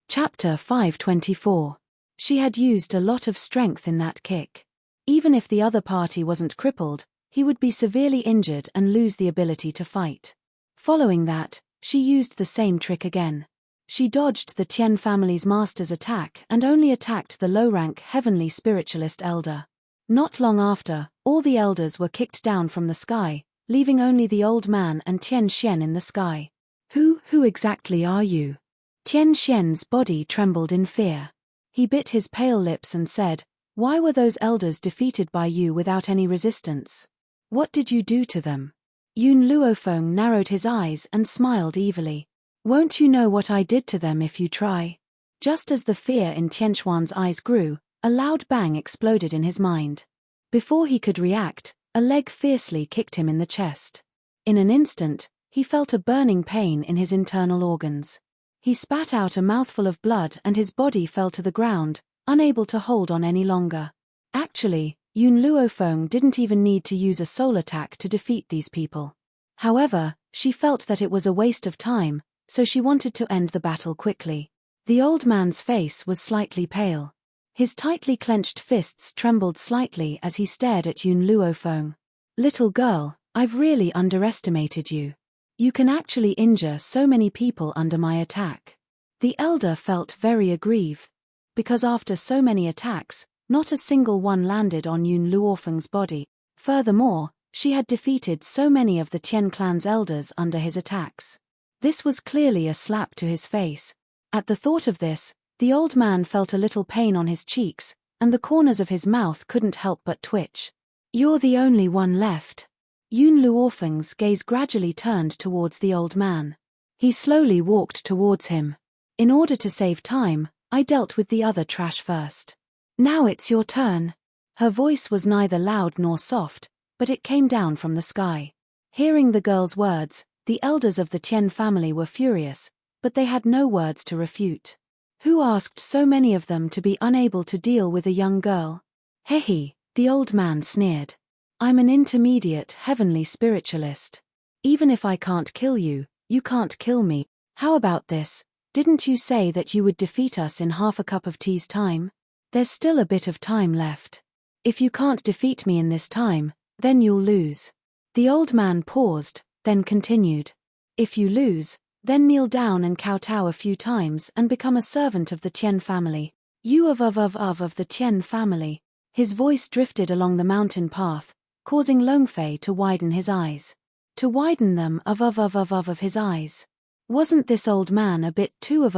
Chapter 524. She had used a lot of strength in that kick. Even if the other party wasn't crippled, he would be severely injured and lose the ability to fight. Following that, she used the same trick again. She dodged the Tian family's master's attack and only attacked the low-rank heavenly spiritualist elder. Not long after, all the elders were kicked down from the sky, leaving only the old man and Tian Xian in the sky. Who exactly are you? Tian Xian's body trembled in fear. He bit his pale lips and said, "Why were those elders defeated by you without any resistance? What did you do to them?" Yun Luofeng narrowed his eyes and smiled evilly. "Won't you know what I did to them if you try?" Just as the fear in Tianxuan's eyes grew, a loud bang exploded in his mind. Before he could react, a leg fiercely kicked him in the chest. In an instant, he felt a burning pain in his internal organs. He spat out a mouthful of blood and his body fell to the ground, unable to hold on any longer. Actually, Yun Luofeng didn't even need to use a soul attack to defeat these people. However, she felt that it was a waste of time, so she wanted to end the battle quickly. The old man's face was slightly pale. His tightly clenched fists trembled slightly as he stared at Yun Luofeng. "Little girl, I've really underestimated you. You can actually injure so many people under my attack." The elder felt very aggrieved. Because after so many attacks, not a single one landed on Yun Luofeng's body. Furthermore, she had defeated so many of the Tian clan's elders under his attacks. This was clearly a slap to his face. At the thought of this, the old man felt a little pain on his cheeks, and the corners of his mouth couldn't help but twitch. "You're the only one left." Yun Luofeng's gaze gradually turned towards the old man. He slowly walked towards him. "In order to save time, I dealt with the other trash first. Now it's your turn." Her voice was neither loud nor soft, but it came down from the sky. Hearing the girl's words, the elders of the Tian family were furious, but they had no words to refute. Who asked so many of them to be unable to deal with a young girl? "Hehe," the old man sneered. "I'm an intermediate heavenly spiritualist. Even if I can't kill you, you can't kill me. How about this? Didn't you say that you would defeat us in half a cup of tea's time? There's still a bit of time left. If you can't defeat me in this time, then you'll lose." The old man paused, then continued. "If you lose, then kneel down and kowtow a few times and become a servant of the Tian family. You of the Tian family." His voice drifted along the mountain path, causing Longfei to widen his eyes. To widen them of his eyes. Wasn't this old man a bit too of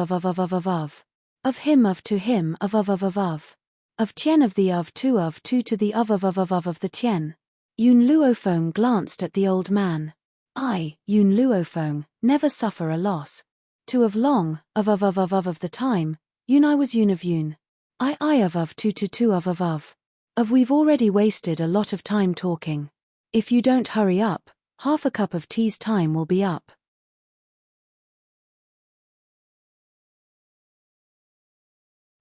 him of to him of Tian of two to the of the Tian? Yun Luofeng glanced at the old man. "I, Yun Luofeng, never suffer a loss. To of long, of the time, Yun I was Yun of Yun. I of two of we've already wasted a lot of time talking. If you don't hurry up, half a cup of tea's time will be up."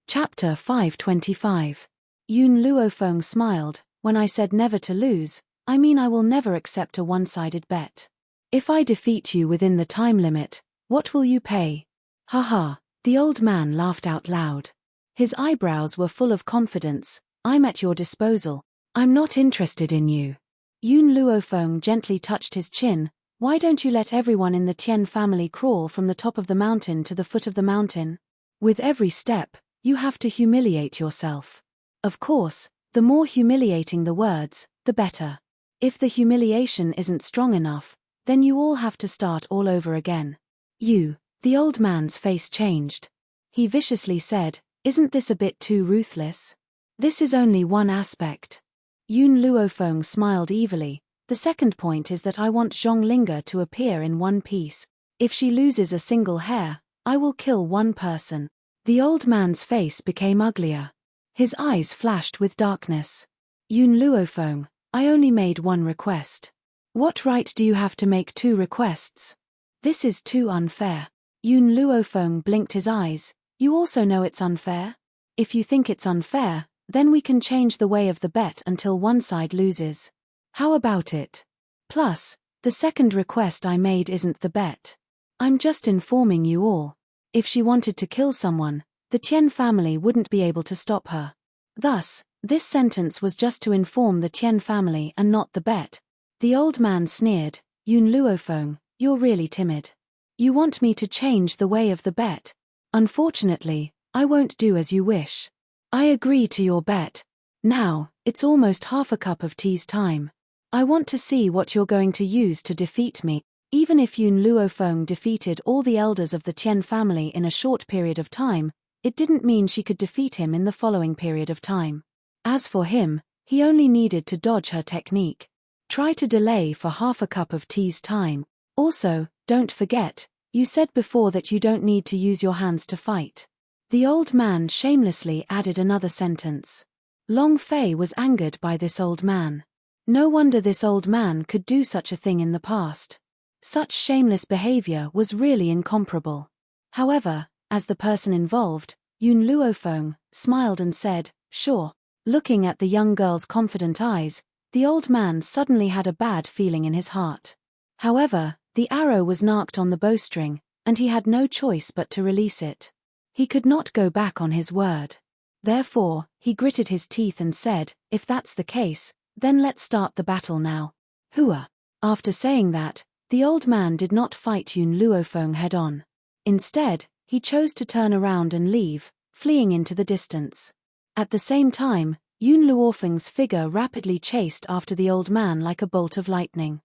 Chapter 525. Yun Luofeng smiled. "When I said never to lose, I mean I will never accept a one-sided bet. If I defeat you within the time limit, what will you pay?" "Haha," the old man laughed out loud. His eyebrows were full of confidence. "I'm at your disposal. I'm not interested in you." Yun Luofeng gently touched his chin. "Why don't you let everyone in the Tian family crawl from the top of the mountain to the foot of the mountain?" With every step, You have to humiliate yourself. Of course, the more humiliating the words, the better. If the humiliation isn't strong enough, then you all have to start all over again. The old man's face changed. He viciously said, "Isn't this a bit too ruthless? This is only one aspect." Yun Luofeng smiled evilly. "The second point is that I want Zhonglinga to appear in one piece. If she loses a single hair, I will kill one person." The old man's face became uglier. His eyes flashed with darkness. "Yun Luofeng, I only made one request. What right do you have to make two requests? This is too unfair." Yun Luofeng blinked his eyes. "You also know it's unfair? If you think it's unfair, then we can change the way of the bet until one side loses. How about it? Plus, the second request I made isn't the bet. I'm just informing you all. If she wanted to kill someone, the Tian family wouldn't be able to stop her. Thus, this sentence was just to inform the Tian family and not the bet." The old man sneered. "Yun Luofeng, you're really timid. You want me to change the way of the bet. Unfortunately, I won't do as you wish. I agree to your bet. Now, it's almost half a cup of tea's time. I want to see what you're going to use to defeat me." Even if Yun Luofeng defeated all the elders of the Tian family in a short period of time, it didn't mean she could defeat him in the following period of time. As for him, he only needed to dodge her technique. Try to delay for half a cup of tea's time. Also, don't forget, you said before that you don't need to use your hands to fight. The old man shamelessly added another sentence. Long Fei was angered by this old man. No wonder this old man could do such a thing in the past. Such shameless behavior was really incomparable. However, as the person involved, Yun Luofeng, smiled and said, "Sure." Looking at the young girl's confident eyes, the old man suddenly had a bad feeling in his heart. However, the arrow was narked on the bowstring, and he had no choice but to release it. He could not go back on his word. Therefore, he gritted his teeth and said, "If that's the case, then let's start the battle now. Hua." After saying that, the old man did not fight Yun Luofeng head-on. Instead, he chose to turn around and leave, fleeing into the distance. At the same time, Yun Luofeng's figure rapidly chased after the old man like a bolt of lightning.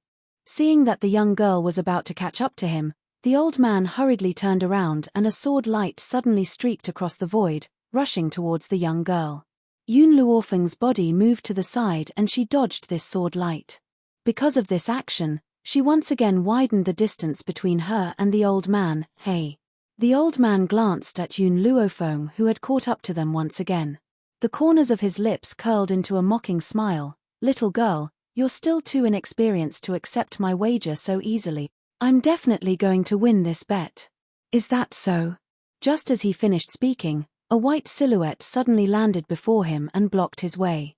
Seeing that the young girl was about to catch up to him, the old man hurriedly turned around and a sword light suddenly streaked across the void, rushing towards the young girl. Yun Luofeng's body moved to the side and she dodged this sword light. Because of this action, she once again widened the distance between her and the old man. "Hey." The old man glanced at Yun Luofeng, who had caught up to them once again. The corners of his lips curled into a mocking smile. "Little girl, you're still too inexperienced to accept my wager so easily. I'm definitely going to win this bet." "Is that so?" Just as he finished speaking, a white silhouette suddenly landed before him and blocked his way.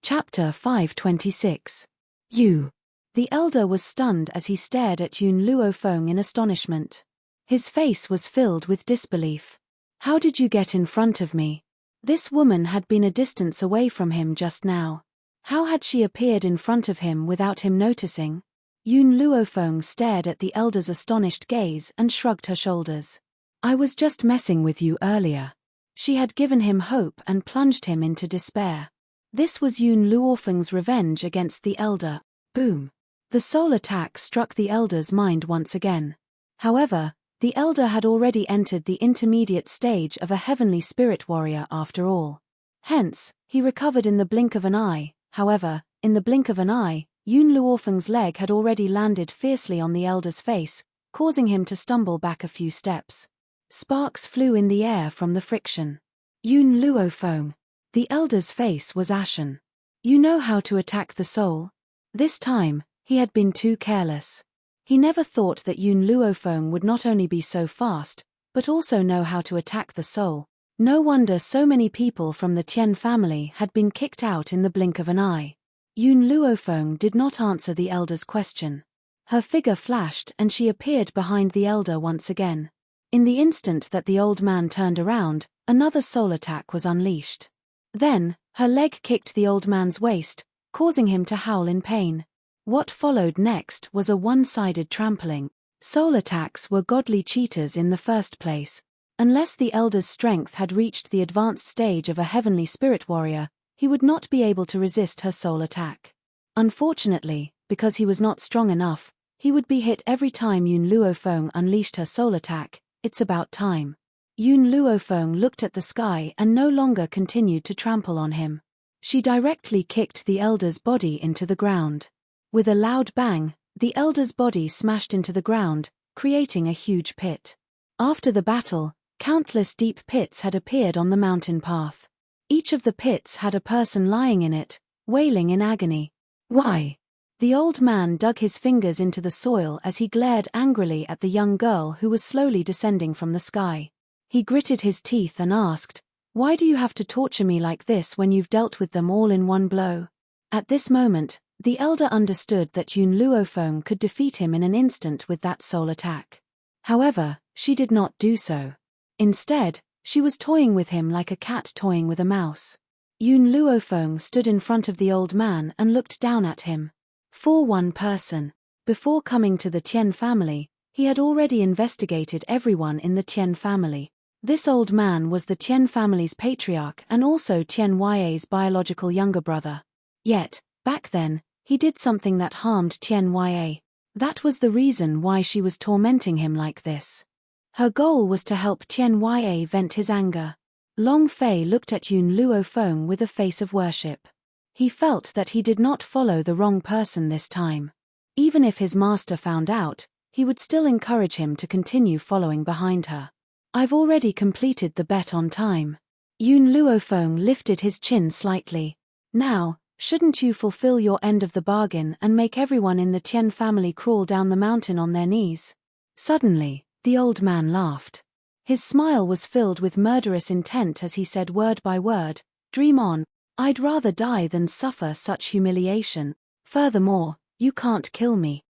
Chapter 526. You. The elder was stunned as he stared at Yun Luofeng in astonishment. His face was filled with disbelief. "How did you get in front of me?" This woman had been a distance away from him just now. How had she appeared in front of him without him noticing? Yun Luofeng stared at the elder's astonished gaze and shrugged her shoulders. "I was just messing with you earlier." She had given him hope and plunged him into despair. This was Yun Luofeng's revenge against the elder. Boom. The soul attack struck the elder's mind once again. However, the elder had already entered the intermediate stage of a heavenly spirit warrior after all. Hence, he recovered in the blink of an eye. However, in the blink of an eye, Yun Luofeng's leg had already landed fiercely on the elder's face, causing him to stumble back a few steps. Sparks flew in the air from the friction. Yun Luofeng. The elder's face was ashen. "You know how to attack the soul?" This time, he had been too careless. He never thought that Yun Luofeng would not only be so fast, but also know how to attack the soul. No wonder so many people from the Tian family had been kicked out in the blink of an eye. Yun Luofeng did not answer the elder's question. Her figure flashed and she appeared behind the elder once again. In the instant that the old man turned around, another soul attack was unleashed. Then, her leg kicked the old man's waist, causing him to howl in pain. What followed next was a one-sided trampling. Soul attacks were godly cheaters in the first place. Unless the elder's strength had reached the advanced stage of a heavenly spirit warrior, he would not be able to resist her soul attack. Unfortunately, because he was not strong enough, he would be hit every time Yun Luofeng unleashed her soul attack. It's about time. Yun Luofeng looked at the sky and no longer continued to trample on him. She directly kicked the elder's body into the ground. With a loud bang, the elder's body smashed into the ground, creating a huge pit. After the battle, countless deep pits had appeared on the mountain path. Each of the pits had a person lying in it, wailing in agony. Why? The old man dug his fingers into the soil as he glared angrily at the young girl who was slowly descending from the sky. He gritted his teeth and asked, "Why do you have to torture me like this when you've dealt with them all in one blow?" At this moment, the elder understood that Yun Luofeng could defeat him in an instant with that soul attack. However, she did not do so. Instead, she was toying with him like a cat toying with a mouse. Yun Luofeng stood in front of the old man and looked down at him. For one person. Before coming to the Tian family, he had already investigated everyone in the Tian family. This old man was the Tian family's patriarch and also Tian Yue's biological younger brother. Yet, back then, he did something that harmed Tian Yue. That was the reason why she was tormenting him like this. Her goal was to help Tian Yue vent his anger. Long Fei looked at Yun Luofeng with a face of worship. He felt that he did not follow the wrong person this time. Even if his master found out, he would still encourage him to continue following behind her. "I've already completed the bet on time." Yun Luofeng lifted his chin slightly. "Now, shouldn't you fulfill your end of the bargain and make everyone in the Tian family crawl down the mountain on their knees?" Suddenly, the old man laughed. His smile was filled with murderous intent as he said word by word, "Dream on. I'd rather die than suffer such humiliation. Furthermore, you can't kill me."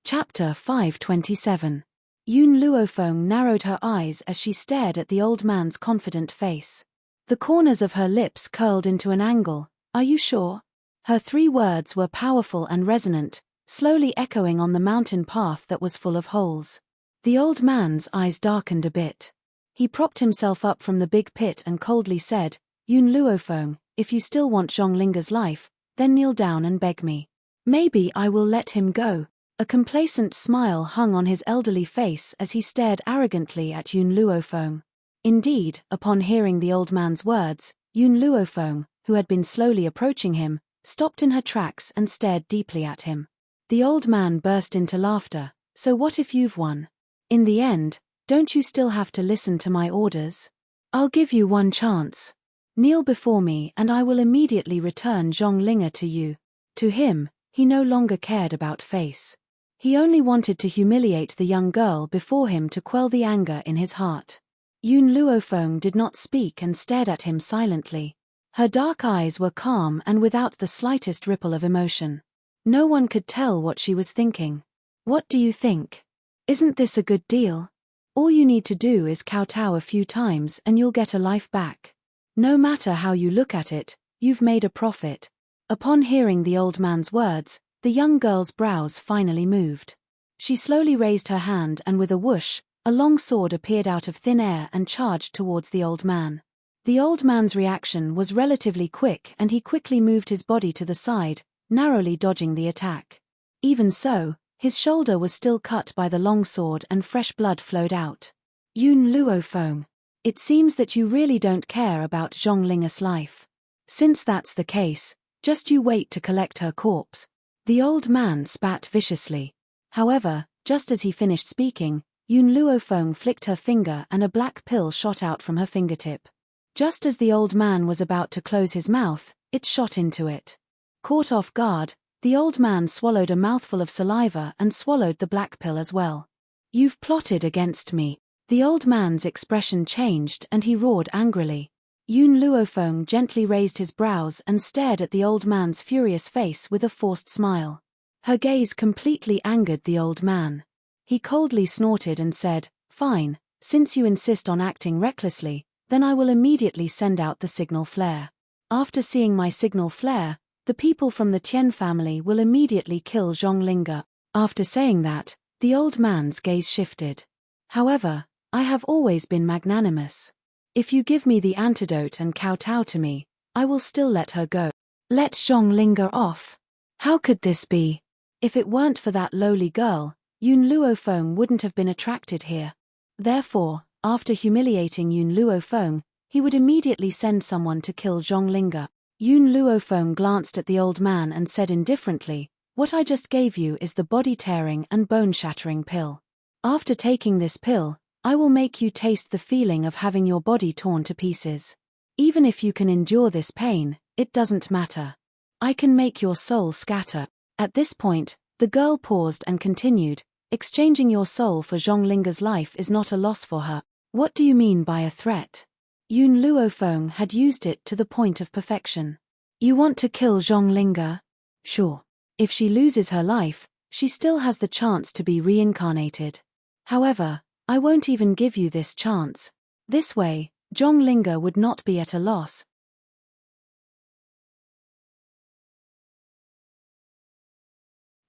Chapter 527. Yun Luofeng narrowed her eyes as she stared at the old man's confident face. The corners of her lips curled into an angle. "Are you sure?" Her 3 words were powerful and resonant, slowly echoing on the mountain path that was full of holes. The old man's eyes darkened a bit. He propped himself up from the big pit and coldly said, "Yun Luofeng, if you still want Zhonglinger's life, then kneel down and beg me. Maybe I will let him go." A complacent smile hung on his elderly face as he stared arrogantly at Yun Luofeng. Indeed, upon hearing the old man's words, Yun Luofeng, who had been slowly approaching him, stopped in her tracks and stared deeply at him. The old man burst into laughter. "So what if you've won? In the end, don't you still have to listen to my orders? I'll give you one chance. Kneel before me and I will immediately return Zhonglinger to you." To him, he no longer cared about face. He only wanted to humiliate the young girl before him to quell the anger in his heart. Yun Luofeng did not speak and stared at him silently. Her dark eyes were calm and without the slightest ripple of emotion. No one could tell what she was thinking. "What do you think? Isn't this a good deal? All you need to do is kowtow a few times and you'll get a life back. No matter how you look at it, you've made a profit." Upon hearing the old man's words, the young girl's brows finally moved. She slowly raised her hand and with a whoosh, a long sword appeared out of thin air and charged towards the old man. The old man's reaction was relatively quick and he quickly moved his body to the side, narrowly dodging the attack. Even so, his shoulder was still cut by the long sword and fresh blood flowed out. "Yun Luofeng, it seems that you really don't care about Zhonglinger's life. Since that's the case, just you wait to collect her corpse." The old man spat viciously. However, just as he finished speaking, Yun Luofeng flicked her finger and a black pill shot out from her fingertip. Just as the old man was about to close his mouth, it shot into it. Caught off guard, the old man swallowed a mouthful of saliva and swallowed the black pill as well. "You've plotted against me." The old man's expression changed and he roared angrily. Yun Luofeng gently raised his brows and stared at the old man's furious face with a forced smile. Her gaze completely angered the old man. He coldly snorted and said, "Fine, since you insist on acting recklessly, then I will immediately send out the signal flare. After seeing my signal flare, The people from the Tian family will immediately kill Zhonglinga. After saying that, the old man's gaze shifted. However, I have always been magnanimous. If you give me the antidote and kowtow to me, I will still let her go. Let Zhonglinga off. How could this be? If it weren't for that lowly girl, Yun Luofeng wouldn't have been attracted here. Therefore, after humiliating Yun Luofeng, he would immediately send someone to kill Zhonglinga. Yun Luofeng glanced at the old man and said indifferently, "What I just gave you is the body-tearing and bone-shattering pill. After taking this pill, I will make you taste the feeling of having your body torn to pieces. Even if you can endure this pain, it doesn't matter. I can make your soul scatter." At this point, the girl paused and continued, "Exchanging your soul for Zhonglinga's life is not a loss for her." What do you mean by a threat? Yun Luofeng had used it to the point of perfection. You want to kill Zhonglinga? Sure. If she loses her life, she still has the chance to be reincarnated. However, I won't even give you this chance. This way, Zhonglinga would not be at a loss.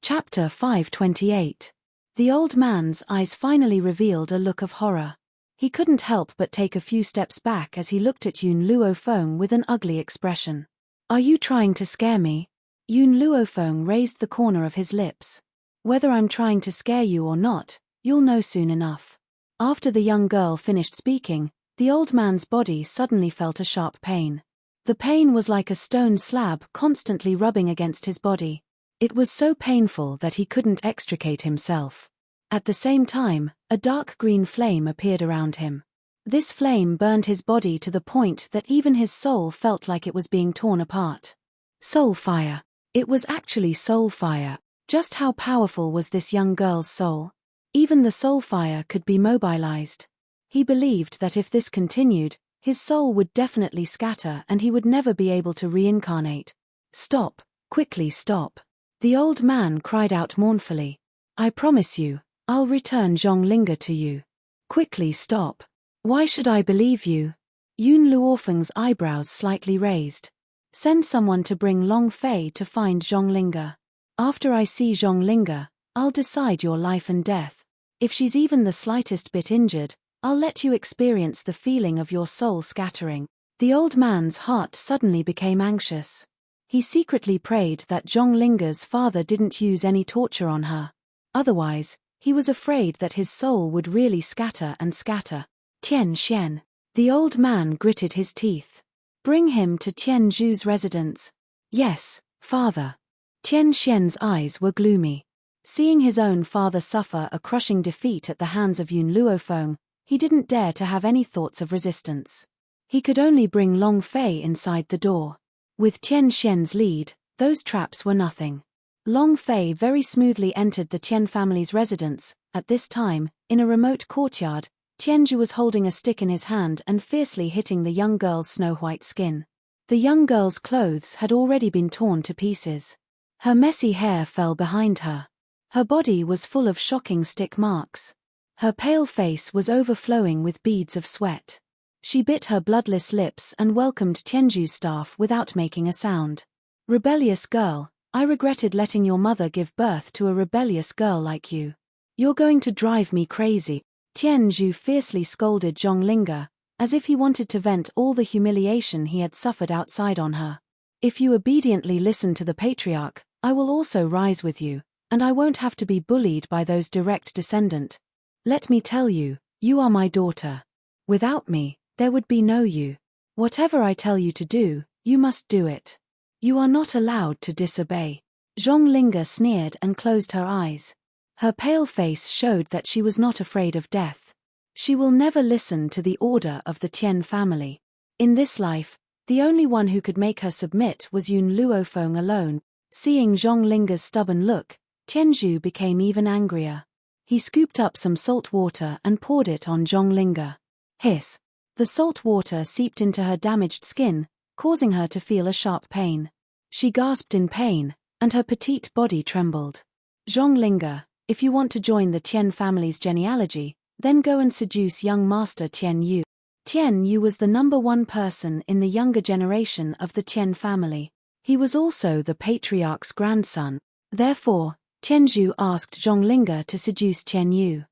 Chapter 528. The old man's eyes finally revealed a look of horror. He couldn't help but take a few steps back as he looked at Yun Luofeng with an ugly expression. Are you trying to scare me? Yun Luofeng raised the corner of his lips. Whether I'm trying to scare you or not, you'll know soon enough. After the young girl finished speaking, the old man's body suddenly felt a sharp pain. The pain was like a stone slab constantly rubbing against his body. It was so painful that he couldn't extricate himself. At the same time, a dark green flame appeared around him. This flame burned his body to the point that even his soul felt like it was being torn apart. Soul fire. It was actually soul fire. Just how powerful was this young girl's soul? Even the soul fire could be mobilized. He believed that if this continued, his soul would definitely scatter and he would never be able to reincarnate. Stop, quickly stop. The old man cried out mournfully. I promise you, I'll return Zhonglinga to you. Quickly stop. Why should I believe you? Yun Luofeng's eyebrows slightly raised. Send someone to bring Long Fei to find Zhonglinga. After I see Zhonglinga, I'll decide your life and death. If she's even the slightest bit injured, I'll let you experience the feeling of your soul scattering. The old man's heart suddenly became anxious. He secretly prayed that Zhonglinga's father didn't use any torture on her. Otherwise, he was afraid that his soul would really scatter and scatter. Tian Xian. The old man gritted his teeth. Bring him to Tian Zhu's residence. Yes, father. Tian Xian's eyes were gloomy. Seeing his own father suffer a crushing defeat at the hands of Yun Luofeng, he didn't dare to have any thoughts of resistance. He could only bring Long Fei inside the door. With Tian Xian's lead, those traps were nothing. Long Fei very smoothly entered the Tian family's residence. At this time, in a remote courtyard, Tianzhu was holding a stick in his hand and fiercely hitting the young girl's snow-white skin. The young girl's clothes had already been torn to pieces. Her messy hair fell behind her. Her body was full of shocking stick marks. Her pale face was overflowing with beads of sweat. She bit her bloodless lips and welcomed Tianzhu's staff without making a sound. Rebellious girl. I regretted letting your mother give birth to a rebellious girl like you. You're going to drive me crazy. Tianzhu fiercely scolded Zhonglinga, as if he wanted to vent all the humiliation he had suffered outside on her. If you obediently listen to the patriarch, I will also rise with you, and I won't have to be bullied by those direct descendant. Let me tell you, you are my daughter. Without me, there would be no you. Whatever I tell you to do, you must do it. You are not allowed to disobey. Zhonglinga sneered and closed her eyes. Her pale face showed that she was not afraid of death. She will never listen to the order of the Tian family. In this life, the only one who could make her submit was Yun Luofeng alone. Seeing Zhonglinga's stubborn look, Tianzhu became even angrier. He scooped up some salt water and poured it on Zhonglinga. Hiss. The salt water seeped into her damaged skin, causing her to feel a sharp pain. She gasped in pain, and her petite body trembled. Zhonglinga, if you want to join the Tian family's genealogy, then go and seduce young master Tian Yu. Tian Yu was the #1 person in the younger generation of the Tian family. He was also the patriarch's grandson. Therefore, Tianzhu asked Zhonglinga to seduce Tianyu.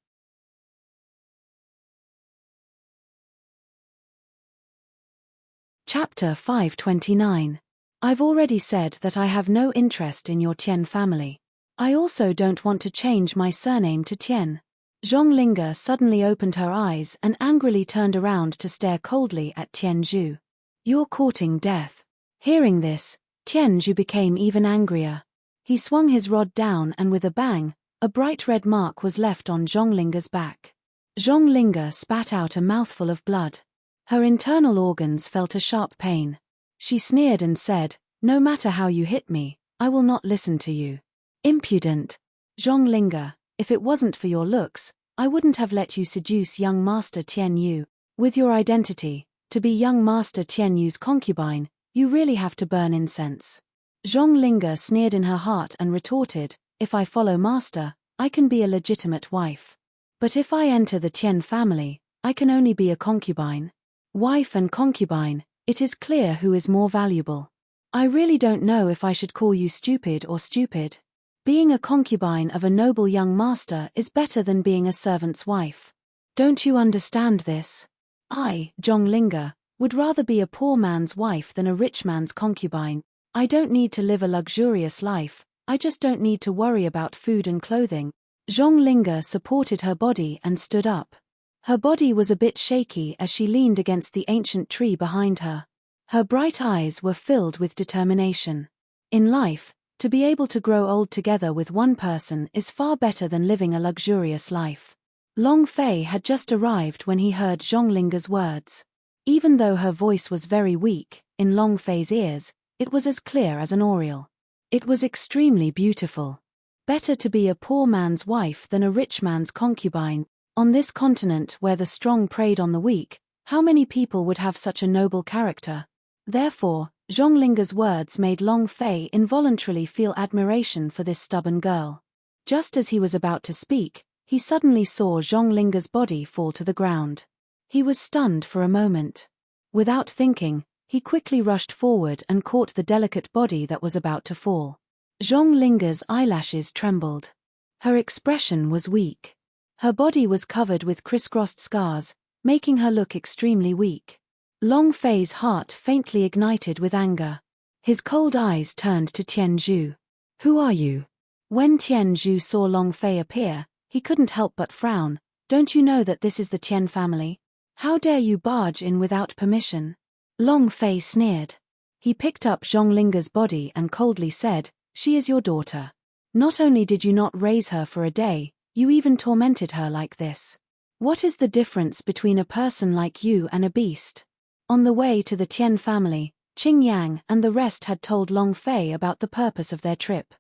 Chapter 529. I've already said that I have no interest in your Tian family. I also don't want to change my surname to Tian. Zhonglinga suddenly opened her eyes and angrily turned around to stare coldly at Tianzhu. You're courting death. Hearing this, Tianzhu became even angrier. He swung his rod down and with a bang, a bright red mark was left on Zhonglinga's back. Zhonglinga spat out a mouthful of blood. Her internal organs felt a sharp pain. She sneered and said, "No matter how you hit me, I will not listen to you." Impudent. Zhonglinga, if it wasn't for your looks, I wouldn't have let you seduce young Master Tianyu. With your identity, to be young Master Tianyu's concubine, you really have to burn incense. Zhonglinga sneered in her heart and retorted, if I follow Master, I can be a legitimate wife. But if I enter the Tian family, I can only be a concubine. Wife and concubine, it is clear who is more valuable. I really don't know if I should call you stupid or stupid. Being a concubine of a noble young master is better than being a servant's wife. Don't you understand this? I, Zhonglinga, would rather be a poor man's wife than a rich man's concubine. I don't need to live a luxurious life, I just don't need to worry about food and clothing. Zhonglinga supported her body and stood up. Her body was a bit shaky as she leaned against the ancient tree behind her. Her bright eyes were filled with determination. In life, to be able to grow old together with one person is far better than living a luxurious life. Long Fei had just arrived when he heard Zhonglinga's words. Even though her voice was very weak, in Long Fei's ears, it was as clear as an oriole. It was extremely beautiful. Better to be a poor man's wife than a rich man's concubine. On this continent where the strong preyed on the weak, how many people would have such a noble character? Therefore, Zhonglinga's words made Long Fei involuntarily feel admiration for this stubborn girl. Just as he was about to speak, he suddenly saw Zhonglinga's body fall to the ground. He was stunned for a moment. Without thinking, he quickly rushed forward and caught the delicate body that was about to fall. Zhonglinga's eyelashes trembled. Her expression was weak. Her body was covered with crisscrossed scars, making her look extremely weak. Long Fei's heart faintly ignited with anger. His cold eyes turned to Tianzhu. Who are you? When Tianzhu saw Long Fei appear, he couldn't help but frown. Don't you know that this is the Tian family? How dare you barge in without permission? Long Fei sneered. He picked up Zhonglinga's body and coldly said, she is your daughter. Not only did you not raise her for a day, you even tormented her like this. What is the difference between a person like you and a beast? On the way to the Tian family, Qing Yang and the rest had told Long Fei about the purpose of their trip.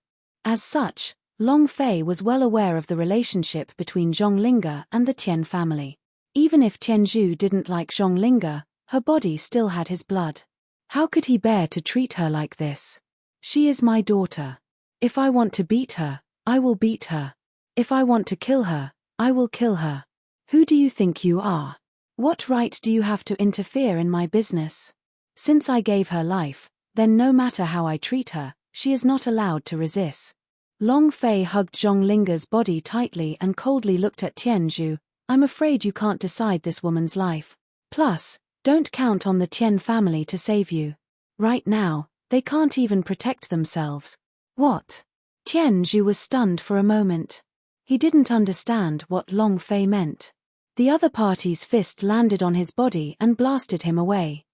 As such, Long Fei was well aware of the relationship between Zhonglinga and the Tian family. Even if Tianzhu didn't like Zhonglinga, her body still had his blood. How could he bear to treat her like this? She is my daughter. If I want to beat her, I will beat her. If I want to kill her, I will kill her. Who do you think you are? What right do you have to interfere in my business? Since I gave her life, then no matter how I treat her, she is not allowed to resist. Long Fei hugged Zhonglinga's body tightly and coldly looked at Tianzhu. I'm afraid you can't decide this woman's life. Plus, don't count on the Tian family to save you. Right now, they can't even protect themselves. What? Tianzhu was stunned for a moment. He didn't understand what Long Fei meant. The other party's fist landed on his body and blasted him away.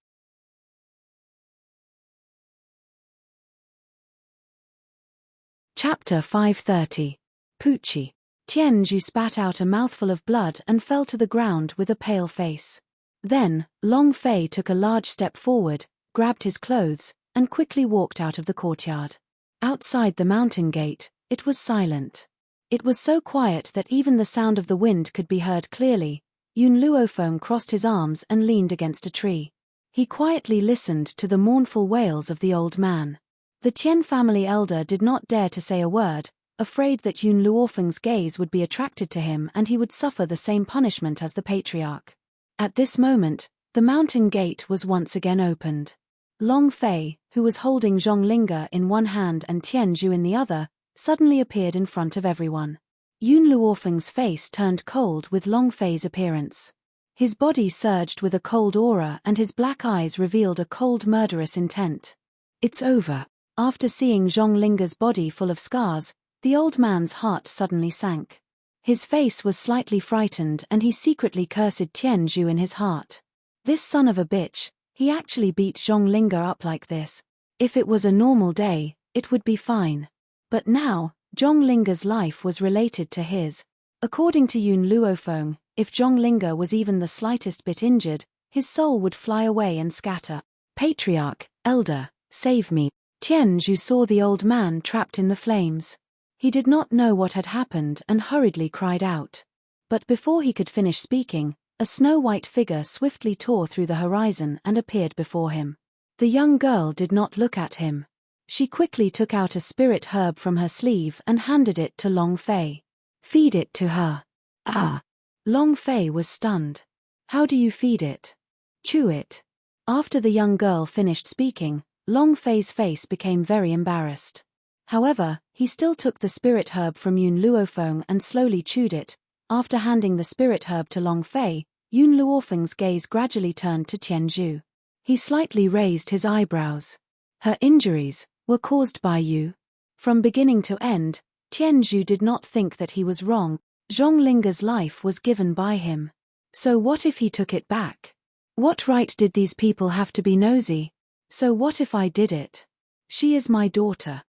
Chapter 530. Poochie. Tianzhu spat out a mouthful of blood and fell to the ground with a pale face. Then, Long Fei took a large step forward, grabbed his clothes, and quickly walked out of the courtyard. Outside the mountain gate, it was silent. It was so quiet that even the sound of the wind could be heard clearly. Yun Luofeng crossed his arms and leaned against a tree. He quietly listened to the mournful wails of the old man. The Tian family elder did not dare to say a word, afraid that Yun Luofeng's gaze would be attracted to him and he would suffer the same punishment as the patriarch. At this moment, the mountain gate was once again opened. Long Fei, who was holding Zhonglinga in one hand and Tianzhu in the other, suddenly appeared in front of everyone. Yun Luofeng's face turned cold with Long Fei's appearance. His body surged with a cold aura and his black eyes revealed a cold murderous intent. It's over. After seeing Zhonglinga's body full of scars, the old man's heart suddenly sank. His face was slightly frightened and he secretly cursed Tianzhu in his heart. This son of a bitch, he actually beat Zhonglinga up like this. If it was a normal day, it would be fine. But now, Zhonglinga's life was related to his. According to Yun Luofeng, if Zhonglinga was even the slightest bit injured, his soul would fly away and scatter. Patriarch, Elder, save me. Tianzhu saw the old man trapped in the flames. He did not know what had happened and hurriedly cried out. But before he could finish speaking, a snow-white figure swiftly tore through the horizon and appeared before him. The young girl did not look at him. She quickly took out a spirit herb from her sleeve and handed it to Long Fei. Feed it to her. Ah! Long Fei was stunned. How do you feed it? Chew it. After the young girl finished speaking, Long Fei's face became very embarrassed. However, he still took the spirit herb from Yun Luofeng and slowly chewed it. After handing the spirit herb to Long Fei, Yun Luofeng's gaze gradually turned to Tianzhu. He slightly raised his eyebrows. Her injuries were caused by you. From beginning to end, Tianzhu did not think that he was wrong. Zhonglinga's life was given by him. So what if he took it back? What right did these people have to be nosy? So what if I did it? She is my daughter.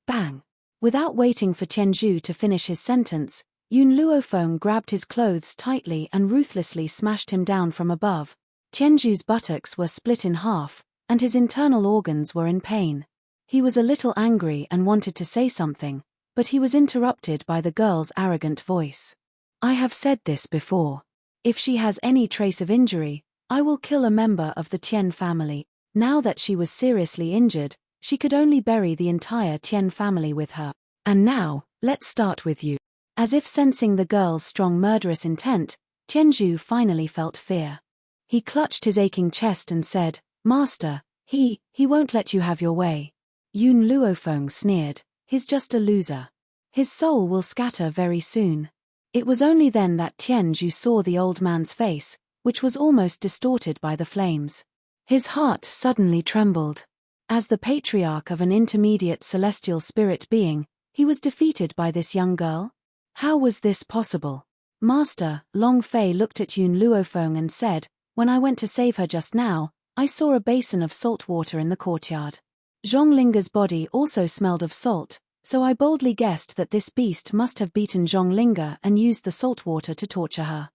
Bang. Without waiting for Tianzhu to finish his sentence, Yun Luofeng grabbed his clothes tightly and ruthlessly smashed him down from above. Tianzhu's buttocks were split in half, and his internal organs were in pain. He was a little angry and wanted to say something, but he was interrupted by the girl's arrogant voice. I have said this before. If she has any trace of injury, I will kill a member of the Tian family. Now that she was seriously injured, she could only bury the entire Tian family with her. And now, let's start with you. As if sensing the girl's strong murderous intent, Tianzhu finally felt fear. He clutched his aching chest and said, Master, he won't let you have your way. Yun Luofeng sneered, he's just a loser. His soul will scatter very soon. It was only then that Tianzhu saw the old man's face, which was almost distorted by the flames. His heart suddenly trembled. As the patriarch of an intermediate celestial spirit being, he was defeated by this young girl? How was this possible? Master, Long Fei looked at Yun Luofeng and said, when I went to save her just now, I saw a basin of salt water in the courtyard. Zhonglinga's body also smelled of salt, so I boldly guessed that this beast must have beaten Zhonglinga and used the salt water to torture her.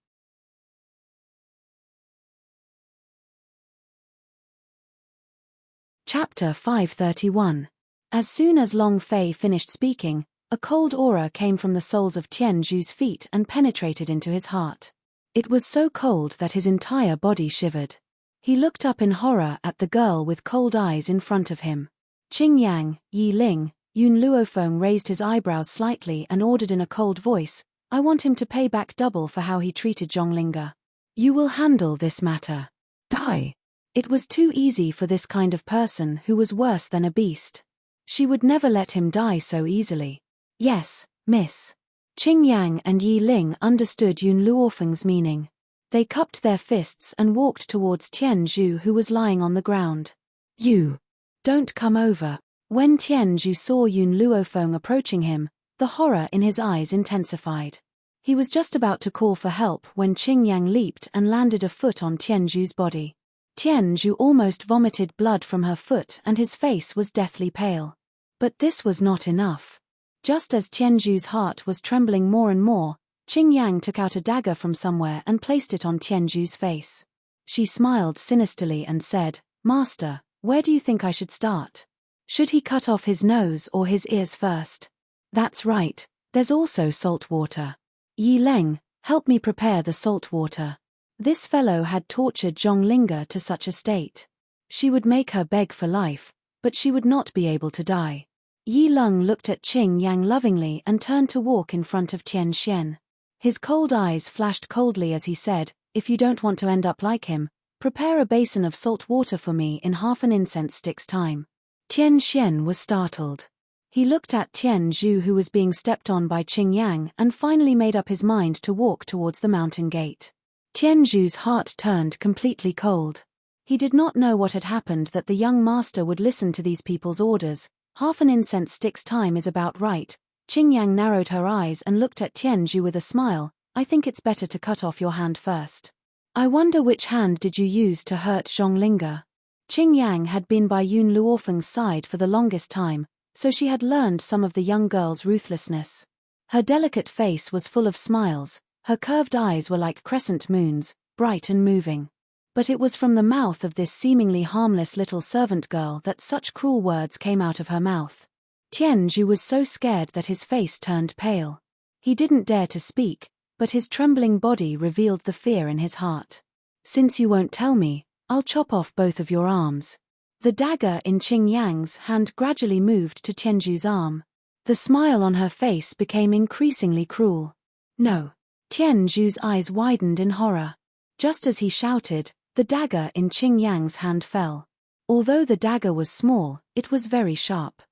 Chapter 531. As soon as Long Fei finished speaking, a cold aura came from the soles of Tianzhu's feet and penetrated into his heart. It was so cold that his entire body shivered. He looked up in horror at the girl with cold eyes in front of him. Qing Yang, Yi Ling, Yun Luofeng raised his eyebrows slightly and ordered in a cold voice, I want him to pay back double for how he treated Zhonglinga. You will handle this matter. Die. It was too easy for this kind of person who was worse than a beast. She would never let him die so easily. Yes, miss. Qing Yang and Yi Ling understood Yun Luofeng's meaning. They cupped their fists and walked towards Tianzhu, who was lying on the ground. You. Don't come over. When Tianzhu saw Yun Luofeng approaching him, the horror in his eyes intensified. He was just about to call for help when Qing Yang leaped and landed a foot on Tianzhu's body. Tianzhu almost vomited blood from her foot and his face was deathly pale. But this was not enough. Just as Tianzhu's heart was trembling more and more, Qing Yang took out a dagger from somewhere and placed it on Tianzhu's face. She smiled sinisterly and said, Master, where do you think I should start? Should he cut off his nose or his ears first? That's right, there's also salt water. Yi Ling, help me prepare the salt water. This fellow had tortured Zhonglinga to such a state. She would make her beg for life, but she would not be able to die. Yi Ling looked at Qing Yang lovingly and turned to walk in front of Tian Xian. His cold eyes flashed coldly as he said, if you don't want to end up like him, Prepare a basin of salt water for me in half an incense stick's time. Tian Xian was startled. He looked at Tian Zhu, who was being stepped on by Qing Yang, and finally made up his mind to walk towards the mountain gate. Tian Zhu's heart turned completely cold. He did not know what had happened that the young master would listen to these people's orders. Half an incense stick's time is about right. Qing Yang narrowed her eyes and looked at Tian Zhu with a smile. I think it's better to cut off your hand first. I wonder which hand did you use to hurt Zhonglinga? Qing Yang had been by Yun Luofeng's side for the longest time, so she had learned some of the young girl's ruthlessness. Her delicate face was full of smiles, her curved eyes were like crescent moons, bright and moving. But it was from the mouth of this seemingly harmless little servant girl that such cruel words came out of her mouth. Tian Zhu was so scared that his face turned pale. He didn't dare to speak, but his trembling body revealed the fear in his heart. Since you won't tell me, I'll chop off both of your arms. The dagger in Qing Yang's hand gradually moved to Tian Zhu's arm. The smile on her face became increasingly cruel. No. Tian Zhu's eyes widened in horror. Just as he shouted, the dagger in Qing Yang's hand fell. Although the dagger was small, it was very sharp.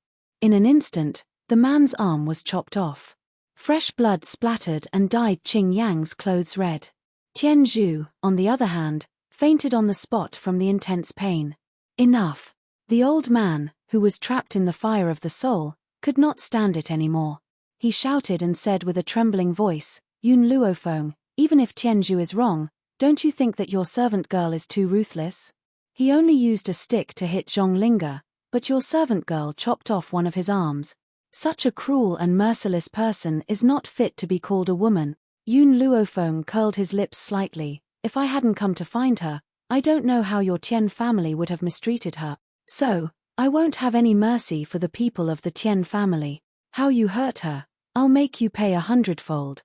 In an instant, the man's arm was chopped off. Fresh blood splattered and dyed Qing Yang's clothes red. Tian Zhu, on the other hand, fainted on the spot from the intense pain. Enough. The old man, who was trapped in the fire of the soul, could not stand it anymore. He shouted and said with a trembling voice, Yun Luofeng, even if Tian Zhu is wrong, don't you think that your servant girl is too ruthless? He only used a stick to hit Zhonglinga, but your servant girl chopped off one of his arms. Such a cruel and merciless person is not fit to be called a woman. Yun Luofeng curled his lips slightly. If I hadn't come to find her, I don't know how your Tian family would have mistreated her. So, I won't have any mercy for the people of the Tian family. How you hurt her, I'll make you pay 100-fold.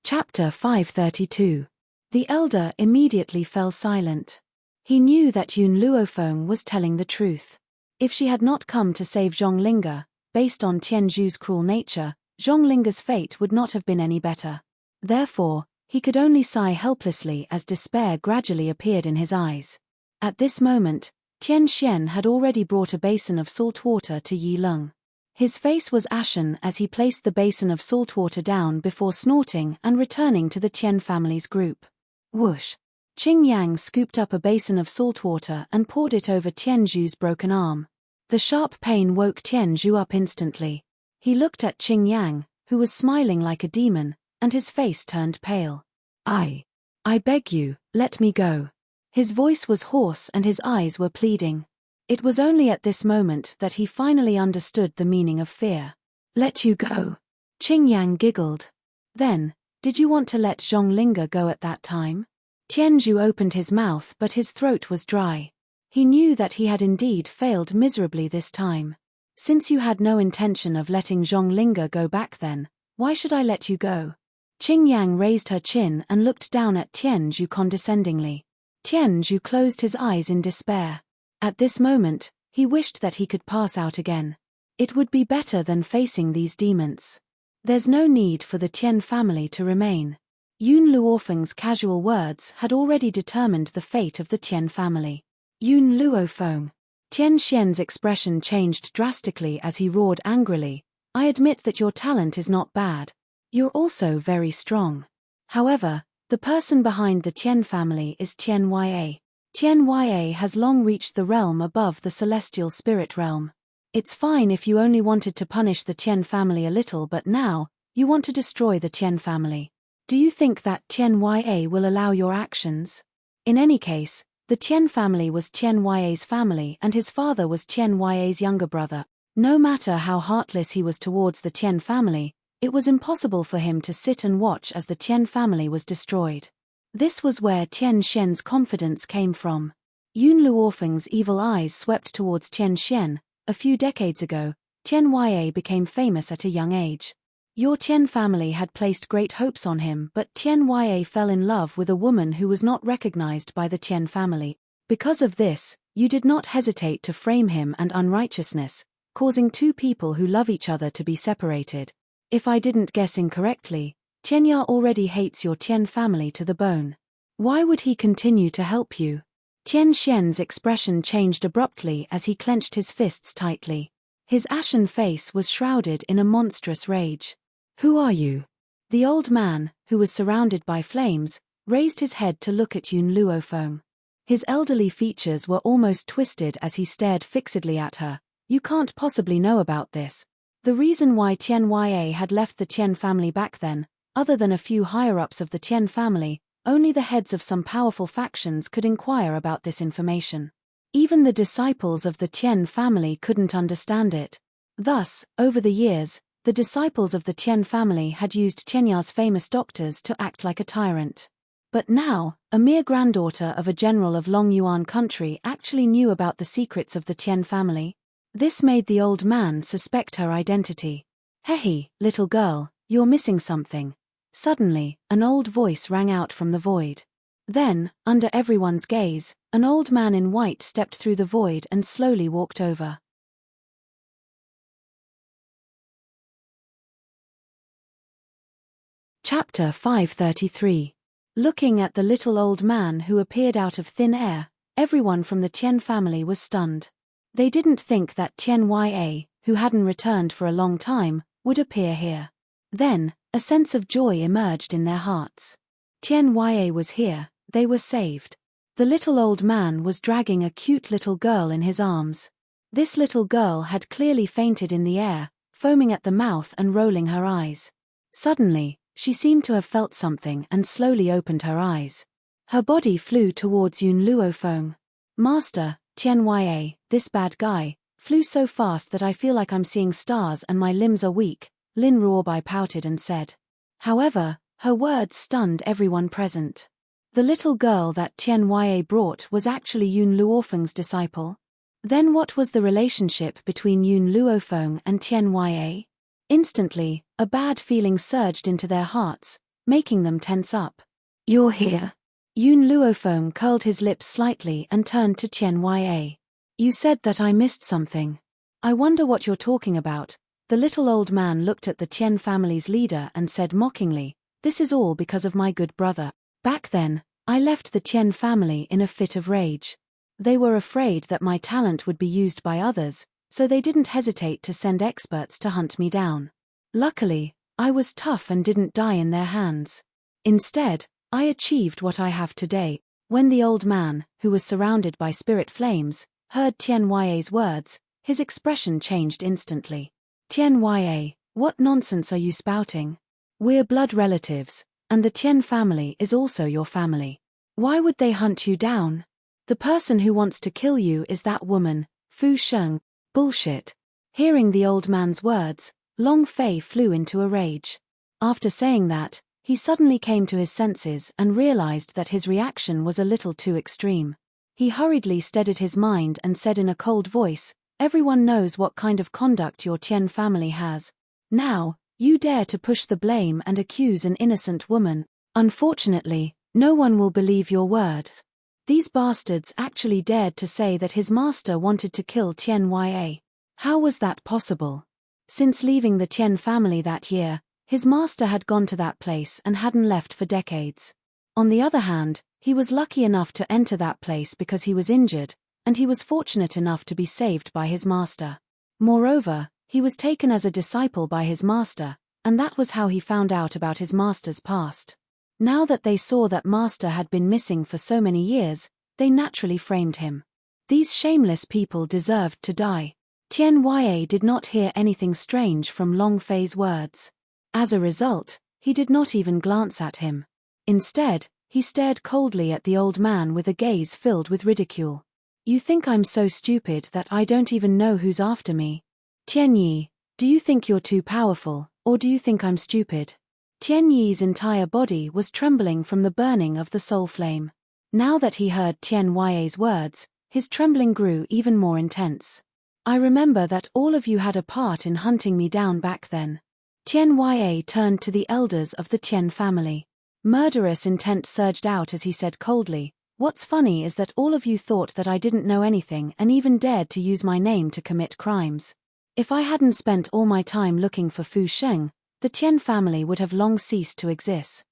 Chapter 532. The elder immediately fell silent. He knew that Yun Luofeng was telling the truth. If she had not come to save Zhonglinga, based on Tian Zhu's cruel nature, Zhonglinga's fate would not have been any better. Therefore, he could only sigh helplessly as despair gradually appeared in his eyes. At this moment, Tian Xian had already brought a basin of salt water to Yi Lung. His face was ashen as he placed the basin of salt water down before snorting and returning to the Tian family's group. Whoosh! Qing Yang scooped up a basin of salt water and poured it over Tian Zhu's broken arm. The sharp pain woke Tian Zhu up instantly. He looked at Qing Yang, who was smiling like a demon, and his face turned pale. I beg you, let me go. His voice was hoarse and his eyes were pleading. It was only at this moment that he finally understood the meaning of fear. Let you go? Qing Yang giggled. Then, did you want to let Zhonglinga go at that time? Tian Zhu opened his mouth but his throat was dry. He knew that he had indeed failed miserably this time. Since you had no intention of letting Zhonglinga go back then, why should I let you go? Qing Yang raised her chin and looked down at Tian Zhu condescendingly. Tian Zhu closed his eyes in despair. At this moment, he wished that he could pass out again. It would be better than facing these demons. There's no need for the Tian family to remain. Yun Luofeng's casual words had already determined the fate of the Tian family. Yun Luofeng. Tian Xian's expression changed drastically as he roared angrily. I admit that your talent is not bad. You're also very strong. However, the person behind the Tian family is Tian Ya. Tian Ya has long reached the realm above the celestial spirit realm. It's fine if you only wanted to punish the Tian family a little, but now, you want to destroy the Tian family. Do you think that Tian Ya will allow your actions? In any case, the Tian family was Tian Ya's family and his father was Tian Ya's younger brother. No matter how heartless he was towards the Tian family, it was impossible for him to sit and watch as the Tian family was destroyed. This was where Tian Xian's confidence came from. Yun Luofeng's evil eyes swept towards Tian Xian. A few decades ago, Tian Ya became famous at a young age. Your Tian family had placed great hopes on him, but Tian Ya fell in love with a woman who was not recognized by the Tian family. Because of this, you did not hesitate to frame him and unrighteousness, causing two people who love each other to be separated. If I didn't guess incorrectly, Tianya already hates your Tian family to the bone. Why would he continue to help you? Tian Xian's expression changed abruptly as he clenched his fists tightly. His ashen face was shrouded in a monstrous rage. Who are you? The old man, who was surrounded by flames, raised his head to look at Yun Luofeng. His elderly features were almost twisted as he stared fixedly at her. You can't possibly know about this. The reason why Tian Ya had left the Tian family back then, other than a few higher-ups of the Tian family, only the heads of some powerful factions could inquire about this information. Even the disciples of the Tian family couldn't understand it. Thus, over the years, the disciples of the Tian family had used Tianya's famous doctors to act like a tyrant. But now, a mere granddaughter of a general of Long Yuan country actually knew about the secrets of the Tian family. This made the old man suspect her identity. Hehe, little girl, you're missing something. Suddenly, an old voice rang out from the void. Then, under everyone's gaze, an old man in white stepped through the void and slowly walked over. Chapter 533. Looking at the little old man who appeared out of thin air, everyone from the Tian family was stunned. They didn't think that Tian Ya, who hadn't returned for a long time, would appear here. Then, a sense of joy emerged in their hearts. Tian Ya was here, they were saved. The little old man was dragging a cute little girl in his arms. This little girl had clearly fainted in the air, foaming at the mouth and rolling her eyes. Suddenly, she seemed to have felt something and slowly opened her eyes. Her body flew towards Yun Luofeng. Master, Tian Ya, this bad guy, flew so fast that I feel like I'm seeing stars and my limbs are weak, Lin Ruobai pouted and said. However, her words stunned everyone present. The little girl that Tian Ya brought was actually Yun Luofeng's disciple. Then what was the relationship between Yun Luofeng and Tian Ya? Instantly, a bad feeling surged into their hearts, making them tense up. You're here. Yun Luofeng curled his lips slightly and turned to Tian Ya. You said that I missed something. I wonder what you're talking about. The little old man looked at the Tian family's leader and said mockingly, this is all because of my good brother. Back then, I left the Tian family in a fit of rage. They were afraid that my talent would be used by others, so they didn't hesitate to send experts to hunt me down. Luckily, I was tough and didn't die in their hands. Instead, I achieved what I have today. When the old man, who was surrounded by spirit flames, heard Tian Ya's words, his expression changed instantly. Tian Ya, what nonsense are you spouting? We're blood relatives, and the Tian family is also your family. Why would they hunt you down? The person who wants to kill you is that woman, Fu Sheng. Bullshit. Hearing the old man's words, Long Fei flew into a rage. After saying that, he suddenly came to his senses and realized that his reaction was a little too extreme. He hurriedly steadied his mind and said in a cold voice, everyone knows what kind of conduct your Tian family has. Now, you dare to push the blame and accuse an innocent woman. Unfortunately, no one will believe your words. These bastards actually dared to say that his master wanted to kill Tian Ya. How was that possible? Since leaving the Tian family that year, his master had gone to that place and hadn't left for decades. On the other hand, he was lucky enough to enter that place because he was injured, and he was fortunate enough to be saved by his master. Moreover, he was taken as a disciple by his master, and that was how he found out about his master's past. Now that they saw that master had been missing for so many years, they naturally framed him. These shameless people deserved to die. Tian Ya did not hear anything strange from Long Fei's words. As a result, he did not even glance at him. Instead, he stared coldly at the old man with a gaze filled with ridicule. You think I'm so stupid that I don't even know who's after me? Tian Yi, do you think you're too powerful, or do you think I'm stupid? Tian Yi's entire body was trembling from the burning of the soul flame. Now that he heard Tian Ya's words, his trembling grew even more intense. I remember that all of you had a part in hunting me down back then. Tian Ya turned to the elders of the Tian family. Murderous intent surged out as he said coldly, what's funny is that all of you thought that I didn't know anything and even dared to use my name to commit crimes. If I hadn't spent all my time looking for Fu Sheng, the Tian family would have long ceased to exist.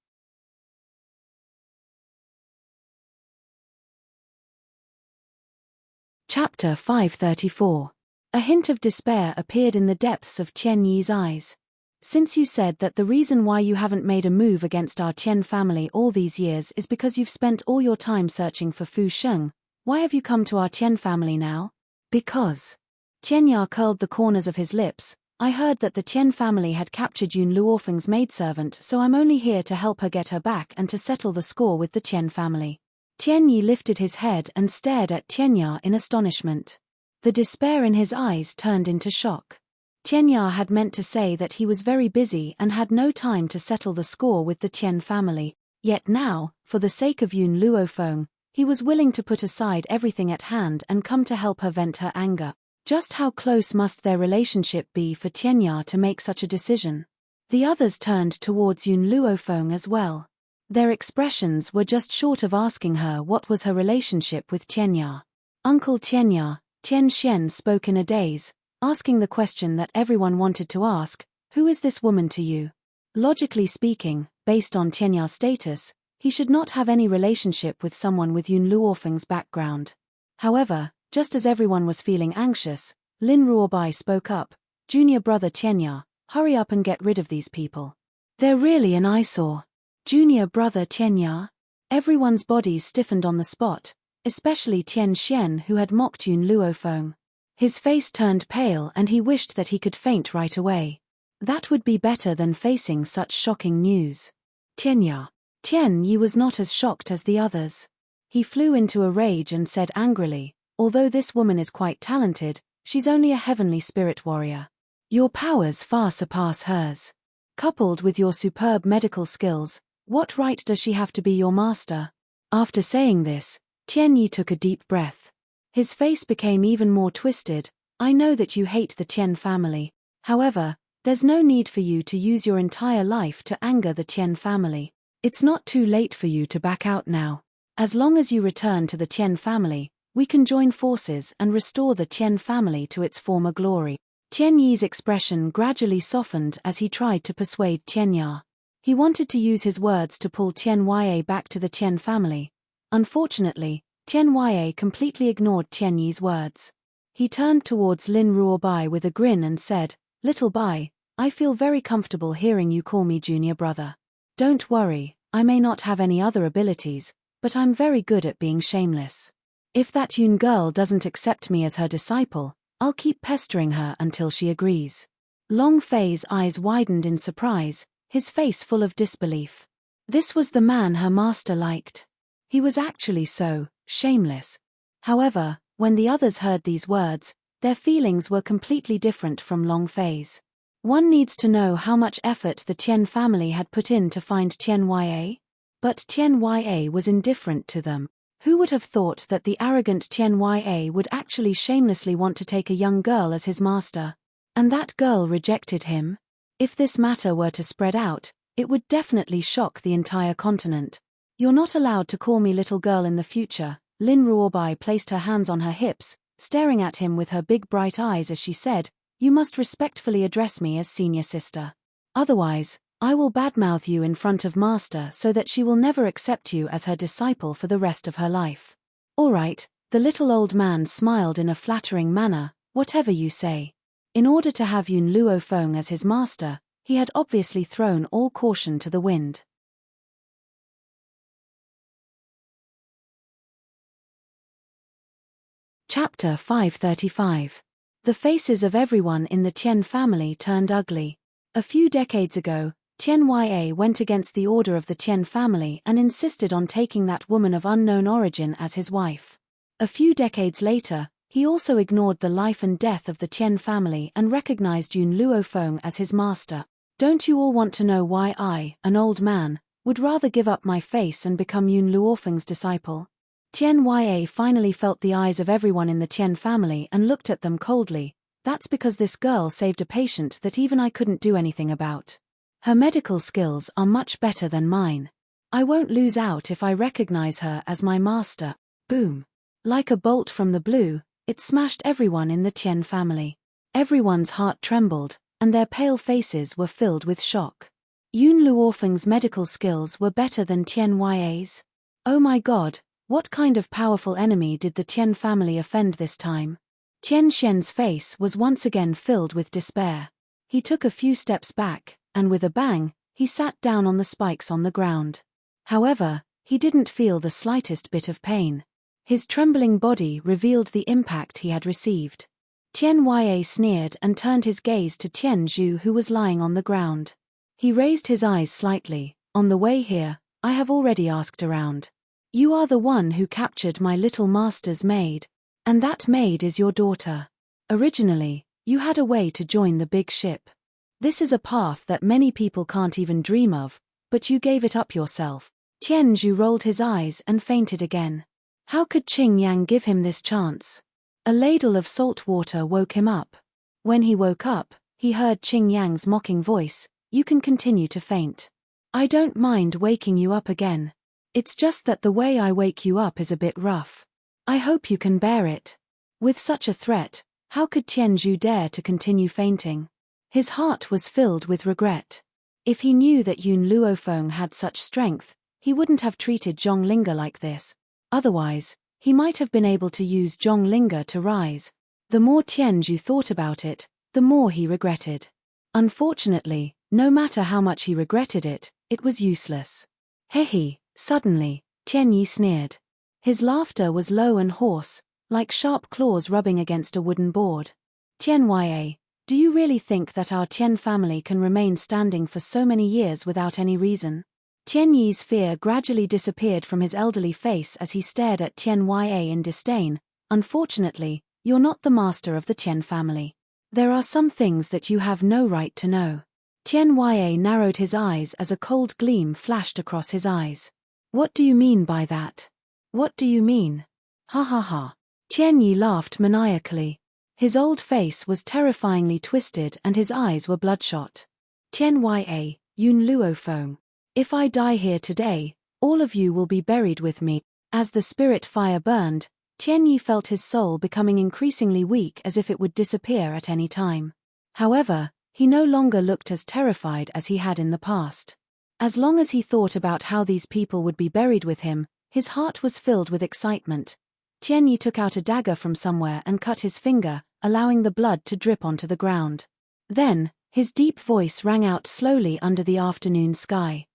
Chapter 534. A hint of despair appeared in the depths of Tian Yi's eyes. Since you said that the reason why you haven't made a move against our Tian family all these years is because you've spent all your time searching for Fu Sheng, why have you come to our Tian family now? Because. Tian Ya curled the corners of his lips. I heard that the Tian family had captured Yun Luofeng's maidservant, so I'm only here to help her get her back and to settle the score with the Tian family. Tian Yi lifted his head and stared at Tian Ya in astonishment. The despair in his eyes turned into shock. Tian Ya had meant to say that he was very busy and had no time to settle the score with the Tian family, yet now, for the sake of Yun Luofeng, he was willing to put aside everything at hand and come to help her vent her anger. Just how close must their relationship be for Tian Ya to make such a decision? The others turned towards Yun Luofeng as well. Their expressions were just short of asking her what was her relationship with Tian Ya. Uncle Tian Ya, Tian Xian spoke in a daze, asking the question that everyone wanted to ask, who is this woman to you? Logically speaking, based on Tian Ya's status, he should not have any relationship with someone with Yun Luofeng's background. However, just as everyone was feeling anxious, Lin Ruobai spoke up, Junior brother Tian Ya, hurry up and get rid of these people. They're really an eyesore. Junior brother Tian Ya? Everyone's bodies stiffened on the spot, especially Tian Xian who had mocked Yun Luofeng. His face turned pale and he wished that he could faint right away. That would be better than facing such shocking news. Tian Yi was not as shocked as the others. He flew into a rage and said angrily, although this woman is quite talented, she's only a heavenly spirit warrior. Your powers far surpass hers. Coupled with your superb medical skills, what right does she have to be your master? After saying this, Tian Yi took a deep breath. His face became even more twisted. I know that you hate the Tian family. However, there's no need for you to use your entire life to anger the Tian family. It's not too late for you to back out now. As long as you return to the Tian family, we can join forces and restore the Tian family to its former glory. Tian Yi's expression gradually softened as he tried to persuade Tian Ya. He wanted to use his words to pull Tian Ya back to the Tian family. Unfortunately, Tian Ya completely ignored Tian Yi's words. He turned towards Lin Ruobai with a grin and said, Little Bai, I feel very comfortable hearing you call me junior brother. Don't worry, I may not have any other abilities, but I'm very good at being shameless. If that Yun girl doesn't accept me as her disciple, I'll keep pestering her until she agrees. Long Fei's eyes widened in surprise, his face full of disbelief. This was the man her master liked. He was actually so shameless. However, when the others heard these words, their feelings were completely different from Long Fei's. One needs to know how much effort the Tian family had put in to find Tian Ya. But Tian Ya was indifferent to them. Who would have thought that the arrogant Tian Ya would actually shamelessly want to take a young girl as his master? And that girl rejected him? If this matter were to spread out, it would definitely shock the entire continent. You're not allowed to call me little girl in the future. Lin Ruobai placed her hands on her hips, staring at him with her big bright eyes as she said, You must respectfully address me as senior sister. Otherwise, I will badmouth you in front of master so that she will never accept you as her disciple for the rest of her life. All right, the little old man smiled in a flattering manner, whatever you say. In order to have Yun Luofeng as his master, he had obviously thrown all caution to the wind. Chapter 535. The faces of everyone in the Tian family turned ugly. A few decades ago, Tian Ya went against the order of the Tian family and insisted on taking that woman of unknown origin as his wife. A few decades later, he also ignored the life and death of the Tian family and recognized Yun Luofeng as his master. Don't you all want to know why I, an old man, would rather give up my face and become Yun Luofeng's disciple? Tian Ya finally felt the eyes of everyone in the Tian family and looked at them coldly. That's because this girl saved a patient that even I couldn't do anything about. Her medical skills are much better than mine. I won't lose out if I recognize her as my master. Boom. Like a bolt from the blue, it smashed everyone in the Tian family. Everyone's heart trembled, and their pale faces were filled with shock. Yun Luofeng's medical skills were better than Tian Ya's. Oh my god, what kind of powerful enemy did the Tian family offend this time? Tian Xian's face was once again filled with despair. He took a few steps back, and with a bang, he sat down on the spikes on the ground. However, he didn't feel the slightest bit of pain. His trembling body revealed the impact he had received. Tian Ya sneered and turned his gaze to Tian Zhu, who was lying on the ground. He raised his eyes slightly. On the way here, I have already asked around. You are the one who captured my little master's maid. And that maid is your daughter. Originally, you had a way to join the big ship. This is a path that many people can't even dream of, but you gave it up yourself. Tian Zhu rolled his eyes and fainted again. How could Qing Yang give him this chance? A ladle of salt water woke him up. When he woke up, he heard Qing Yang's mocking voice, "You can continue to faint. I don't mind waking you up again. It's just that the way I wake you up is a bit rough. I hope you can bear it." With such a threat, how could Tian Zhu dare to continue fainting? His heart was filled with regret. If he knew that Yun Luofeng had such strength, he wouldn't have treated Zhonglinga like this. Otherwise, he might have been able to use Zhonglinga to rise. The more Tian Zhu thought about it, the more he regretted. Unfortunately, no matter how much he regretted it, it was useless. Hehe, suddenly, Tian Yi sneered. His laughter was low and hoarse, like sharp claws rubbing against a wooden board. Tian Ya, do you really think that our Tian family can remain standing for so many years without any reason? Tian Yi's fear gradually disappeared from his elderly face as he stared at Tian Ya in disdain. Unfortunately, you're not the master of the Tian family. There are some things that you have no right to know. Tian Ya narrowed his eyes as a cold gleam flashed across his eyes. What do you mean by that? What do you mean? Ha ha ha. Tian Yi laughed maniacally. His old face was terrifyingly twisted and his eyes were bloodshot. Tian Ya, Yun Luofeng. If I die here today, all of you will be buried with me. As the spirit fire burned, Tian Yi felt his soul becoming increasingly weak as if it would disappear at any time. However, he no longer looked as terrified as he had in the past. As long as he thought about how these people would be buried with him, his heart was filled with excitement. Tian Yi took out a dagger from somewhere and cut his finger, allowing the blood to drip onto the ground. Then, his deep voice rang out slowly under the afternoon sky.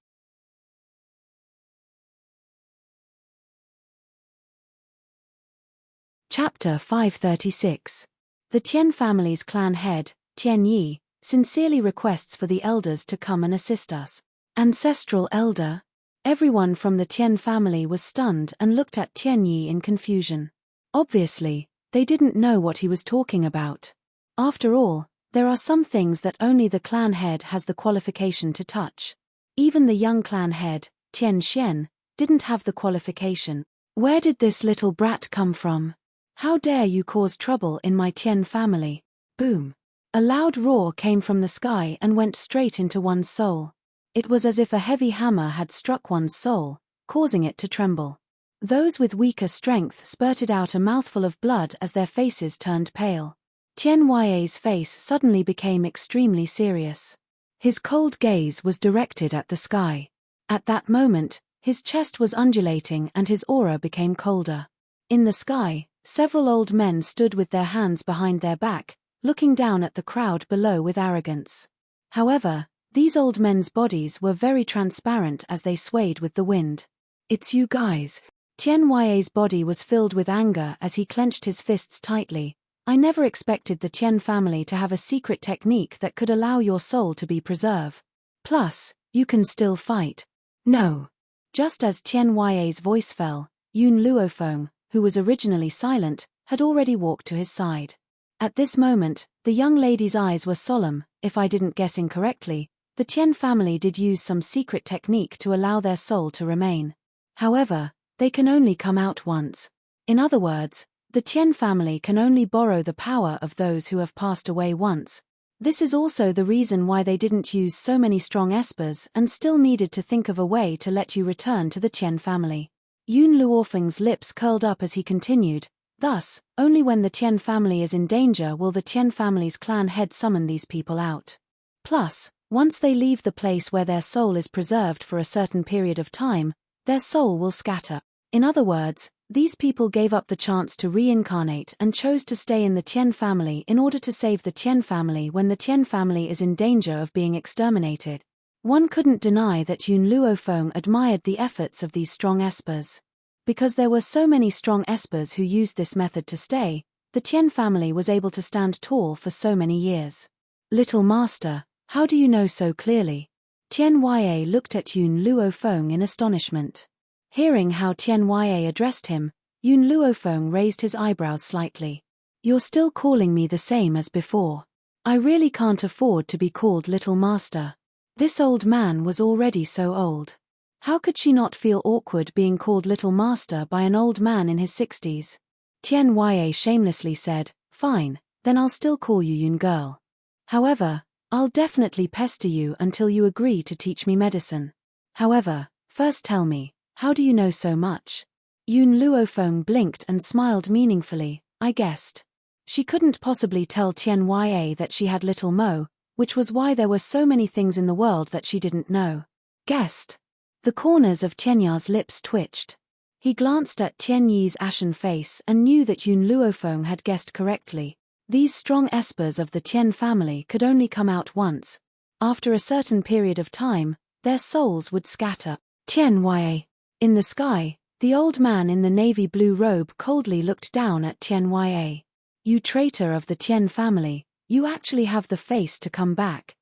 Chapter 536. The Tian family's clan head, Tian Yi, sincerely requests for the elders to come and assist us. Ancestral elder? Everyone from the Tian family was stunned and looked at Tian Yi in confusion. Obviously, they didn't know what he was talking about. After all, there are some things that only the clan head has the qualification to touch. Even the young clan head, Tian Xian, didn't have the qualification. Where did this little brat come from? How dare you cause trouble in my Tian family? Boom. A loud roar came from the sky and went straight into one's soul. It was as if a heavy hammer had struck one's soul, causing it to tremble. Those with weaker strength spurted out a mouthful of blood as their faces turned pale. Tian Ya's face suddenly became extremely serious. His cold gaze was directed at the sky. At that moment, his chest was undulating and his aura became colder. In the sky, several old men stood with their hands behind their back, looking down at the crowd below with arrogance. However, these old men's bodies were very transparent as they swayed with the wind. It's you guys. Tian Ya's body was filled with anger as he clenched his fists tightly. I never expected the Tian family to have a secret technique that could allow your soul to be preserved. Plus, you can still fight. No. Just as Tian Ya's voice fell, Yun Luofeng, who was originally silent, had already walked to his side. At this moment, the young lady's eyes were solemn. If I didn't guess incorrectly, the Tian family did use some secret technique to allow their soul to remain. However, they can only come out once. In other words, the Tian family can only borrow the power of those who have passed away once. This is also the reason why they didn't use so many strong espers and still needed to think of a way to let you return to the Tian family. Yun Luofeng's lips curled up as he continued, Thus, only when the Tian family is in danger will the Tian family's clan head summon these people out. Plus, once they leave the place where their soul is preserved for a certain period of time, their soul will scatter. In other words, these people gave up the chance to reincarnate and chose to stay in the Tian family in order to save the Tian family when the Tian family is in danger of being exterminated. One couldn't deny that Yun Luofeng admired the efforts of these strong espers. Because there were so many strong espers who used this method to stay, the Tian family was able to stand tall for so many years. Little master, how do you know so clearly? Tian Yue looked at Yun Luofeng in astonishment. Hearing how Tian Yue addressed him, Yun Luofeng raised his eyebrows slightly. You're still calling me the same as before. I really can't afford to be called little master. This old man was already so old. How could she not feel awkward being called little master by an old man in his 60s? Tian Yue shamelessly said, fine, then I'll still call you Yun girl. However, I'll definitely pester you until you agree to teach me medicine. However, first tell me, how do you know so much? Yun Luofeng blinked and smiled meaningfully. I guessed. She couldn't possibly tell Tian Yue that she had little Mo, which was why there were so many things in the world that she didn't know. Guessed. The corners of Tian Ya's lips twitched. He glanced at Tian Yi's ashen face and knew that Yun Luofeng had guessed correctly. These strong espers of the Tian family could only come out once. After a certain period of time, their souls would scatter. Tian Yue. In the sky, the old man in the navy blue robe coldly looked down at Tian Yue. You traitor of the Tian family, you actually have the face to come back.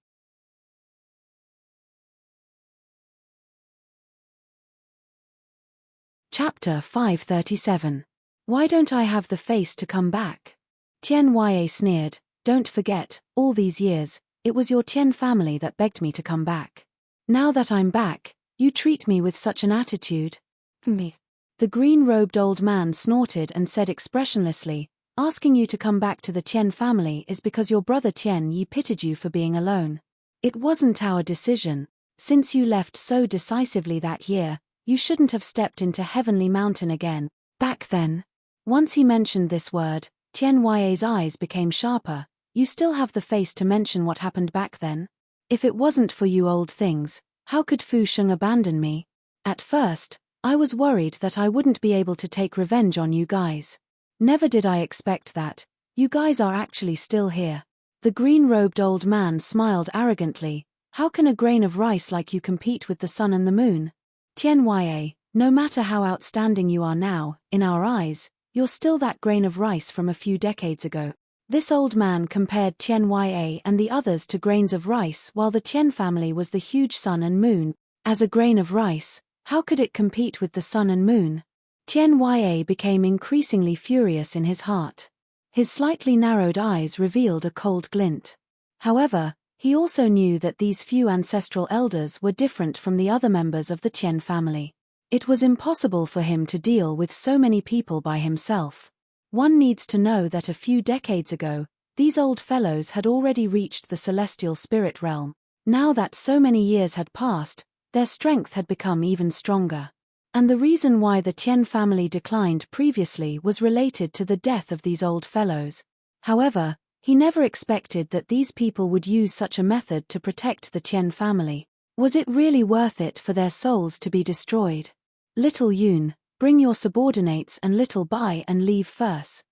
Chapter 537. Why don't I have the face to come back? Tian Yue sneered, don't forget, all these years, it was your Tian family that begged me to come back. Now that I'm back, you treat me with such an attitude. Me. The green-robed old man snorted and said expressionlessly, asking you to come back to the Tian family is because your brother Tian Yi pitied you for being alone. It wasn't our decision. Since you left so decisively that year, you shouldn't have stepped into Heavenly Mountain again. Back then. Once he mentioned this word, Tian Yue's eyes became sharper. You still have the face to mention what happened back then? If it wasn't for you old things, how could Fu Sheng abandon me? At first, I was worried that I wouldn't be able to take revenge on you guys. Never did I expect that. You guys are actually still here. The green-robed old man smiled arrogantly. How can a grain of rice like you compete with the sun and the moon? Tian Yue, no matter how outstanding you are now, in our eyes, you're still that grain of rice from a few decades ago. This old man compared Tian Yue and the others to grains of rice while the Tian family was the huge sun and moon. As a grain of rice, how could it compete with the sun and moon? Tian Yue became increasingly furious in his heart. His slightly narrowed eyes revealed a cold glint. However, he also knew that these few ancestral elders were different from the other members of the Tian family. It was impossible for him to deal with so many people by himself. One needs to know that a few decades ago, these old fellows had already reached the celestial spirit realm. Now that so many years had passed, their strength had become even stronger. And the reason why the Tian family declined previously was related to the death of these old fellows. However, he never expected that these people would use such a method to protect the Tian family. Was it really worth it for their souls to be destroyed? Little Yun, bring your subordinates and Little Bai and leave first.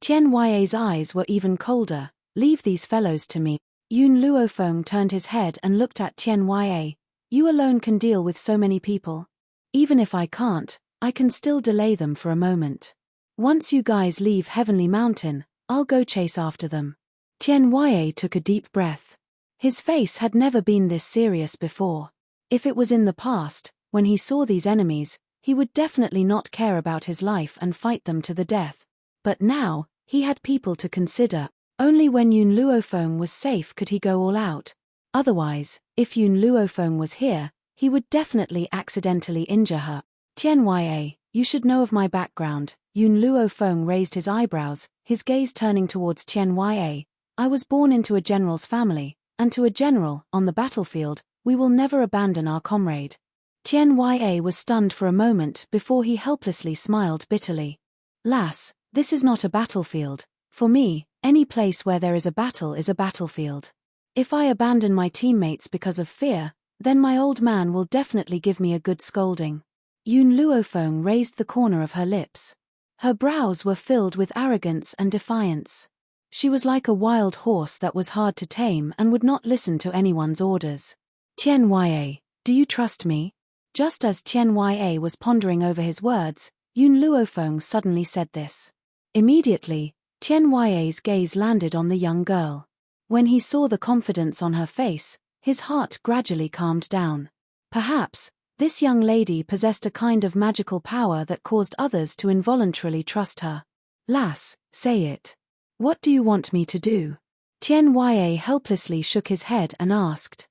Tian Yue's eyes were even colder. Leave these fellows to me. Yun Luofeng turned his head and looked at Tian Yue. You alone can deal with so many people. Even if I can't, I can still delay them for a moment. Once you guys leave Heavenly Mountain, I'll go chase after them. Tian Yue took a deep breath. His face had never been this serious before. If it was in the past, when he saw these enemies, he would definitely not care about his life and fight them to the death. But now, he had people to consider. Only when Yun Luofeng was safe could he go all out. Otherwise, if Yun Luofeng was here, he would definitely accidentally injure her. Tian Yue, you should know of my background. Yun Luofeng raised his eyebrows, his gaze turning towards Tian Yue. I was born into a general's family, and to a general, on the battlefield, we will never abandon our comrade. Tian Yue was stunned for a moment before he helplessly smiled bitterly. Lass, This is not a battlefield. For me, any place where there is a battle is a battlefield. If I abandon my teammates because of fear, then my old man will definitely give me a good scolding. Yun Luofeng raised the corner of her lips. Her brows were filled with arrogance and defiance. She was like a wild horse that was hard to tame and would not listen to anyone's orders. Tian Yue, do you trust me? Just as Tian Yue was pondering over his words, Yun Luofeng suddenly said this. Immediately, Tian Yue's gaze landed on the young girl. When he saw the confidence on her face, his heart gradually calmed down. Perhaps, this young lady possessed a kind of magical power that caused others to involuntarily trust her. Lass, say it. What do you want me to do? Tian Yue helplessly shook his head and asked.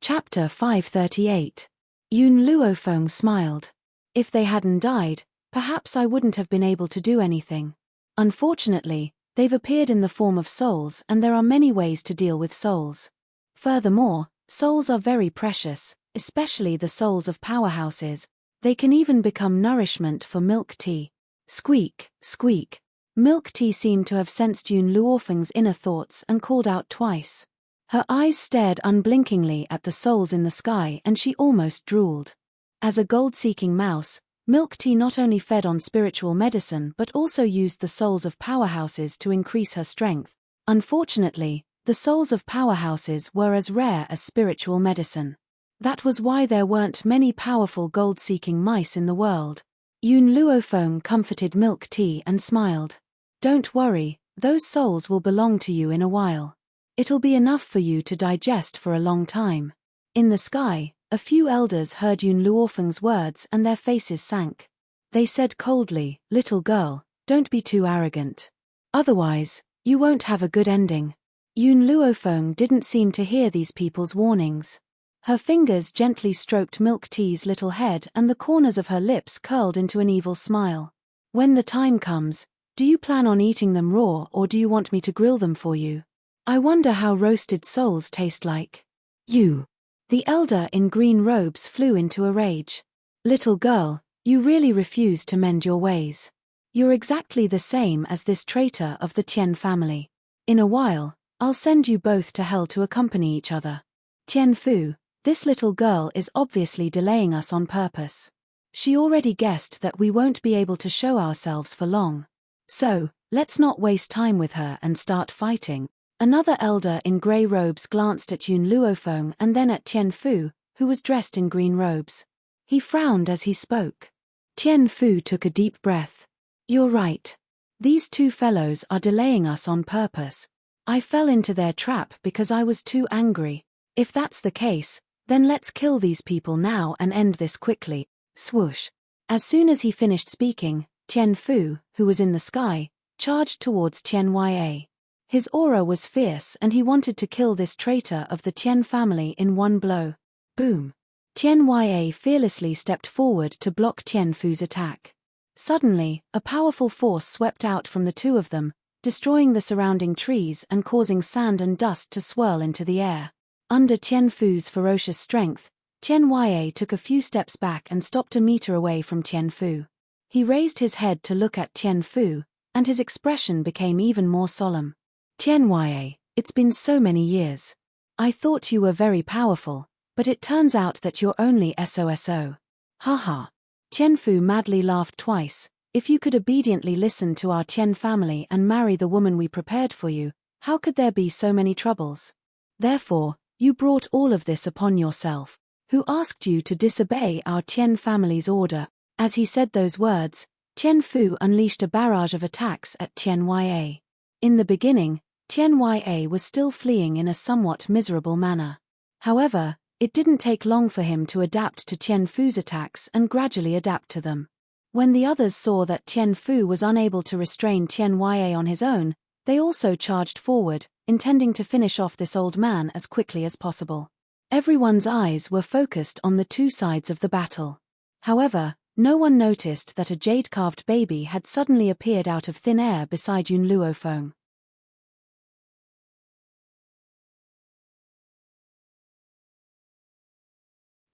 Chapter 538. Yun Luofeng smiled. If they hadn't died, perhaps I wouldn't have been able to do anything. Unfortunately, they've appeared in the form of souls, and there are many ways to deal with souls. Furthermore, souls are very precious, especially the souls of powerhouses. They can even become nourishment for milk tea. Squeak, squeak. Milk tea seemed to have sensed Yun Luofeng's inner thoughts and called out twice. Her eyes stared unblinkingly at the souls in the sky and she almost drooled. As a gold-seeking mouse, Milk Tea not only fed on spiritual medicine but also used the souls of powerhouses to increase her strength. Unfortunately, the souls of powerhouses were as rare as spiritual medicine. That was why there weren't many powerful gold-seeking mice in the world. Yun Luofeng comforted Milk Tea and smiled. Don't worry, those souls will belong to you in a while. It'll be enough for you to digest for a long time. In the sky, a few elders heard Yun Luofeng's words and their faces sank. They said coldly, "Little girl, don't be too arrogant. Otherwise, you won't have a good ending." Yun Luofeng didn't seem to hear these people's warnings. Her fingers gently stroked Milk Tea's little head and the corners of her lips curled into an evil smile. When the time comes, do you plan on eating them raw or do you want me to grill them for you? I wonder how roasted souls taste like. You. The elder in green robes flew into a rage. Little girl, you really refuse to mend your ways. You're exactly the same as this traitor of the Tian family. In a while, I'll send you both to hell to accompany each other. Tian Fu, this little girl is obviously delaying us on purpose. She already guessed that we won't be able to show ourselves for long. So, let's not waste time with her and start fighting. Another elder in grey robes glanced at Yun Luofeng and then at Tian Fu, who was dressed in green robes. He frowned as he spoke. Tian Fu took a deep breath. You're right. These two fellows are delaying us on purpose. I fell into their trap because I was too angry. If that's the case, then let's kill these people now and end this quickly. Swoosh. As soon as he finished speaking, Tian Fu, who was in the sky, charged towards Tian Yue. His aura was fierce and he wanted to kill this traitor of the Tian family in one blow. Boom. Tian Yue fearlessly stepped forward to block Tian Fu's attack. Suddenly, a powerful force swept out from the two of them, destroying the surrounding trees and causing sand and dust to swirl into the air. Under Tian Fu's ferocious strength, Tian Yue took a few steps back and stopped a meter away from Tian Fu. He raised his head to look at Tian Fu, and his expression became even more solemn. Tian Yue, it's been so many years. I thought you were very powerful, but it turns out that you're only SOSO. Haha. Tian Fu madly laughed twice. If you could obediently listen to our Tian family and marry the woman we prepared for you, how could there be so many troubles? Therefore, you brought all of this upon yourself. Who asked you to disobey our Tian family's order? As he said those words, Tian Fu unleashed a barrage of attacks at Tian Yue. In the beginning, Tian Yue was still fleeing in a somewhat miserable manner. However, it didn't take long for him to adapt to Tian Fu's attacks and gradually adapt to them. When the others saw that Tian Fu was unable to restrain Tian Yue on his own, they also charged forward, intending to finish off this old man as quickly as possible. Everyone's eyes were focused on the two sides of the battle. However, no one noticed that a jade-carved baby had suddenly appeared out of thin air beside Yun Luofeng.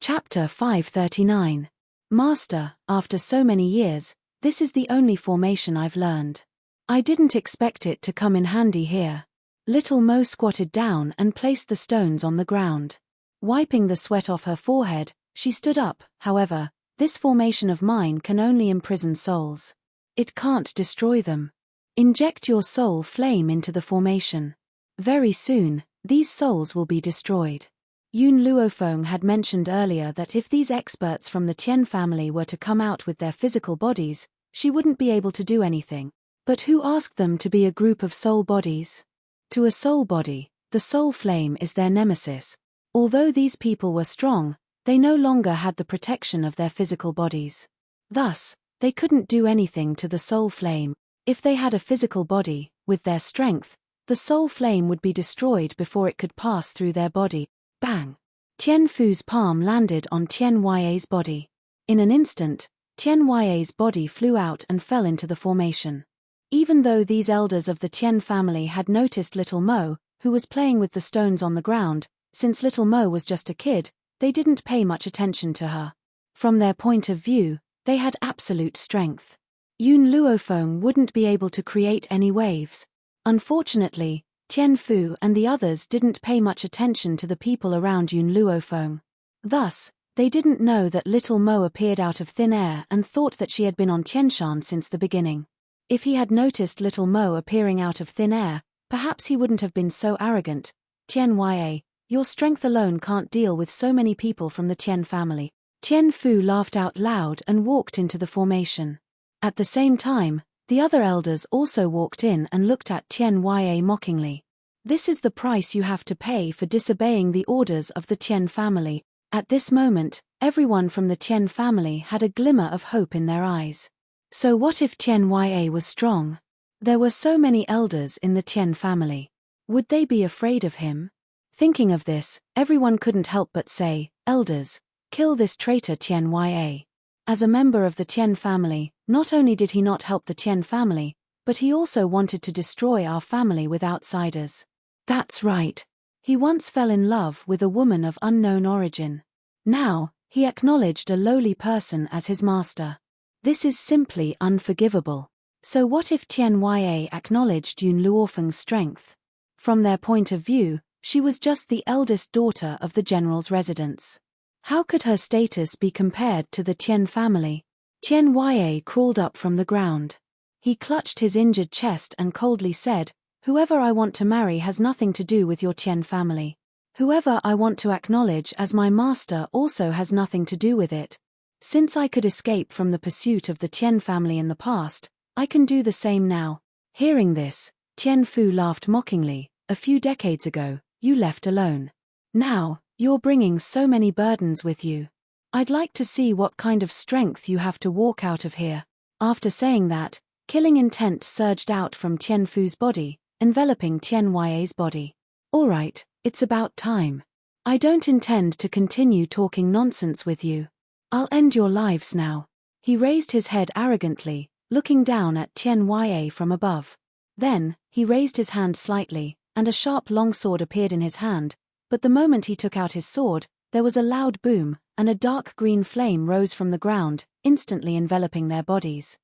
Chapter 539. Master, after so many years, this is the only formation I've learned. I didn't expect it to come in handy here. Little Mo squatted down and placed the stones on the ground. Wiping the sweat off her forehead, she stood up. However, this formation of mine can only imprison souls. It can't destroy them. Inject your soul flame into the formation. Very soon, these souls will be destroyed. Yun Luofeng had mentioned earlier that if these experts from the Tian family were to come out with their physical bodies, she wouldn't be able to do anything. But who asked them to be a group of soul bodies? To a soul body, the soul flame is their nemesis. Although these people were strong, they no longer had the protection of their physical bodies. Thus, they couldn't do anything to the soul flame. If they had a physical body, with their strength, the soul flame would be destroyed before it could pass through their body. Bang! Tian Fu's palm landed on Tian Ya's body. In an instant, Tian Ya's body flew out and fell into the formation. Even though these elders of the Tian family had noticed little Mo, who was playing with the stones on the ground, since little Mo was just a kid, they didn't pay much attention to her. From their point of view, they had absolute strength. Yun Luofeng wouldn't be able to create any waves. Unfortunately, Tian Fu and the others didn't pay much attention to the people around Yun Luofeng. Thus, they didn't know that little Mo appeared out of thin air and thought that she had been on Tianshan since the beginning. If he had noticed little Mo appearing out of thin air, perhaps he wouldn't have been so arrogant. Tian Ya, your strength alone can't deal with so many people from the Tian family. Tian Fu laughed out loud and walked into the formation. At the same time, the other elders also walked in and looked at Tian Ya mockingly. This is the price you have to pay for disobeying the orders of the Tian family. At this moment, everyone from the Tian family had a glimmer of hope in their eyes. So what if Tian Ya was strong? There were so many elders in the Tian family. Would they be afraid of him? Thinking of this, everyone couldn't help but say, "Elders, kill this traitor Tian Ya." As a member of the Tian family, not only did he not help the Tian family, but he also wanted to destroy our family with outsiders. That's right. He once fell in love with a woman of unknown origin. Now, he acknowledged a lowly person as his master. This is simply unforgivable. So what if Tian Ya acknowledged Yun Luofeng's strength? From their point of view, she was just the eldest daughter of the general's residence. How could her status be compared to the Tian family? Tian Ya crawled up from the ground. He clutched his injured chest and coldly said, "Whoever I want to marry has nothing to do with your Tian family. Whoever I want to acknowledge as my master also has nothing to do with it. Since I could escape from the pursuit of the Tian family in the past, I can do the same now." Hearing this, Tian Fu laughed mockingly. "A few decades ago, you left alone. Now, you're bringing so many burdens with you. I'd like to see what kind of strength you have to walk out of here." After saying that, killing intent surged out from Tian Fu's body, enveloping Tian Ya's body. "All right, it's about time. I don't intend to continue talking nonsense with you. I'll end your lives now." He raised his head arrogantly, looking down at Tian Ya from above. Then, he raised his hand slightly, and a sharp longsword appeared in his hand, but the moment he took out his sword, there was a loud boom, and a dark green flame rose from the ground, instantly enveloping their bodies.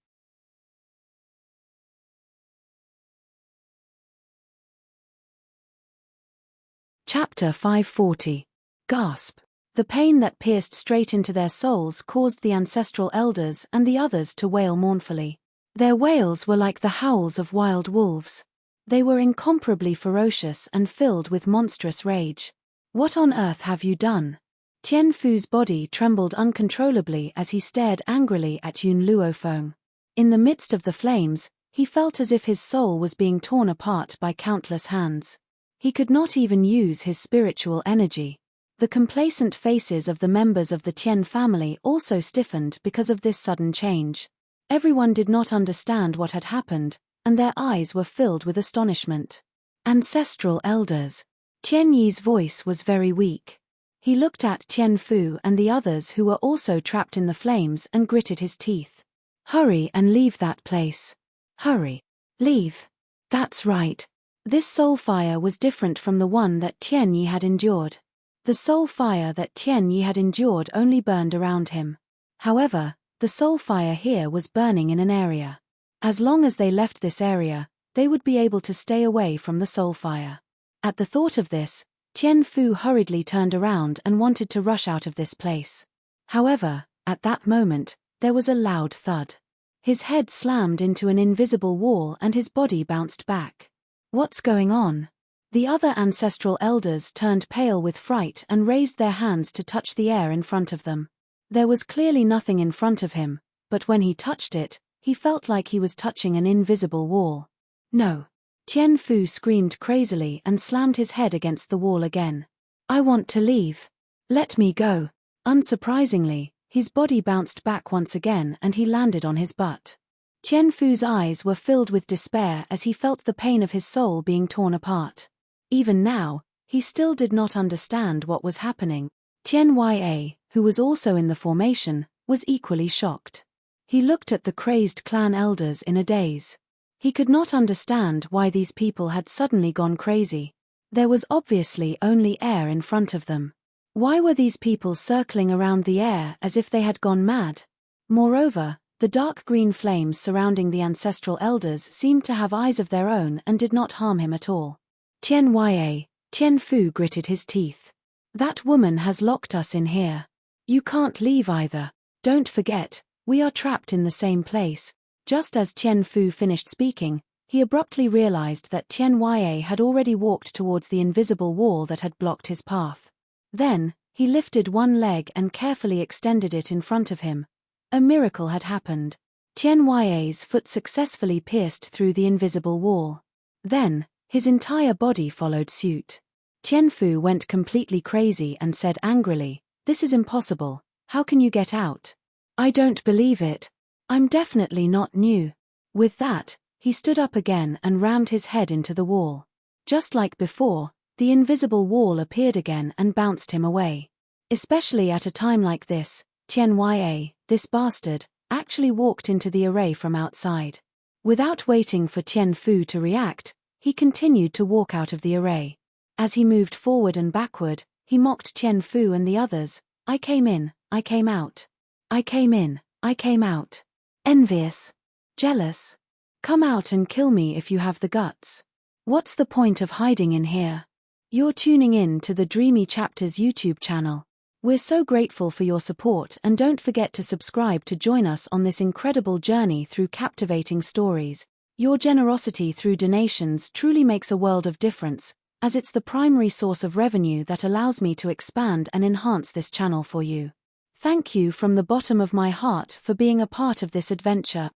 Chapter 540. Gasp! The pain that pierced straight into their souls caused the ancestral elders and the others to wail mournfully. Their wails were like the howls of wild wolves. They were incomparably ferocious and filled with monstrous rage. "What on earth have you done?" Tian Fu's body trembled uncontrollably as he stared angrily at Yun Luofeng. In the midst of the flames, he felt as if his soul was being torn apart by countless hands. He could not even use his spiritual energy. The complacent faces of the members of the Tian family also stiffened because of this sudden change. Everyone did not understand what had happened, and their eyes were filled with astonishment. "Ancestral elders." Tian Yi's voice was very weak. He looked at Tian Fu and the others who were also trapped in the flames and gritted his teeth. "Hurry and leave that place. Hurry. Leave." That's right. This soul fire was different from the one that Tian Yi had endured. The soul fire that Tian Yi had endured only burned around him. However, the soul fire here was burning in an area. As long as they left this area, they would be able to stay away from the soul fire. At the thought of this, Tian Fu hurriedly turned around and wanted to rush out of this place. However, at that moment, there was a loud thud. His head slammed into an invisible wall and his body bounced back. What's going on? The other ancestral elders turned pale with fright and raised their hands to touch the air in front of them. There was clearly nothing in front of him, but when he touched it, he felt like he was touching an invisible wall. No! Tian Fu screamed crazily and slammed his head against the wall again. I want to leave. Let me go. Unsurprisingly, his body bounced back once again and he landed on his butt. Tian Fu's eyes were filled with despair as he felt the pain of his soul being torn apart. Even now, he still did not understand what was happening. Tian Ya, who was also in the formation, was equally shocked. He looked at the crazed clan elders in a daze. He could not understand why these people had suddenly gone crazy. There was obviously only air in front of them. Why were these people circling around the air as if they had gone mad? Moreover, the dark green flames surrounding the ancestral elders seemed to have eyes of their own and did not harm him at all. Tian Ya, Tian Fu gritted his teeth. That woman has locked us in here. You can't leave either. Don't forget, we are trapped in the same place. Just as Tian Fu finished speaking, he abruptly realized that Tian Ya had already walked towards the invisible wall that had blocked his path. Then, he lifted one leg and carefully extended it in front of him. A miracle had happened. Tian Ya's foot successfully pierced through the invisible wall. Then, his entire body followed suit. Tian Fu went completely crazy and said angrily, "This is impossible. How can you get out? I don't believe it. I'm definitely not new." With that, he stood up again and rammed his head into the wall. Just like before, the invisible wall appeared again and bounced him away. Especially at a time like this, Tian Ya, this bastard, actually walked into the array from outside. Without waiting for Tian Fu to react, he continued to walk out of the array. As he moved forward and backward, he mocked Tian Fu and the others. I came in, I came out. I came in, I came out. Envious. Jealous. Come out and kill me if you have the guts. What's the point of hiding in here? You're tuning in to the Dreamy Chapters YouTube channel. We're so grateful for your support and don't forget to subscribe to join us on this incredible journey through captivating stories. Your generosity through donations truly makes a world of difference, as it's the primary source of revenue that allows me to expand and enhance this channel for you. Thank you from the bottom of my heart for being a part of this adventure.